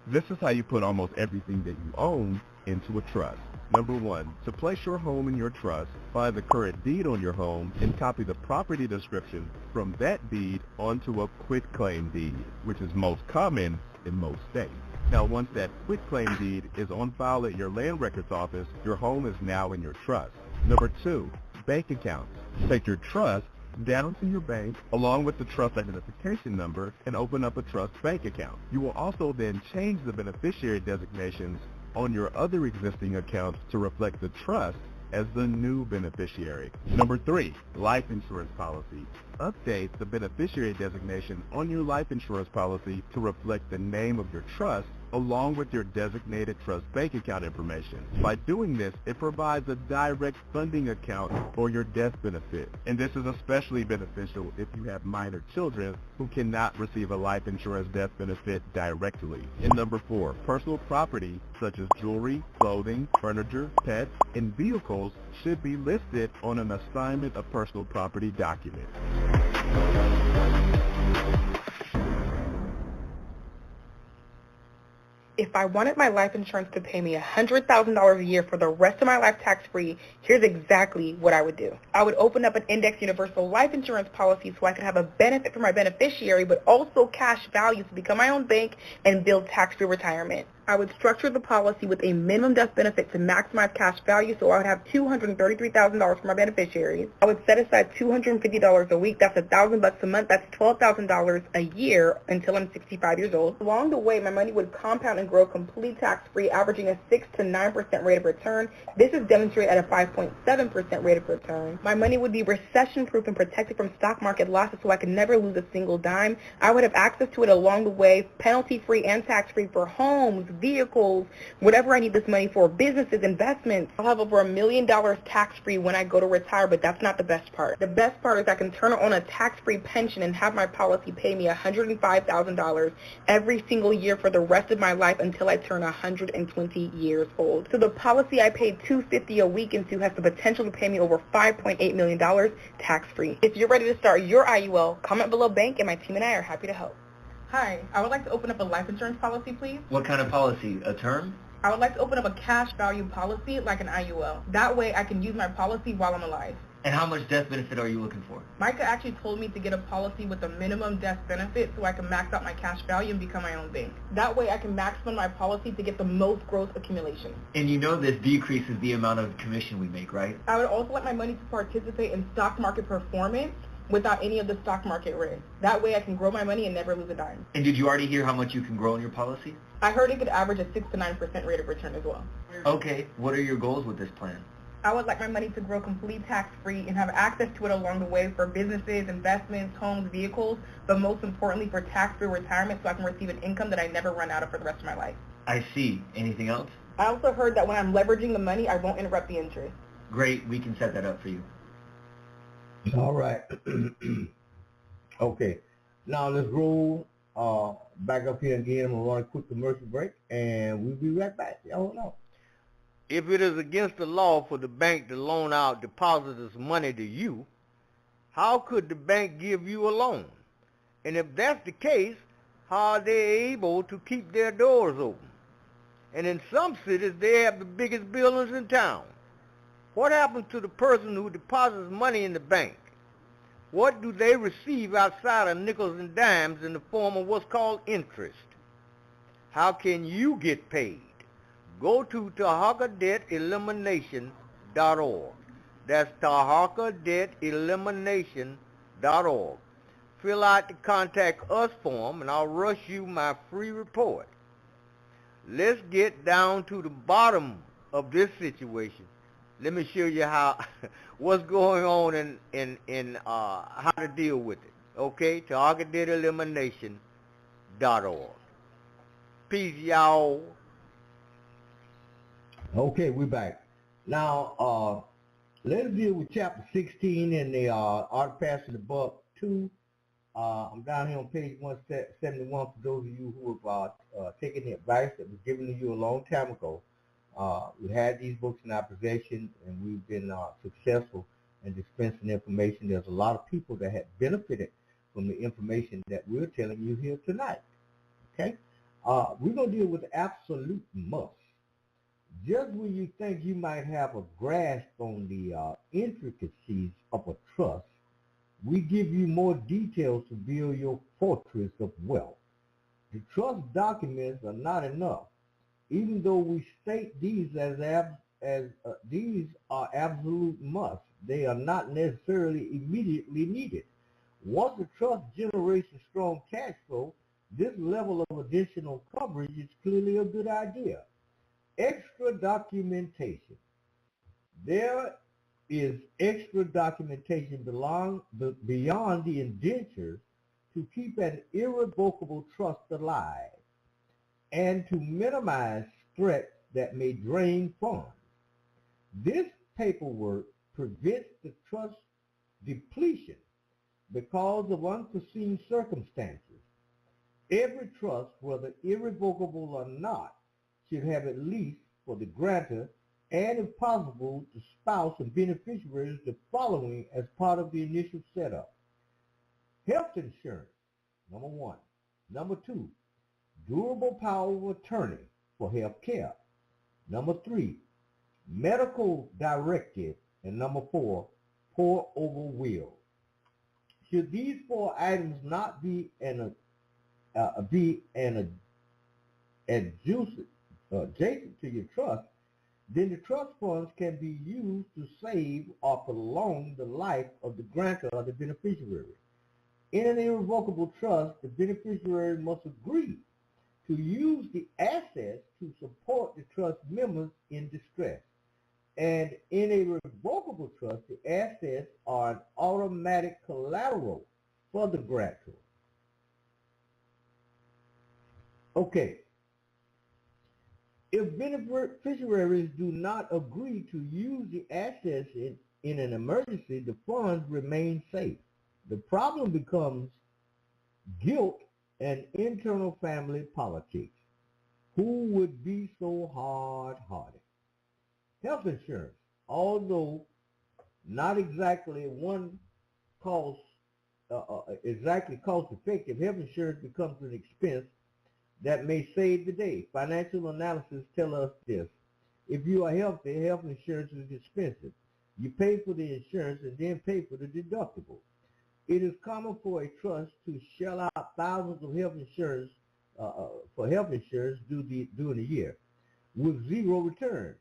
This is how you put almost everything that you own into a trust. Number 1, to place your home in your trust, find the current deed on your home and copy the property description from that deed onto a quitclaim deed, which is most common in most states. Now, once that quitclaim deed is on file at your land records office, your home is now in your trust. Number 2, bank accounts. Take your trust down to your bank along with the trust identification number and open up a trust bank account. You will also then change the beneficiary designations on your other existing accounts to reflect the trust as the new beneficiary. Number 3, life insurance policy. Update the beneficiary designation on your life insurance policy to reflect the name of your trust along with your designated trust bank account information. By doing this, it provides a direct funding account for your death benefit. And this is especially beneficial if you have minor children who cannot receive a life insurance death benefit directly. And number 4, personal property such as jewelry, clothing, furniture, pets, and vehicles should be listed on an assignment of personal property document. If I wanted my life insurance to pay me $100,000 a year for the rest of my life tax-free, here's exactly what I would do. I would open up an index universal life insurance policy so I could have a benefit for my beneficiary, but also cash value to become my own bank and build tax-free retirement. I would structure the policy with a minimum death benefit to maximize cash value, so I would have $233,000 for my beneficiaries. I would set aside $250 a week. That's $1,000 a month. That's $12,000 a year until I'm 65 years old. Along the way, my money would compound and grow complete tax-free, averaging a 6 to 9% rate of return. This is demonstrated at a 5.7% rate of return. My money would be recession-proof and protected from stock market losses, so I could never lose a single dime. I would have access to it along the way, penalty-free and tax-free for homes, vehicles, whatever I need this money for, businesses, investments. I'll have over $1 million tax-free when I go to retire, but that's not the best part. The best part is I can turn on a tax-free pension and have my policy pay me $105,000 every single year for the rest of my life until I turn 120 years old. So the policy I paid $250 a week into has the potential to pay me over $5.8 million tax-free. If you're ready to start your IUL, comment below bank and my team and I are happy to help. Hi, I would like to open up a life insurance policy, please. What kind of policy? A term? I would like to open up a cash value policy like an IUL. That way I can use my policy while I'm alive. And how much death benefit are you looking for? Micah actually told me to get a policy with a minimum death benefit so I can max out my cash value and become my own bank. That way I can maximum my policy to get the most growth accumulation. And you know this decreases the amount of commission we make, right? I would also like my money to participate in stock market performance without any of the stock market risk. That way I can grow my money and never lose a dime. And did you already hear how much you can grow in your policy? I heard it could average a 6 to 9% rate of return as well. Okay, what are your goals with this plan? I would like my money to grow completely tax-free and have access to it along the way for businesses, investments, homes, vehicles, but most importantly for tax-free retirement so I can receive an income that I never run out of for the rest of my life. I see. Anything else? I also heard that when I'm leveraging the money, I won't interrupt the interest. Great, we can set that up for you. All right. Okay. Now let's roll back up here again. I'm going to run a quick commercial break, and we'll be right back. Y'all know. If it is against the law for the bank to loan out depositors' money to you, how could the bank give you a loan? And if that's the case, how are they able to keep their doors open? And in some cities, they have the biggest buildings in town. What happens to the person who deposits money in the bank? What do they receive outside of nickels and dimes in the form of what's called interest? How can you get paid? Go to TarhakaDebtElimination.org. That's TarhakaDebtElimination.org. Fill out the Contact Us form and I'll rush you my free report. Let's get down to the bottom of this situation. Let me show you how what's going on in how to deal with it. Okay? TarhakaDebtElimination.org. Peace, y'all. Okay, we're back. Now, let's deal with chapter 16 in the Art Passing the Buck 2. I'm down here on page 171 for those of you who have taken the advice that was given to you a long time ago. We had these books in our possession, and we've been successful in dispensing information. There's a lot of people that have benefited from the information that we're telling you here tonight. Okay? We're going to deal with absolute must. Just when you think you might have a grasp on the intricacies of a trust, we give you more details to build your fortress of wealth. The trust documents are not enough. Even though we state these these are absolute musts, they are not necessarily immediately needed. Once the trust generates a strong cash flow, this level of additional coverage is clearly a good idea. Extra documentation. There is extra documentation beyond the indentures to keep an irrevocable trust alive and to minimize threats that may drain funds. This paperwork prevents the trust depletion because of unforeseen circumstances. Every trust, whether irrevocable or not, should have at least for the grantor and, if possible, the spouse and beneficiaries the following as part of the initial setup. Health insurance, number 1. Number 2, durable power of attorney for health care. Number 3, medical directive. And number 4, pour over will. Should these 4 items not be adjacent to your trust, then the trust funds can be used to save or prolong the life of the grantor or the beneficiary. In an irrevocable trust, the beneficiary must agree to use the assets to support the trust members in distress. And in a revocable trust, the assets are an automatic collateral for the grantor. Okay. If beneficiaries do not agree to use the assets in an emergency, the funds remain safe. The problem becomes guilt and internal family politics. Who would be so hard-hearted? Health insurance, although not exactly exactly cost-effective, health insurance becomes an expense that may save the day. Financial analysis tell us this. If you are healthy, health insurance is expensive. You pay for the insurance and then pay for the deductible. It is common for a trust to shell out thousands of health insurance during the year with zero return.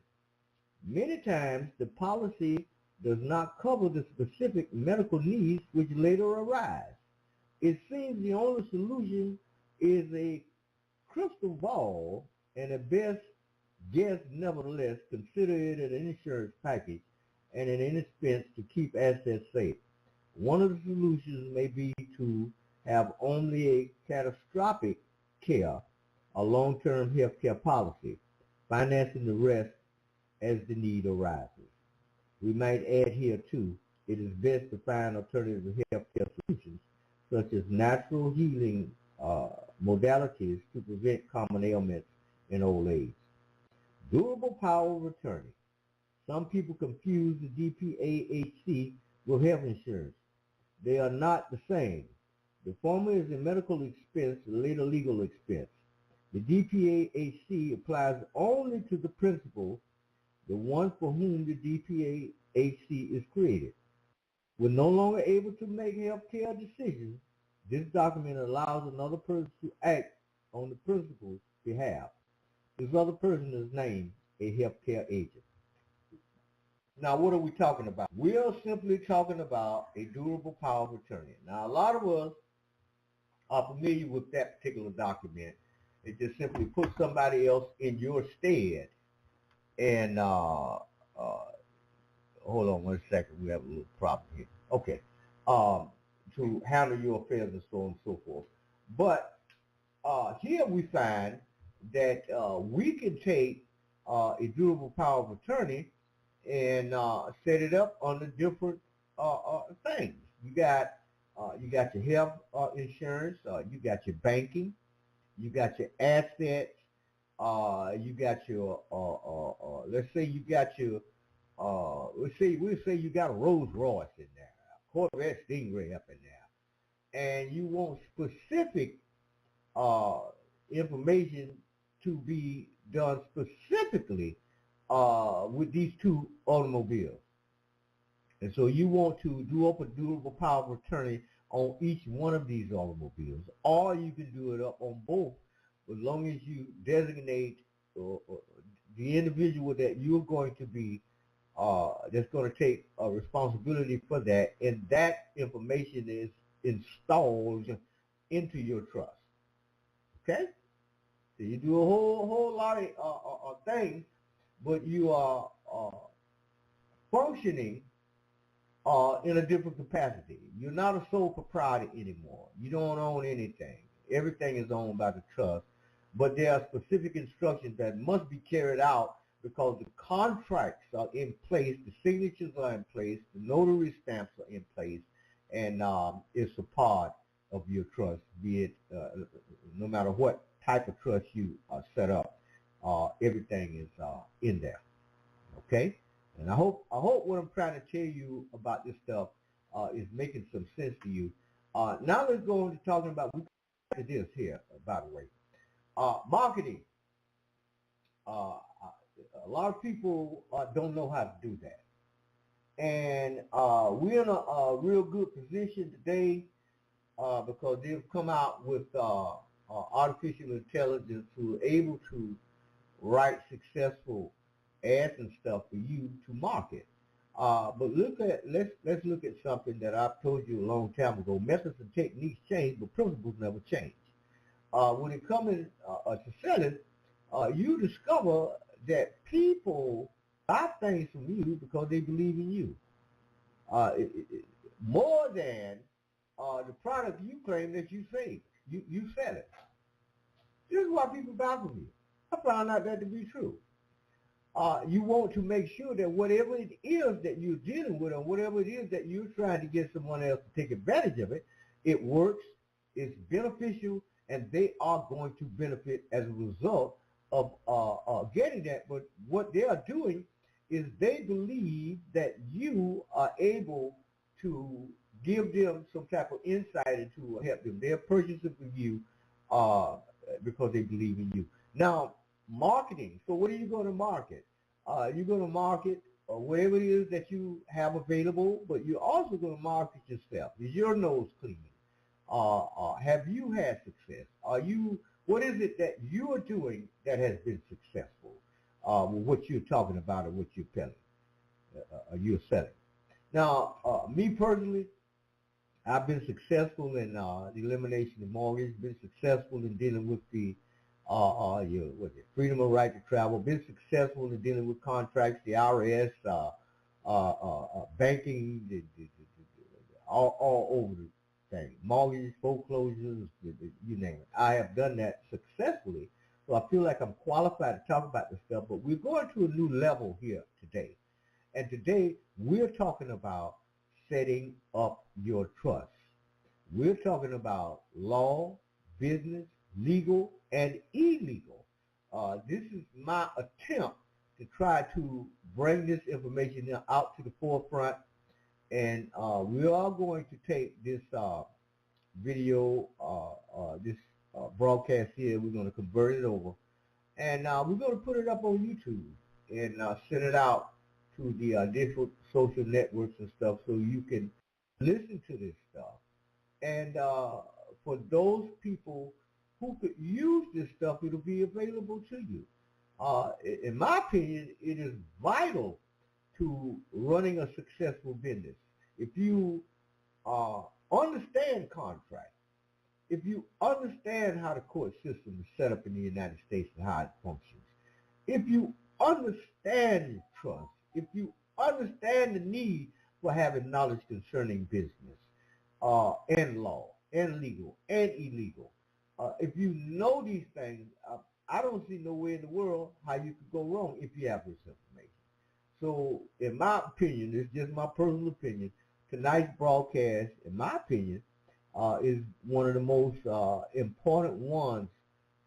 Many times the policy does not cover the specific medical needs which later arise. It seems the only solution is a crystal ball, and a best guess nevertheless consider it an insurance package and an expense to keep assets safe. One of the solutions may be to have only a catastrophic care, a long-term health care policy, financing the rest as the need arises. We might add here too, it is best to find alternative health care solutions such as natural healing modalities to prevent common ailments in old age. Durable power of attorney. Some people confuse the DPAHC with health insurance. They are not the same. The former is a medical expense, the later legal expense. The DPAHC applies only to the principal, the one for whom the DPAHC is created. When no longer able to make health care decisions, this document allows another person to act on the principal's behalf. This other person is named a healthcare agent. Now, what are we talking about? We are simply talking about a durable power of attorney. Now, a lot of us are familiar with that particular document. It just simply puts somebody else in your stead. And hold on one second. We have a little problem here. Okay. To handle your affairs and so on and so forth. But here we find that we can take a durable power of attorney and set it up under different things. You got your health insurance, you got your banking, you got your assets, you got your let's say you got your we'll say you got a Rolls Royce in there, a Corvette Stingray up in there, and you want specific information to be done specifically with these two automobiles. And so you want to do up a durable power of attorney on each one of these automobiles, or you can do it up on both, as long as you designate the individual that you're going to be, that's going to take a responsibility for that, and that information is installed into your trust. Okay? So you do a whole lot of things, but you are functioning in a different capacity. You're not a sole proprietor anymore. You don't own anything. Everything is owned by the trust, but there are specific instructions that must be carried out because the contracts are in place, the signatures are in place, the notary stamps are in place, and it's a part of your trust, be it no matter what type of trust you set up, everything is in there. Okay? And I hope what I'm trying to tell you about this stuff is making some sense to you. Now let's go into talking about this here, by the way. Marketing. A lot of people don't know how to do that. And we're in a real good position today because they've come out with artificial intelligence who are able to write successful ads and stuff for you to market. But let's look at something that I've told you a long time ago. Methods and techniques change, but principles never change. When it comes to selling, you discover that people buy things from you because they believe in you. More than the product you claim that you sell. You sell it. This is why people buy from you. I found out that to be true. You want to make sure that whatever it is that you're dealing with, or whatever it is that you're trying to get someone else to take advantage of it, it works, it's beneficial, and they are going to benefit as a result of getting that. But what they are doing is they believe that you are able to give them some type of insight to help them. They're purchasing from you because they believe in you. Now, marketing. So what are you going to market? You're going to market whatever it is that you have available, but you're also going to market yourself. Is your nose clean? Have you had success? What is it that you are doing that has been successful with what you're talking about or what you're you're selling? Now, me personally, I've been successful in the elimination of mortgage, been successful in dealing with the freedom of right to travel, been successful in dealing with contracts, the IRS, banking, all over the thing, mortgages, foreclosures, you name it. I have done that successfully, so I feel like I'm qualified to talk about this stuff, but we're going to a new level here today. And today, we're talking about setting up your trust. We're talking about law, business, legal, and illegal. This is my attempt to try to bring this information out to the forefront, and we are going to take this video, this broadcast here, we're going to convert it over, and we're going to put it up on YouTube and send it out to the different social networks and stuff so you can listen to this stuff. And for those people who could use this stuff, it'll be available to you. In my opinion, it is vital to running a successful business. If you understand contracts, if you understand how the court system is set up in the United States and how it functions, if you understand trust, if you understand the need for having knowledge concerning business and law and legal and illegal, if you know these things, I don't see no way in the world how you could go wrong if you have this information. So, in my opinion, it's just my personal opinion, tonight's broadcast, in my opinion, is one of the most important ones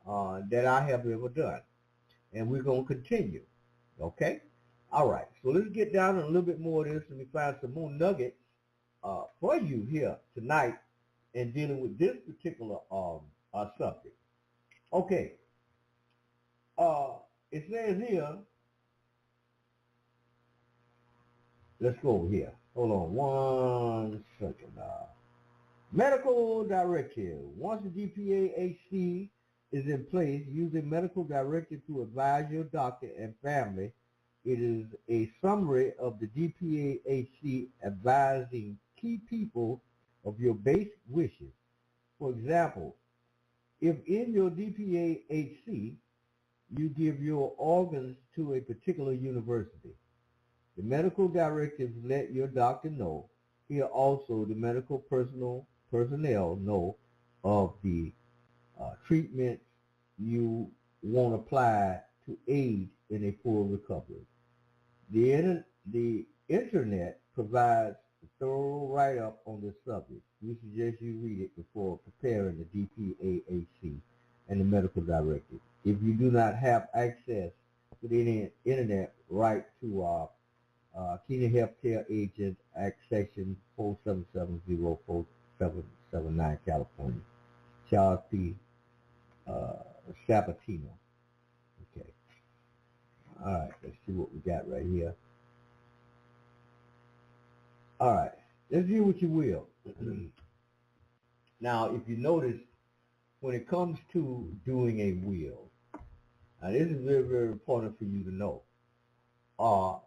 that I have ever done. And we're going to continue. Okay? All right. So let's get down to a little bit more of this. Let me find some more nuggets for you here tonight in dealing with this particular subject. Okay. It says here, let's go over here. Hold on one second. Medical directive. Once the DPA-HC is in place, use a medical directive to advise your doctor and family. It is a summary of the DPA-HC advising key people of your basic wishes. For example, if in your DPA-HC you give your organs to a particular university, the medical directives let your doctor know. Here also the medical personnel know of the treatments you want applied to aid in a full recovery. The internet provides a thorough write-up on this subject. We suggest you read it before preparing the DPA-HC and the medical directive. If you do not have access to the internet, write to Keenan Healthcare Agent, Act Section 47704779, California. Charles P. Sabatino. Okay. All right, let's see what we got right here. All right, let's do what you will. Now, if you notice, when it comes to doing a will, now this is very, very important for you to know. All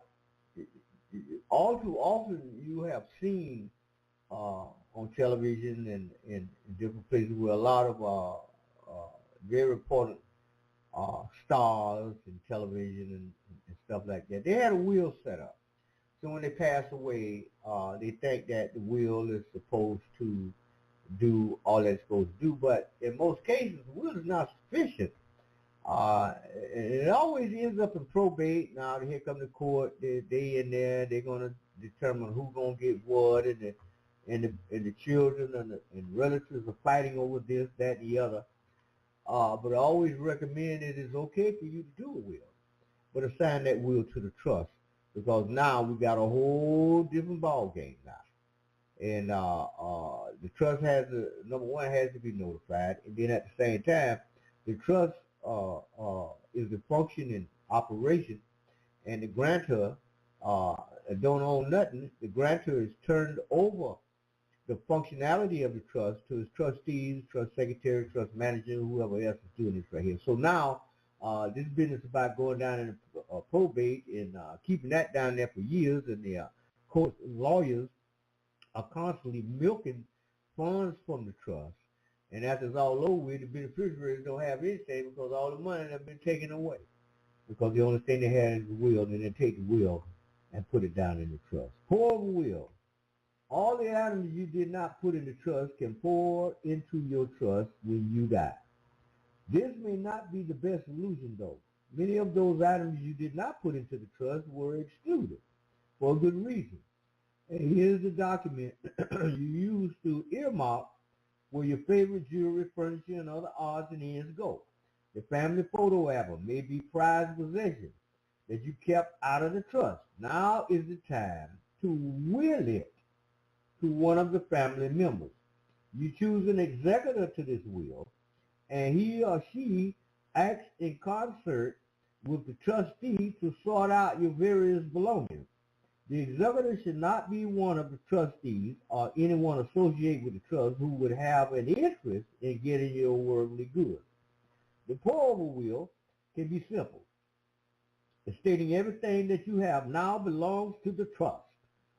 too often you have seen on television and in different places where a lot of very important stars in television and stuff like that, they had a will set up. So when they pass away, they think that the will is supposed to do all that it's supposed to do, but in most cases, the will is not sufficient And it always ends up in probate. Now here come the court. They in there. They're gonna determine who's gonna get what, and the children and relatives are fighting over this, that, and the other. But I always recommend it is okay for you to do a will, but assign that will to the trust, because now we got a whole different ball game now. And the trust has to, number one, has to be notified, and then at the same time, the trust is the function in operation, and the grantor don't own nothing. The grantor is turned over the functionality of the trust to his trustees, trust secretary, trust manager, whoever else is doing this right here. So now this business is about going down in probate and keeping that down there for years, and the court lawyers are constantly milking funds from the trust. And after it's all over with, the beneficiaries don't have anything because all the money has been taken away. Because the only thing they had is the will, and then take the will and put it down in the trust. Pour over will. All the items you did not put in the trust can pour into your trust when you die. This may not be the best solution, though. Many of those items you did not put into the trust were excluded for a good reason. And here's the document you use to earmark where your favorite jewelry, furniture, and other odds and ends go. The family photo album may be prized possession that you kept out of the trust. Now is the time to will it to one of the family members. You choose an executor to this will, and he or she acts in concert with the trustee to sort out your various belongings. The executor should not be one of the trustees or anyone associated with the trust who would have an interest in getting your worldly goods. The pour-over will can be simple, stating everything that you have now belongs to the trust,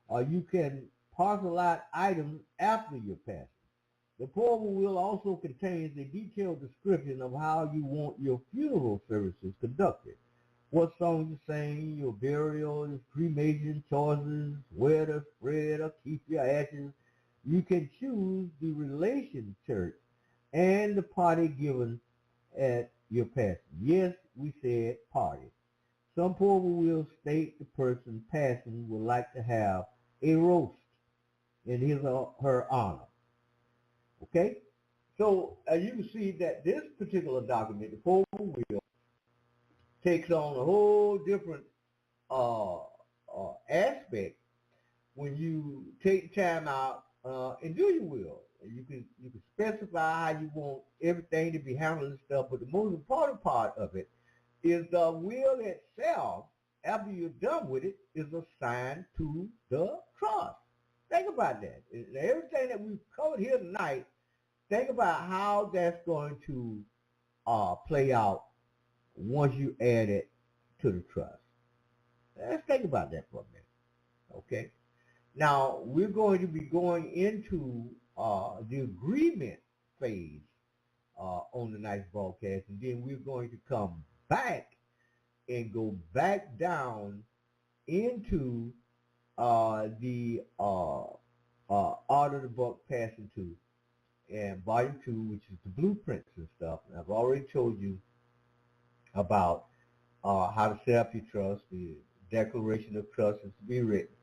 or you can parcel out items after your passing. The pour-over will also contains a detailed description of how you want your funeral services conducted. What songs you sing, your burial, your cremation choices, where to spread or keep your ashes. You can choose the relation church and the party given at your passing. Yes, we said party. Some pour-over will state the person passing would like to have a roast in his or her honor. Okay? So as you can see that this particular document, the pour-over will, takes on a whole different aspect when you take time out and do your will. You can specify how you want everything to be handled and stuff, but the most important part of it is the will itself, after you're done with it, is assigned to the trust. Think about that. Everything that we've covered here tonight, think about how that's going to play out once you add it to the trust. Let's think about that for a minute, okay? Now, we're going to be going into the agreement phase on tonight's broadcast, and then we're going to come back and go back down into the Art of the Buck Passing 2 and Volume 2, which is the blueprints and stuff. And I've already told you about how to set up your trust. The declaration of trust is to be written.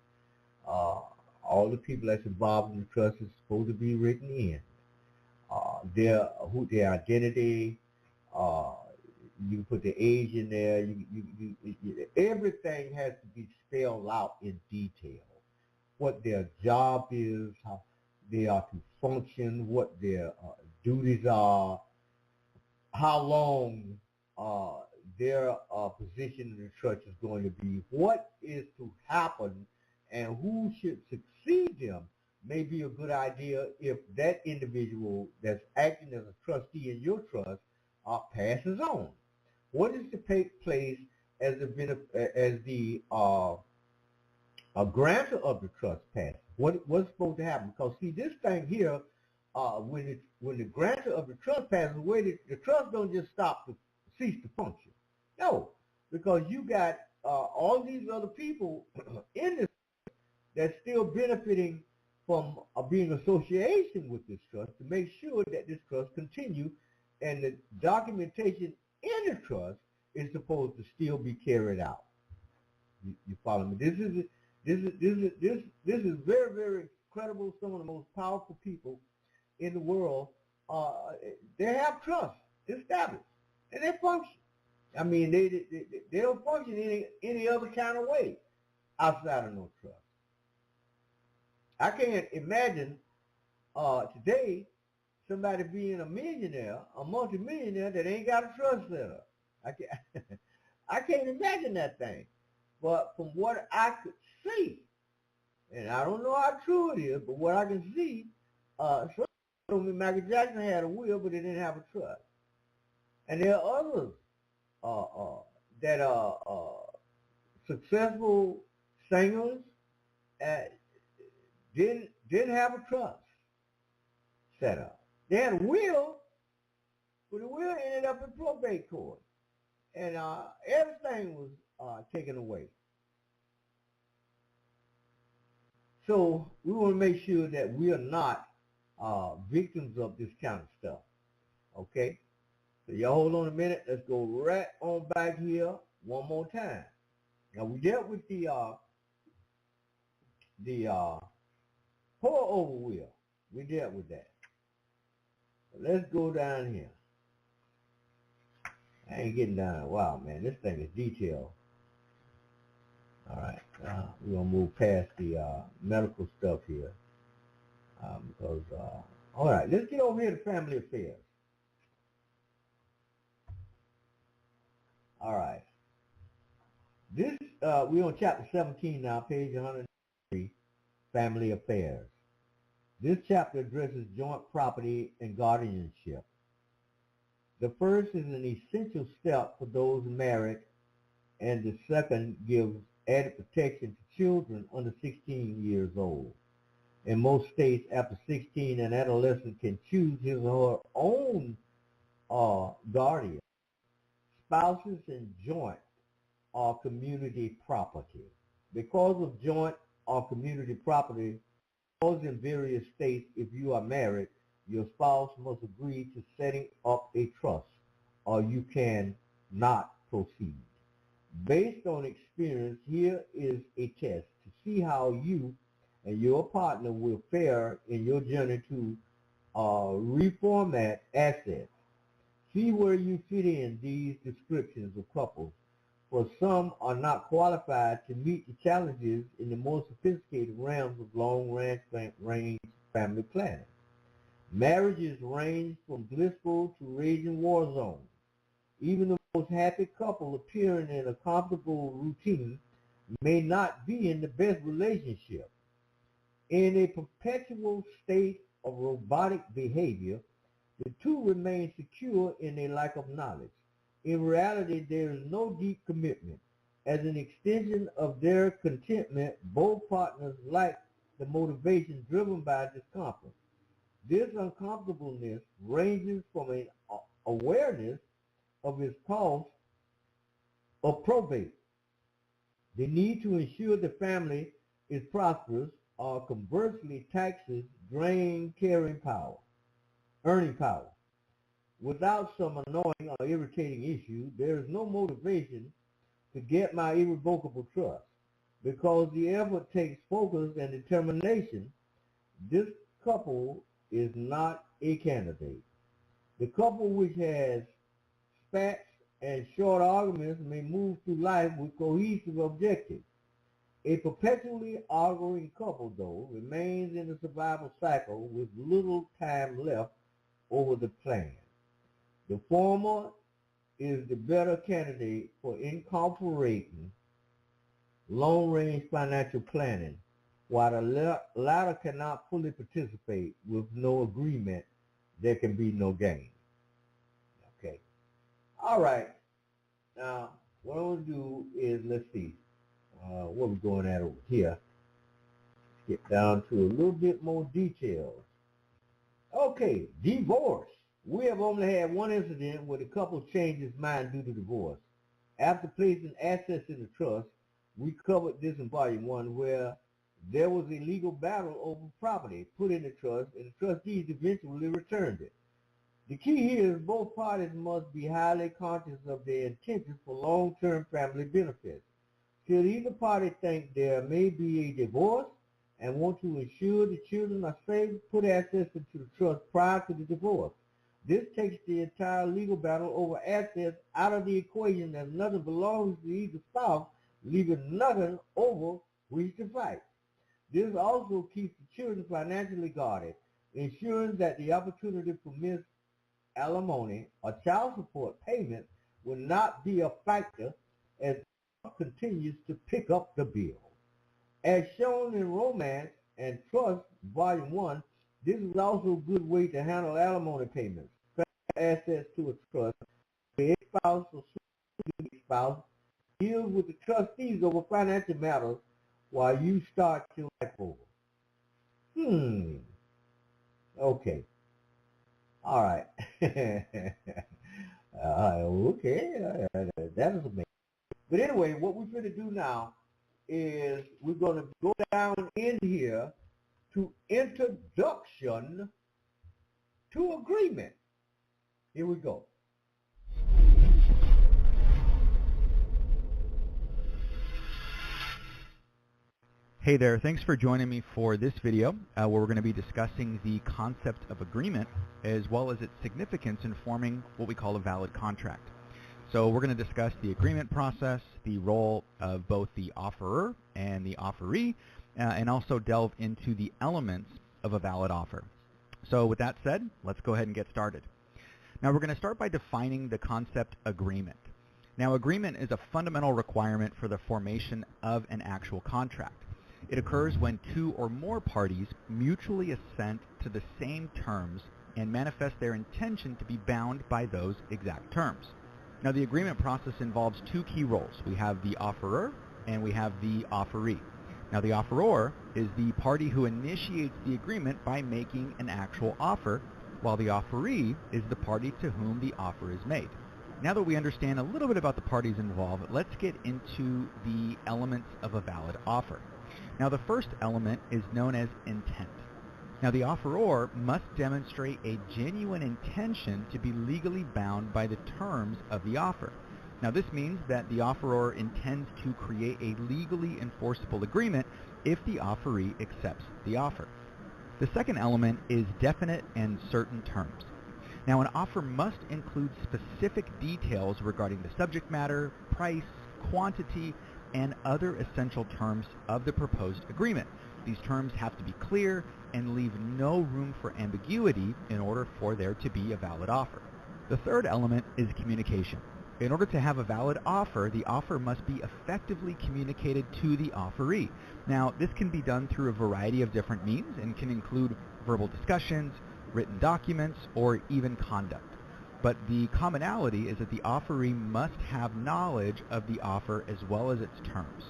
All the people that's involved in the trust is supposed to be written in. Their identity, you can put the age in there. Everything has to be spelled out in detail. What their job is, how they are to function, what their duties are, how long their position in the church is going to be, what is to happen, and who should succeed them may be a good idea if that individual that's acting as a trustee in your trust passes on. What is to take place as the grantor of the trust passes? What's supposed to happen? Because see, this thing here, when the grantor of the trust passes away, the trust don't just cease to function. No, because you got all these other people in this that's still benefiting from being association with this trust to make sure that this trust continue, and the documentation in the trust is supposed to still be carried out. You follow me? This is very, very incredible. Some of the most powerful people in the world, they have trust established, and they function. I mean, they don't function any other kind of way outside of no trust. I can't imagine today somebody being a millionaire, a multimillionaire that ain't got a trust set up. I can't imagine that thing. But from what I could see, and I don't know how true it is, but what I can see, some told me Michael Jackson had a will, but he didn't have a trust. And there are others that are successful singers didn't have a trust set up. They had a will, but the will ended up in probate court, and everything was taken away. So we want to make sure that we are not victims of this kind of stuff. Okay? So y'all hold on a minute. Let's go right on back here one more time. Now we dealt with the pour over will. We dealt with that. Let's go down here. I ain't getting down. Wow, man, this thing is detailed. All right, we're gonna move past the medical stuff here because. All right, let's get over here to family affairs. All right, this we're on chapter 17 now, page 103, family affairs. This chapter addresses joint property and guardianship. The first is an essential step for those married, and the second gives added protection to children under 16 years old. In most states, after 16, an adolescent can choose his or her own guardian. Spouses and joint are community property. Because of joint or community property, laws in various states, if you are married, your spouse must agree to setting up a trust, or you can not proceed. Based on experience, here is a test to see how you and your partner will fare in your journey to reformat assets. See where you fit in these descriptions of couples, for some are not qualified to meet the challenges in the more sophisticated realms of long-range family planning. Marriages range from blissful to raging war zones. Even the most happy couple appearing in a comfortable routine may not be in the best relationship. In a perpetual state of robotic behavior, the two remain secure in a lack of knowledge. In reality, there is no deep commitment. As an extension of their contentment, both partners lack the motivation driven by discomfort. This uncomfortableness ranges from an awareness of its cost of probate, the need to ensure the family is prosperous, or conversely taxes drain earning power. Without some annoying or irritating issue, there is no motivation to get my irrevocable trust. Because the effort takes focus and determination, this couple is not a candidate. The couple which has spats and short arguments may move through life with cohesive objectives. A perpetually arguing couple, though, remains in the survival cycle with little time left over the plan. The former is the better candidate for incorporating long-range financial planning, while the latter cannot fully participate. With no agreement, there can be no gain. Okay. All right. Now, what I'm going to do is, let's see, what we're going at over here. Get down to a little bit more details. Okay, divorce. We have only had one incident where the couple changed its mind due to divorce. After placing assets in the trust, we covered this in volume 1, where there was a legal battle over property put in the trust, and the trustees eventually returned it. The key here is both parties must be highly conscious of their intentions for long-term family benefits. Should either party think there may be a divorce and want to ensure the children are safe, put assets into the trust prior to the divorce. This takes the entire legal battle over assets out of the equation, as nothing belongs to either spouse, leaving nothing over which to fight. This also keeps the children financially guarded, ensuring that the opportunity for missed alimony or child support payments will not be a factor as continues to pick up the bill. As shown in Romance and Trust, Volume 1, this is also a good way to handle alimony payments. Assets to a trust, the spouse or spouse deals with the trustees over financial matters while you start your life over. Okay. All right. Okay. That is amazing. But anyway, what we're going to do now is we're going to go down in here to Introduction to Agreement. Here we go. Hey there, thanks for joining me for this video where we're going to be discussing the concept of agreement as well as its significance in forming what we call a valid contract. So we're going to discuss the agreement process, the role of both the offerer and the offeree, and also delve into the elements of a valid offer. So with that said, let's go ahead and get started. Now we're going to start by defining the concept agreement. Now agreement is a fundamental requirement for the formation of an actual contract. It occurs when two or more parties mutually assent to the same terms and manifest their intention to be bound by those exact terms. Now the agreement process involves two key roles. We have the offerer and we have the offeree. Now the offeror is the party who initiates the agreement by making an actual offer, while the offeree is the party to whom the offer is made. Now that we understand a little bit about the parties involved, let's get into the elements of a valid offer. Now the first element is known as intent. Now the offeror must demonstrate a genuine intention to be legally bound by the terms of the offer. Now this means that the offeror intends to create a legally enforceable agreement if the offeree accepts the offer. The second element is definite and certain terms. Now an offer must include specific details regarding the subject matter, price, quantity, and other essential terms of the proposed agreement. These terms have to be clear and leave no room for ambiguity in order for there to be a valid offer. The third element is communication. In order to have a valid offer, the offer must be effectively communicated to the offeree. Now, this can be done through a variety of different means and can include verbal discussions, written documents, or even conduct. But the commonality is that the offeree must have knowledge of the offer as well as its terms.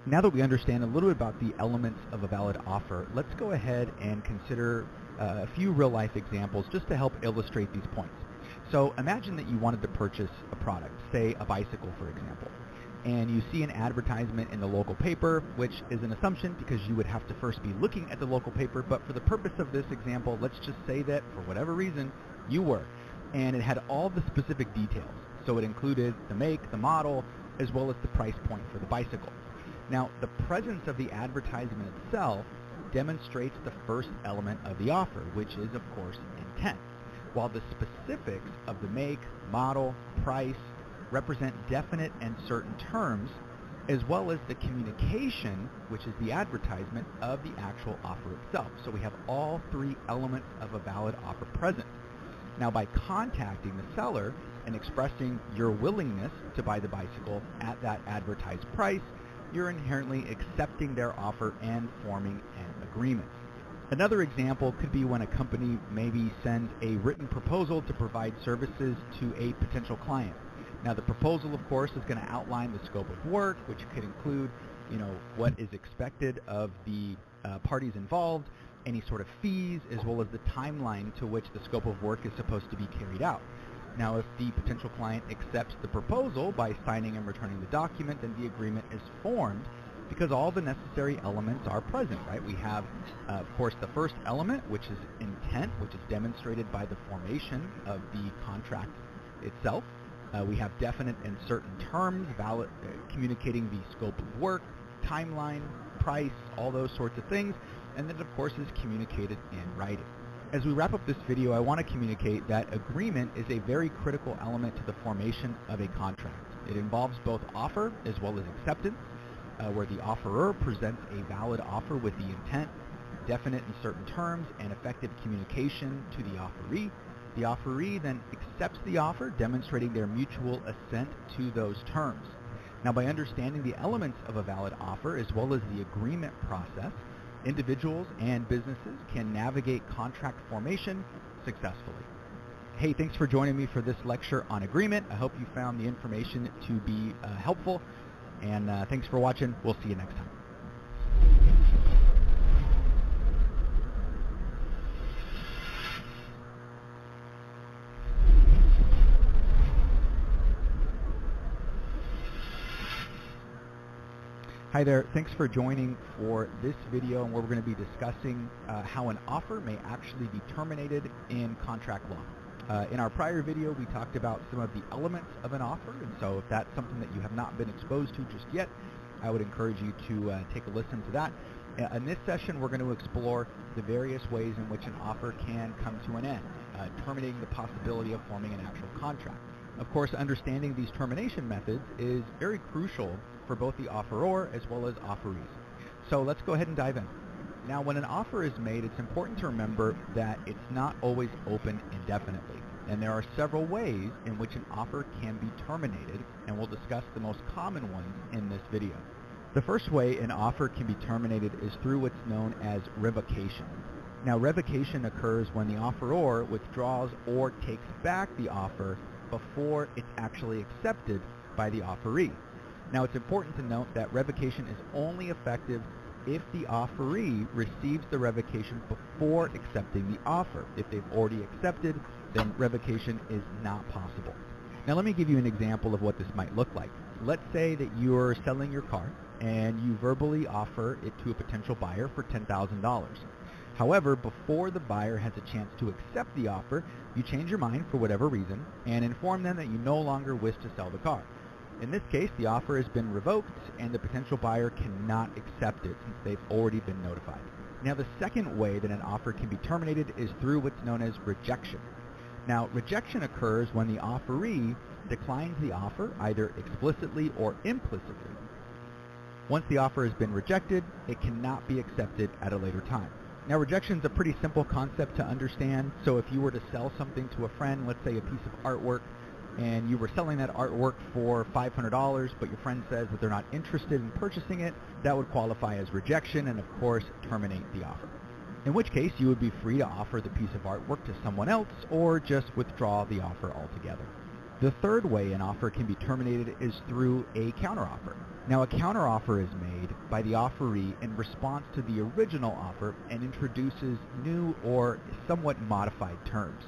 Now that we understand a little bit about the elements of a valid offer, let's go ahead and consider a few real-life examples just to help illustrate these points. So imagine that you wanted to purchase a product, say a bicycle for example, and you see an advertisement in the local paper, which is an assumption because you would have to first be looking at the local paper, but for the purpose of this example, let's just say that for whatever reason, you were. And it had all the specific details. So it included the make, the model, as well as the price point for the bicycle. Now, the presence of the advertisement itself demonstrates the first element of the offer, which is, of course, intent, while the specifics of the make, model, price represent definite and certain terms, as well as the communication, which is the advertisement of the actual offer itself. So we have all three elements of a valid offer present. Now, by contacting the seller and expressing your willingness to buy the bicycle at that advertised price, you're inherently accepting their offer and forming an agreement. Another example could be when a company maybe sends a written proposal to provide services to a potential client. Now, the proposal, of course, is going to outline the scope of work, which could include, what is expected of the parties involved, any sort of fees, as well as the timeline to which the scope of work is supposed to be carried out. Now, if the potential client accepts the proposal by signing and returning the document, then the agreement is formed because all the necessary elements are present, right? We have, of course, the first element, which is intent, which is demonstrated by the formation of the contract itself. We have definite and certain terms, communicating the scope of work, timeline, price, all those sorts of things, and then, of course, is communicated in writing. As we wrap up this video, I want to communicate that agreement is a very critical element to the formation of a contract. It involves both offer as well as acceptance, where the offeror presents a valid offer with the intent, definite and certain terms, and effective communication to the offeree. The offeree then accepts the offer, demonstrating their mutual assent to those terms. Now, by understanding the elements of a valid offer as well as the agreement process, individuals and businesses can navigate contract formation successfully. Hey, thanks for joining me for this lecture on agreement. I hope you found the information to be helpful, and thanks for watching. We'll see you next time. Hi there, thanks for joining for this video, and where we're going to be discussing how an offer may actually be terminated in contract law. In our prior video, we talked about some of the elements of an offer, and so if that's something that you have not been exposed to just yet, I would encourage you to take a listen to that. In this session, we're going to explore the various ways in which an offer can come to an end, terminating the possibility of forming an actual contract. Of course, understanding these termination methods is very crucial for both the offeror as well as offerees. So let's go ahead and dive in. Now, when an offer is made, it's important to remember that it's not always open indefinitely, and there are several ways in which an offer can be terminated, and we'll discuss the most common ones in this video. The first way an offer can be terminated is through what's known as revocation. Now, revocation occurs when the offeror withdraws or takes back the offer before it's actually accepted by the offeree. Now, it's important to note that revocation is only effective if the offeree receives the revocation before accepting the offer. If they've already accepted, then revocation is not possible. Now, let me give you an example of what this might look like. Let's say that you're selling your car and you verbally offer it to a potential buyer for $10,000. However, before the buyer has a chance to accept the offer, you change your mind for whatever reason and inform them that you no longer wish to sell the car. In this case, the offer has been revoked and the potential buyer cannot accept it since they've already been notified. Now, the second way that an offer can be terminated is through what's known as rejection. Now, rejection occurs when the offeree declines the offer either explicitly or implicitly. Once the offer has been rejected, it cannot be accepted at a later time. Now, rejection is a pretty simple concept to understand. So if you were to sell something to a friend, let's say a piece of artwork, and you were selling that artwork for $500, but your friend says that they're not interested in purchasing it, that would qualify as rejection and, of course, terminate the offer. In which case, you would be free to offer the piece of artwork to someone else or just withdraw the offer altogether. The third way an offer can be terminated is through a counteroffer. Now, a counteroffer is made by the offeree in response to the original offer and introduces new or somewhat modified terms.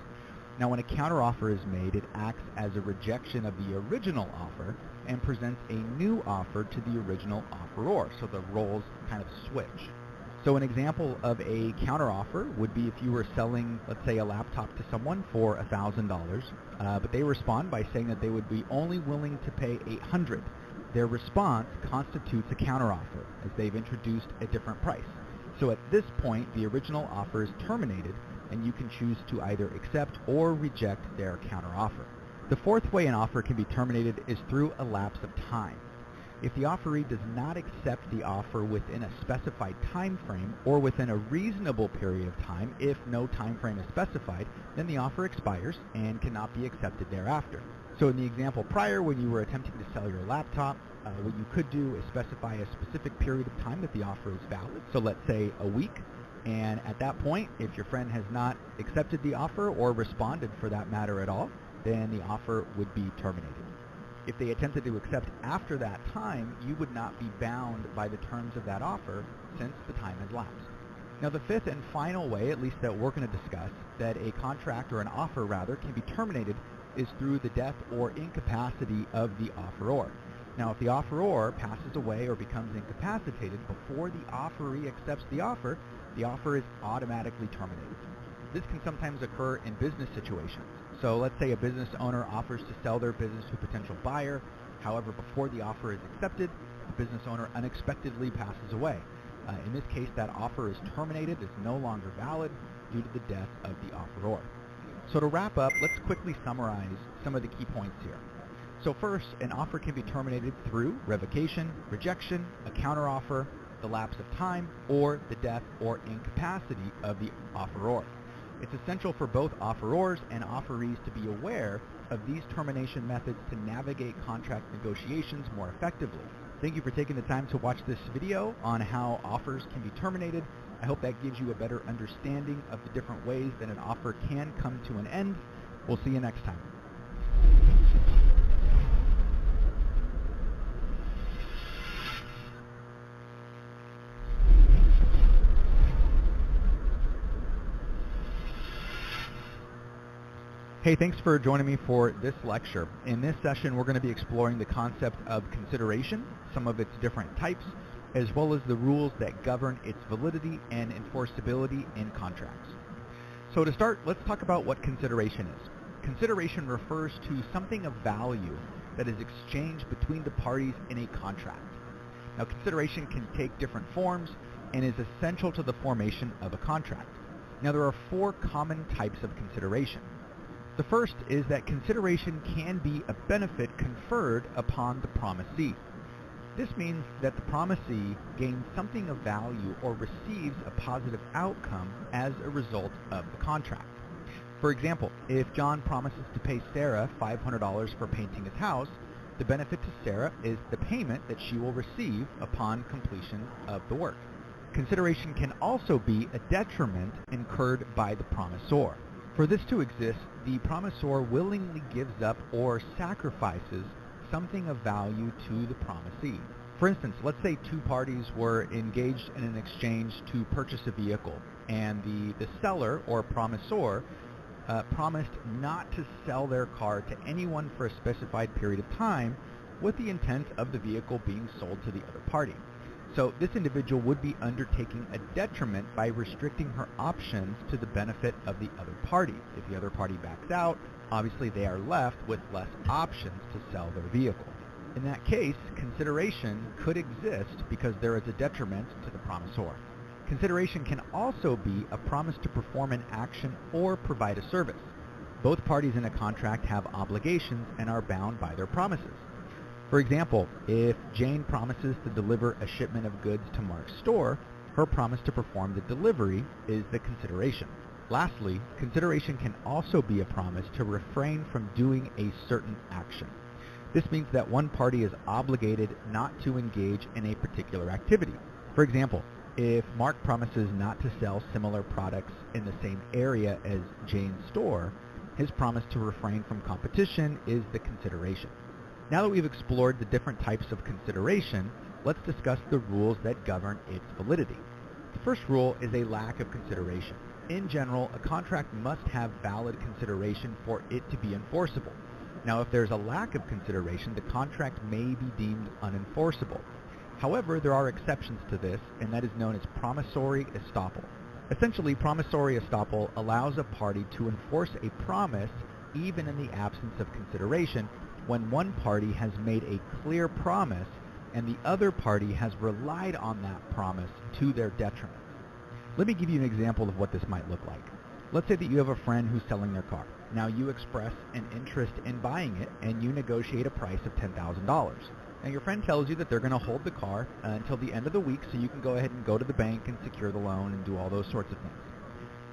Now, when a counteroffer is made, it acts as a rejection of the original offer and presents a new offer to the original offeror, so the roles kind of switch. So an example of a counteroffer would be if you were selling, let's say, a laptop to someone for $1,000, but they respond by saying that they would be only willing to pay $800. Their response constitutes a counteroffer, as they've introduced a different price. So at this point, the original offer is terminated, and you can choose to either accept or reject their counteroffer. The fourth way an offer can be terminated is through a lapse of time. If the offeree does not accept the offer within a specified time frame or within a reasonable period of time, if no time frame is specified, then the offer expires and cannot be accepted thereafter. So in the example prior, when you were attempting to sell your laptop, what you could do is specify a specific period of time that the offer is valid. So let's say a week. And at that point, if your friend has not accepted the offer or responded for that matter at all, then the offer would be terminated. If they attempted to accept after that time, you would not be bound by the terms of that offer since the time has lapsed. Now, the fifth and final way, at least that we're going to discuss, that a contract or an offer rather can be terminated is through the death or incapacity of the offeror. Now, if the offeror passes away or becomes incapacitated before the offeree accepts the offer is automatically terminated. This can sometimes occur in business situations. So let's say a business owner offers to sell their business to a potential buyer. However, before the offer is accepted, the business owner unexpectedly passes away. In this case, that offer is terminated, it's no longer valid due to the death of the offeror. So to wrap up, let's quickly summarize some of the key points here. So first, an offer can be terminated through revocation, rejection, a counteroffer, the lapse of time, or the death or incapacity of the offeror. It's essential for both offerors and offerees to be aware of these termination methods to navigate contract negotiations more effectively. Thank you for taking the time to watch this video on how offers can be terminated. I hope that gives you a better understanding of the different ways that an offer can come to an end. We'll see you next time. Hey, thanks for joining me for this lecture. In this session, we're going to be exploring the concept of consideration, some of its different types, as well as the rules that govern its validity and enforceability in contracts. So to start, let's talk about what consideration is. Consideration refers to something of value that is exchanged between the parties in a contract. Now, consideration can take different forms and is essential to the formation of a contract. Now, there are 4 common types of consideration. The first is that consideration can be a benefit conferred upon the promisee. This means that the promisee gains something of value or receives a positive outcome as a result of the contract. For example, if John promises to pay Sarah $500 for painting his house, the benefit to Sarah is the payment that she will receive upon completion of the work. Consideration can also be a detriment incurred by the promisor. For this to exist, the promisor willingly gives up or sacrifices something of value to the promisee. For instance, let's say 2 parties were engaged in an exchange to purchase a vehicle, and the seller or promisor promised not to sell their car to anyone for a specified period of time with the intent of the vehicle being sold to the other party. So this individual would be undertaking a detriment by restricting her options to the benefit of the other party. If the other party backs out, obviously they are left with less options to sell their vehicle. In that case, consideration could exist because there is a detriment to the promisor. Consideration can also be a promise to perform an action or provide a service. Both parties in a contract have obligations and are bound by their promises. For example, if Jane promises to deliver a shipment of goods to Mark's store, her promise to perform the delivery is the consideration. Lastly, consideration can also be a promise to refrain from doing a certain action. This means that one party is obligated not to engage in a particular activity. For example, if Mark promises not to sell similar products in the same area as Jane's store, his promise to refrain from competition is the consideration. Now that we've explored the different types of consideration, let's discuss the rules that govern its validity. The first rule is a lack of consideration. In general, a contract must have valid consideration for it to be enforceable. Now, if there's a lack of consideration, the contract may be deemed unenforceable. However, there are exceptions to this, and that is known as promissory estoppel. Essentially, promissory estoppel allows a party to enforce a promise even in the absence of consideration when one party has made a clear promise and the other party has relied on that promise to their detriment. Let me give you an example of what this might look like. Let's say that you have a friend who's selling their car. Now you express an interest in buying it and you negotiate a price of $10,000. Now your friend tells you that they're going to hold the car until the end of the week so you can go ahead and go to the bank and secure the loan and do all those sorts of things.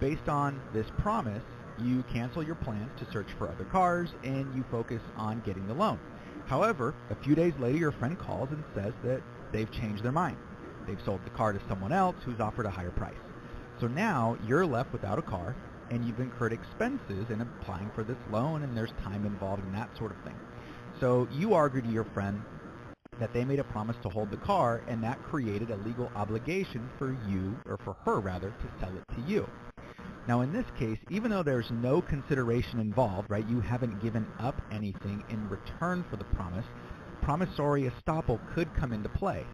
Based on this promise, you cancel your plans to search for other cars and you focus on getting the loan. However, a few days later your friend calls and says that they've changed their mind. They've sold the car to someone else who's offered a higher price. So now you're left without a car and you've incurred expenses in applying for this loan and there's time involved in that sort of thing. So you argue to your friend that they made a promise to hold the car and that created a legal obligation for you, or for her rather, to sell it to you. Now in this case, even though there's no consideration involved, right, you haven't given up anything in return for the promise, promissory estoppel could come into play.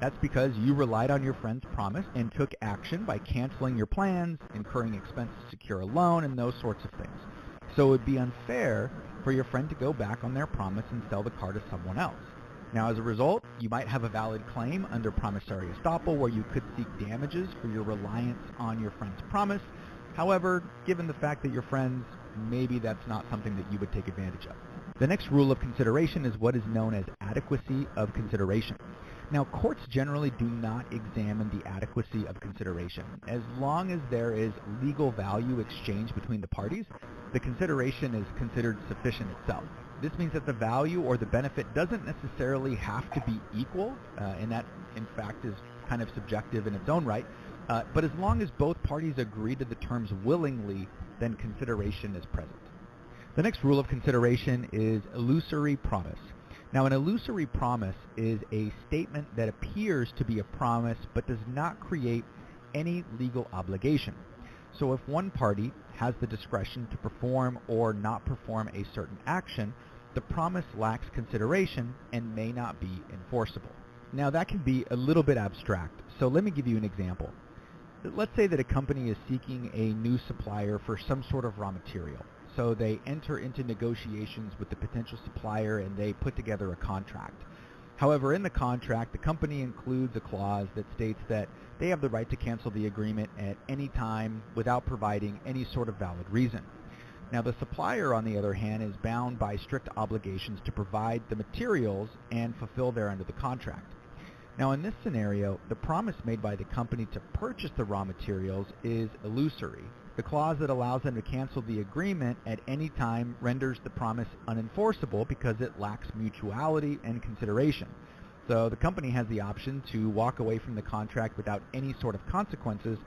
That's because you relied on your friend's promise and took action by canceling your plans, incurring expenses to secure a loan, and those sorts of things. So it would be unfair for your friend to go back on their promise and sell the car to someone else. Now, as a result, you might have a valid claim under promissory estoppel where you could seek damages for your reliance on your friend's promise. However, given the fact that you're friends, maybe that's not something that you would take advantage of. The next rule of consideration is what is known as adequacy of consideration. Now, courts generally do not examine the adequacy of consideration. As long as there is legal value exchanged between the parties, the consideration is considered sufficient itself. This means that the value or the benefit doesn't necessarily have to be equal, and that, in fact, is kind of subjective in its own right. But as long as both parties agree to the terms willingly, then consideration is present. The next rule of consideration is illusory promise. Now, an illusory promise is a statement that appears to be a promise but does not create any legal obligation. So if one party has the discretion to perform or not perform a certain action, the promise lacks consideration and may not be enforceable. Now, that can be a little bit abstract, so let me give you an example. Let's say that a company is seeking a new supplier for some sort of raw material. So they enter into negotiations with the potential supplier and they put together a contract. However, in the contract, the company includes a clause that states that they have the right to cancel the agreement at any time without providing any sort of valid reason. Now, the supplier, on the other hand, is bound by strict obligations to provide the materials and fulfill their end of the contract. Now, in this scenario, the promise made by the company to purchase the raw materials is illusory. The clause that allows them to cancel the agreement at any time renders the promise unenforceable because it lacks mutuality and consideration. So the company has the option to walk away from the contract without any sort of consequences,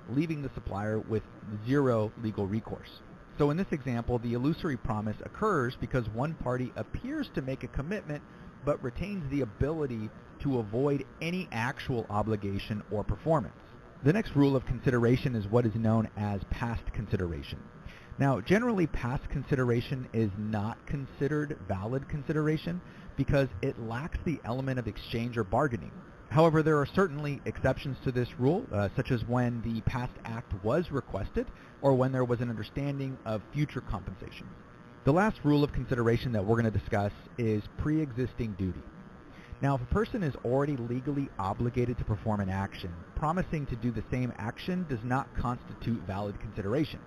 leaving the supplier with zero legal recourse. So in this example, the illusory promise occurs because one party appears to make a commitment but retains the ability to avoid any actual obligation or performance. The next rule of consideration is what is known as past consideration. Now, generally, past consideration is not considered valid consideration because it lacks the element of exchange or bargaining. However, there are certainly exceptions to this rule, such as when the past act was requested or when there was an understanding of future compensation. The last rule of consideration that we're going to discuss is pre-existing duty. Now, if a person is already legally obligated to perform an action, promising to do the same action does not constitute valid consideration.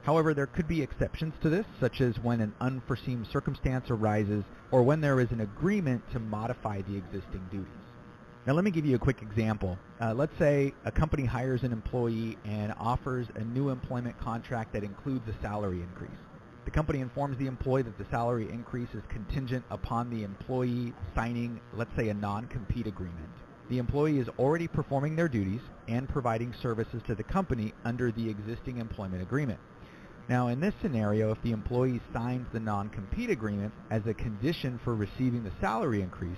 However, there could be exceptions to this, such as when an unforeseen circumstance arises or when there is an agreement to modify the existing duties. Now, let me give you a quick example. Let's say a company hires an employee and offers a new employment contract that includes a salary increase. The company informs the employee that the salary increase is contingent upon the employee signing, let's say, a non-compete agreement. The employee is already performing their duties and providing services to the company under the existing employment agreement. Now, in this scenario, if the employee signs the non-compete agreement as a condition for receiving the salary increase,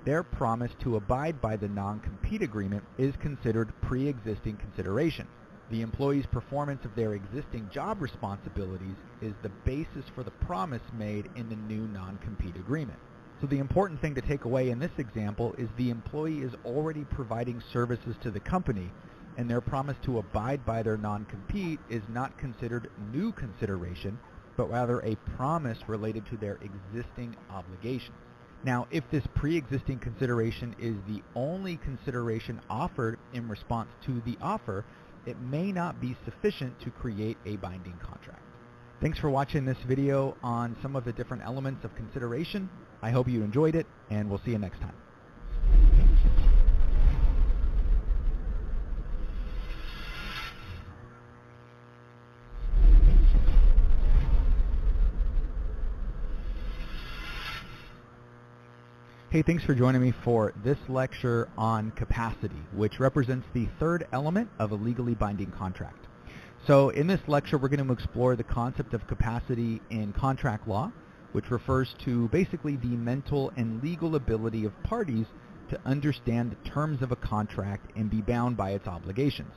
their promise to abide by the non-compete agreement is considered pre-existing consideration. The employee's performance of their existing job responsibilities is the basis for the promise made in the new non-compete agreement. So the important thing to take away in this example is the employee is already providing services to the company, and their promise to abide by their non-compete is not considered new consideration, but rather a promise related to their existing obligations. Now, if this pre-existing consideration is the only consideration offered in response to the offer, it may not be sufficient to create a binding contract. Thanks for watching this video on some of the different elements of consideration. I hope you enjoyed it, and we'll see you next time. Hey, thanks for joining me for this lecture on capacity, which represents the third element of a legally binding contract. So in this lecture, we're going to explore the concept of capacity in contract law, which refers to basically the mental and legal ability of parties to understand the terms of a contract and be bound by its obligations.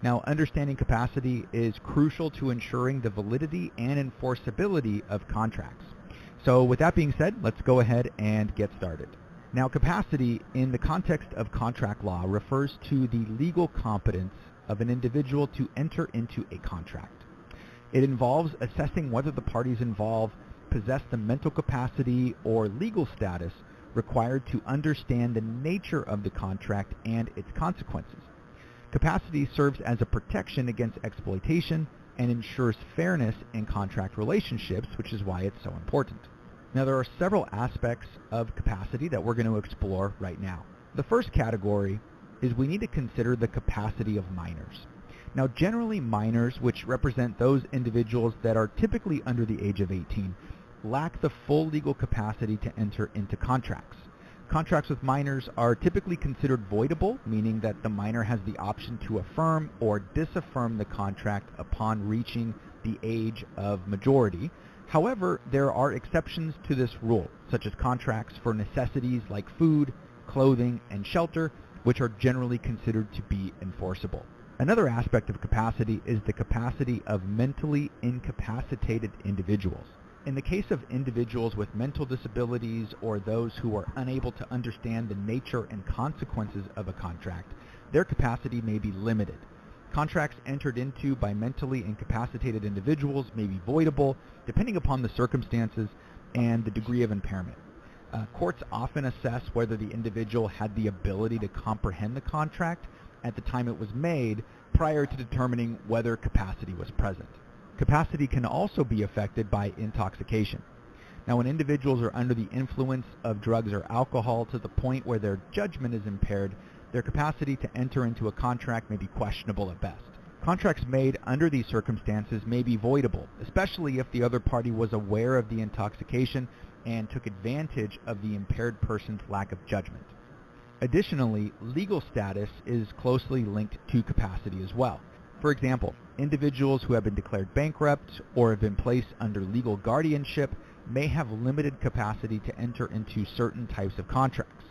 Now, understanding capacity is crucial to ensuring the validity and enforceability of contracts. So with that being said, let's go ahead and get started. Now, capacity in the context of contract law refers to the legal competence of an individual to enter into a contract. It involves assessing whether the parties involved possess the mental capacity or legal status required to understand the nature of the contract and its consequences. Capacity serves as a protection against exploitation and ensures fairness in contract relationships, which is why it's so important. Now, there are several aspects of capacity that we're going to explore right now. The first category is we need to consider the capacity of minors. Now, generally minors, which represent those individuals that are typically under the age of 18, lack the full legal capacity to enter into contracts. Contracts with minors are typically considered voidable, meaning that the minor has the option to affirm or disaffirm the contract upon reaching the age of majority. However, there are exceptions to this rule, such as contracts for necessities like food, clothing, and shelter, which are generally considered to be enforceable. Another aspect of capacity is the capacity of mentally incapacitated individuals. In the case of individuals with mental disabilities or those who are unable to understand the nature and consequences of a contract, their capacity may be limited. Contracts entered into by mentally incapacitated individuals may be voidable depending upon the circumstances and the degree of impairment. Courts often assess whether the individual had the ability to comprehend the contract at the time it was made prior to determining whether capacity was present. Capacity can also be affected by intoxication. Now, when individuals are under the influence of drugs or alcohol to the point where their judgment is impaired, their capacity to enter into a contract may be questionable at best. Contracts made under these circumstances may be voidable, especially if the other party was aware of the intoxication and took advantage of the impaired person's lack of judgment. Additionally, legal status is closely linked to capacity as well. For example, individuals who have been declared bankrupt or have been placed under legal guardianship may have limited capacity to enter into certain types of contracts.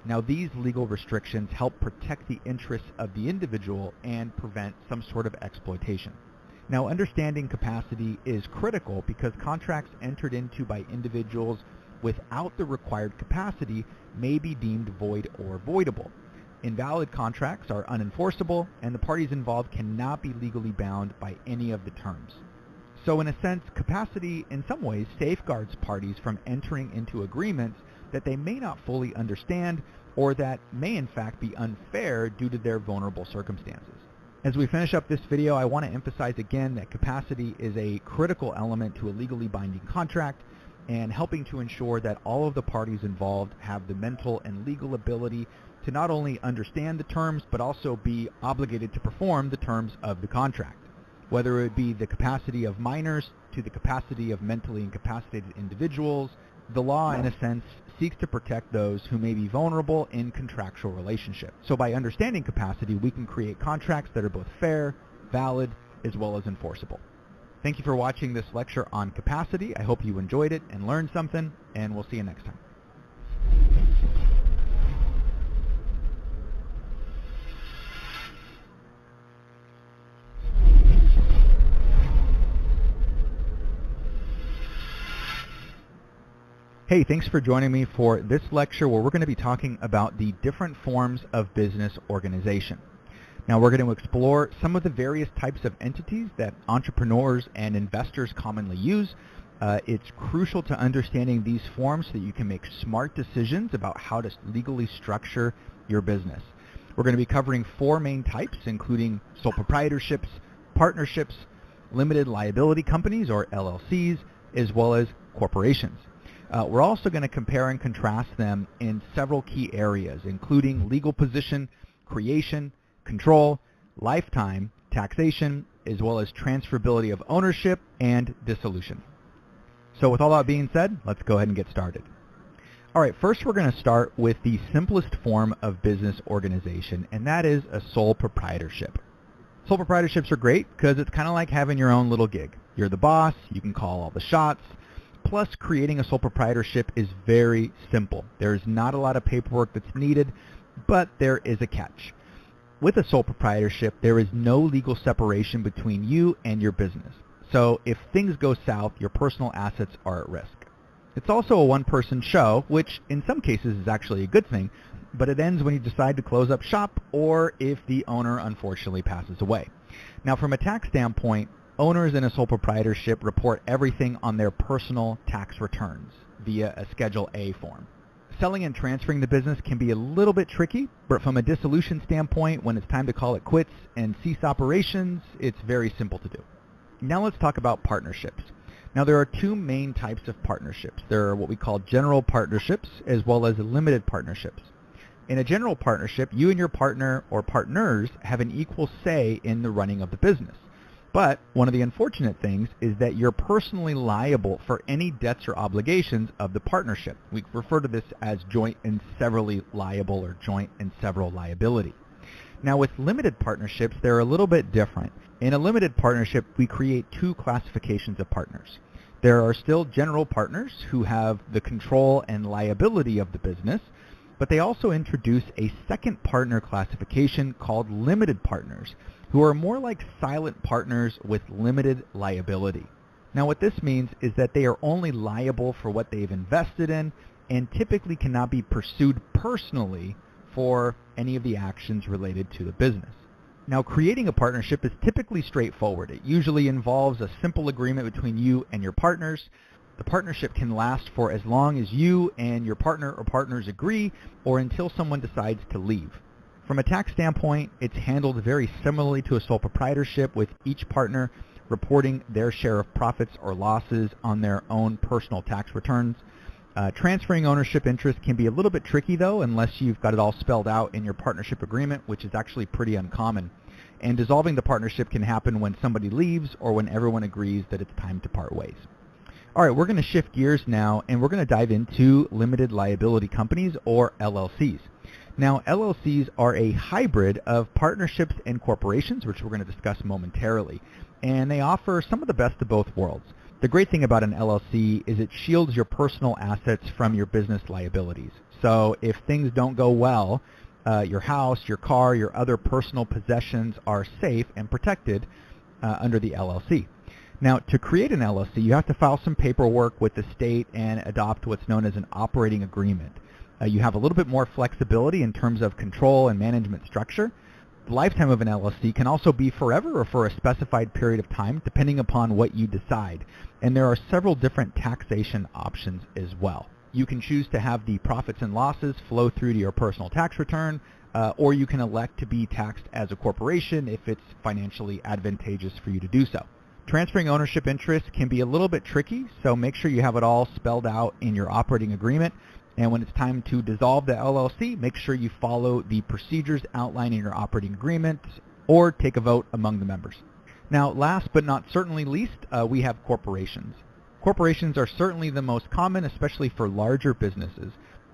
Now, these legal restrictions help protect the interests of the individual and prevent some sort of exploitation. Now, understanding capacity is critical because contracts entered into by individuals without the required capacity may be deemed void or voidable. Invalid contracts are unenforceable, and the parties involved cannot be legally bound by any of the terms. So in a sense, capacity in some ways safeguards parties from entering into agreements that they may not fully understand or that may in fact be unfair due to their vulnerable circumstances. As we finish up this video, I want to emphasize again that capacity is a critical element to a legally binding contract and helping to ensure that all of the parties involved have the mental and legal ability to not only understand the terms but also be obligated to perform the terms of the contract. Whether it be the capacity of minors to the capacity of mentally incapacitated individuals, the law in a sense seeks to protect those who may be vulnerable in contractual relationships. So by understanding capacity, we can create contracts that are both fair, valid, as well as enforceable. Thank you for watching this lecture on capacity. I hope you enjoyed it and learned something, and we'll see you next time. Hey, thanks for joining me for this lecture where we're going to be talking about the different forms of business organization. Now, we're going to explore some of the various types of entities that entrepreneurs and investors commonly use. It's crucial to understanding these forms so that you can make smart decisions about how to legally structure your business. We're going to be covering 4 main types, including sole proprietorships, partnerships, limited liability companies or LLCs, as well as corporations. We're also going to compare and contrast them in several key areas, including legal position, creation, control, lifetime, taxation, as well as transferability of ownership and dissolution. So with all that being said, let's go ahead and get started. All right, first we're going to start with the simplest form of business organization, and that is a sole proprietorship. Sole proprietorships are great because it's kind of like having your own little gig. You're the boss, you can call all the shots. Plus, creating a sole proprietorship is very simple. There's not a lot of paperwork that's needed, but there is a catch. With a sole proprietorship, there is no legal separation between you and your business. So if things go south, your personal assets are at risk. It's also a one-person show, which in some cases is actually a good thing, but it ends when you decide to close up shop or if the owner unfortunately passes away. Now, from a tax standpoint, owners in a sole proprietorship report everything on their personal tax returns via a Schedule A form. Selling and transferring the business can be a little bit tricky, but from a dissolution standpoint, when it's time to call it quits and cease operations, it's very simple to do. Now let's talk about partnerships. Now there are two main types of partnerships. There are what we call general partnerships as well as limited partnerships. In a general partnership, you and your partner or partners have an equal say in the running of the business. But one of the unfortunate things is that you're personally liable for any debts or obligations of the partnership. We refer to this as joint and severally liable or joint and several liability. Now with limited partnerships, they're a little bit different. In a limited partnership, we create two classifications of partners. There are still general partners who have the control and liability of the business, but they also introduce a second partner classification called limited partners, who are more like silent partners with limited liability. Now what this means is that they are only liable for what they've invested in and typically cannot be pursued personally for any of the actions related to the business. Now creating a partnership is typically straightforward. It usually involves a simple agreement between you and your partners. The partnership can last for as long as you and your partner or partners agree or until someone decides to leave. From a tax standpoint, it's handled very similarly to a sole proprietorship, with each partner reporting their share of profits or losses on their own personal tax returns. Transferring ownership interest can be a little bit tricky though, unless you've got it all spelled out in your partnership agreement, which is actually pretty uncommon. And dissolving the partnership can happen when somebody leaves or when everyone agrees that it's time to part ways. All right, we're going to shift gears now, and we're going to dive into limited liability companies, or LLCs. Now, LLCs are a hybrid of partnerships and corporations, which we're going to discuss momentarily, and they offer some of the best of both worlds. The great thing about an LLC is it shields your personal assets from your business liabilities. So if things don't go well, your house, your car, your other personal possessions are safe and protected under the LLC. Now, to create an LLC, you have to file some paperwork with the state and adopt what's known as an operating agreement. You have a little bit more flexibility in terms of control and management structure. The lifetime of an LLC can also be forever or for a specified period of time, depending upon what you decide. And there are several different taxation options as well. You can choose to have the profits and losses flow through to your personal tax return, or you can elect to be taxed as a corporation if it's financially advantageous for you to do so. Transferring ownership interest can be a little bit tricky, so make sure you have it all spelled out in your operating agreement. And when it's time to dissolve the LLC, make sure you follow the procedures outlined in your operating agreement or take a vote among the members. Now, last but not certainly least, we have corporations. Corporations are certainly the most common, especially for larger businesses.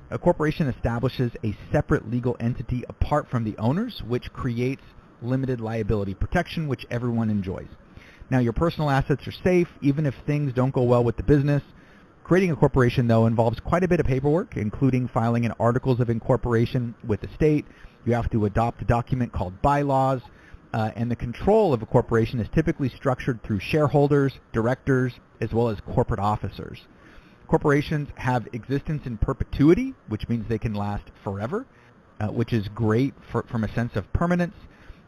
A corporation establishes a separate legal entity apart from the owners, which creates limited liability protection, which everyone enjoys. Now, your personal assets are safe, even if things don't go well with the business. Creating a corporation, though, involves quite a bit of paperwork, including filing an articles of incorporation with the state. You have to adopt a document called bylaws, and the control of a corporation is typically structured through shareholders, directors, as well as corporate officers. Corporations have existence in perpetuity, which means they can last forever, which is great from a sense of permanence.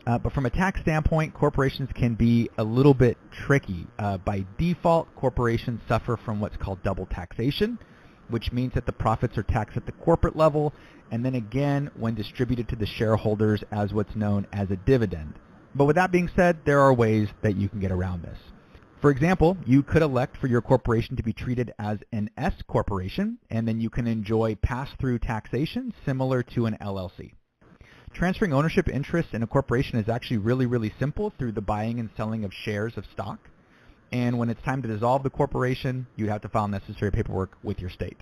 But from a tax standpoint, corporations can be a little bit tricky. By default, corporations suffer from what's called double taxation, which means that the profits are taxed at the corporate level, and then again when distributed to the shareholders as what's known as a dividend. But with that being said, there are ways that you can get around this. For example, you could elect for your corporation to be treated as an S corporation, and then you can enjoy pass-through taxation similar to an LLC. Transferring ownership interest in a corporation is actually really simple through the buying and selling of shares of stock. And when it's time to dissolve the corporation, you have to file necessary paperwork with your state.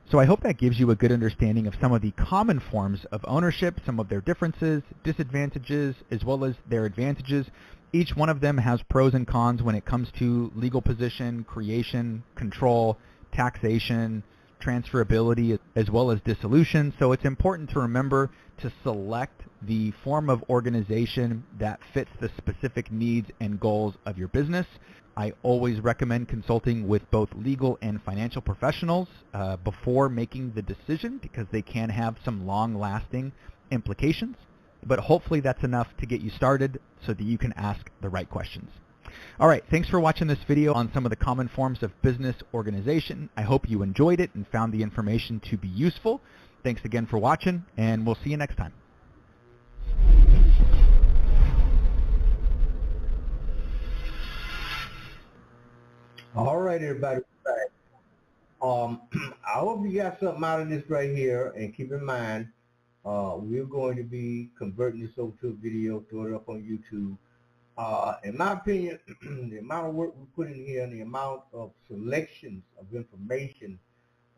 So I hope that gives you a good understanding of some of the common forms of ownership, some of their differences, disadvantages, as well as their advantages. Each one of them has pros and cons when it comes to legal position, creation, control, taxation, transferability, as well as dissolution. So it's important to remember to select the form of organization that fits the specific needs and goals of your business. I always recommend consulting with both legal and financial professionals before making the decision, because they can have some long-lasting implications. But hopefully that's enough to get you started so that you can ask the right questions. All right, thanks for watching this video on some of the common forms of business organization. I hope you enjoyed it and found the information to be useful. Thanks again for watching, and we'll see you next time. All right, everybody. I hope you got something out of this right here, and keep in mind, we're going to be converting this over to a video, throw it up on YouTube. In my opinion, the amount of work we put in here and the amount of selections of information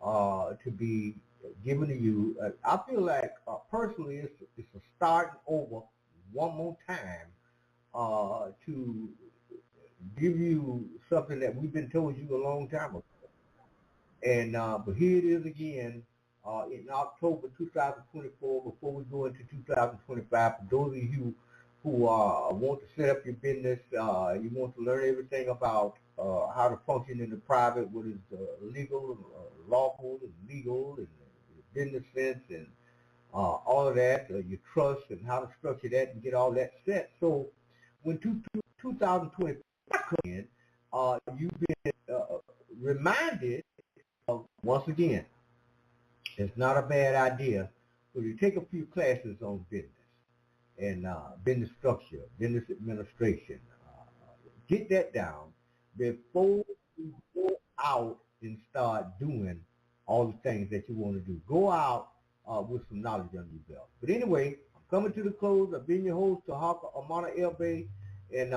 to be given to you, I feel like personally it's a starting over one more time to give you something that we've been told you a long time ago. And but here it is again in October 2024, before we go into 2025. For those of you who want to set up your business, you want to learn everything about how to function in the private, what is legal, lawful, and legal, and business sense, and all of that, your trust, and how to structure that and get all that set. So when 2025 comes in, you've been reminded of, once again, it's not a bad idea for you to take a few classes on business and business structure, business administration. Get that down before you go out and start doing all the things that you want to do. Go out with some knowledge under your belt. But anyway, I'm coming to the close. I've been your host, Tarhaka Amana El Bay, and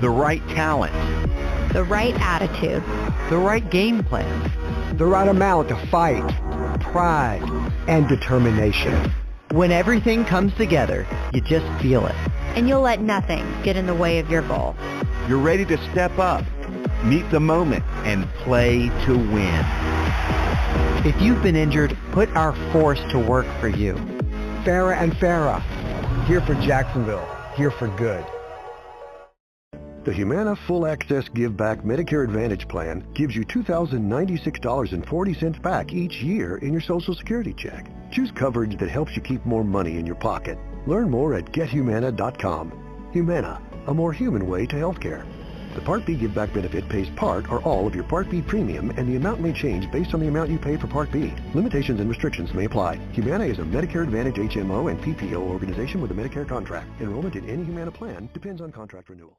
the right talent, the right attitude, the right game plan, the right amount of fight, pride, and determination. When everything comes together, you just feel it. And you'll let nothing get in the way of your goal. You're ready to step up, meet the moment, and play to win. If you've been injured, put our force to work for you. Farah and Farah, here for Jacksonville, here for good. The Humana Full Access Give Back Medicare Advantage Plan gives you $2,096.40 back each year in your Social Security check. Choose coverage that helps you keep more money in your pocket. Learn more at gethumana.com. Humana, a more human way to healthcare. The Part B Give Back benefit pays part or all of your Part B premium, and the amount may change based on the amount you paid for Part B. Limitations and restrictions may apply. Humana is a Medicare Advantage HMO and PPO organization with a Medicare contract. Enrollment in any Humana plan depends on contract renewal.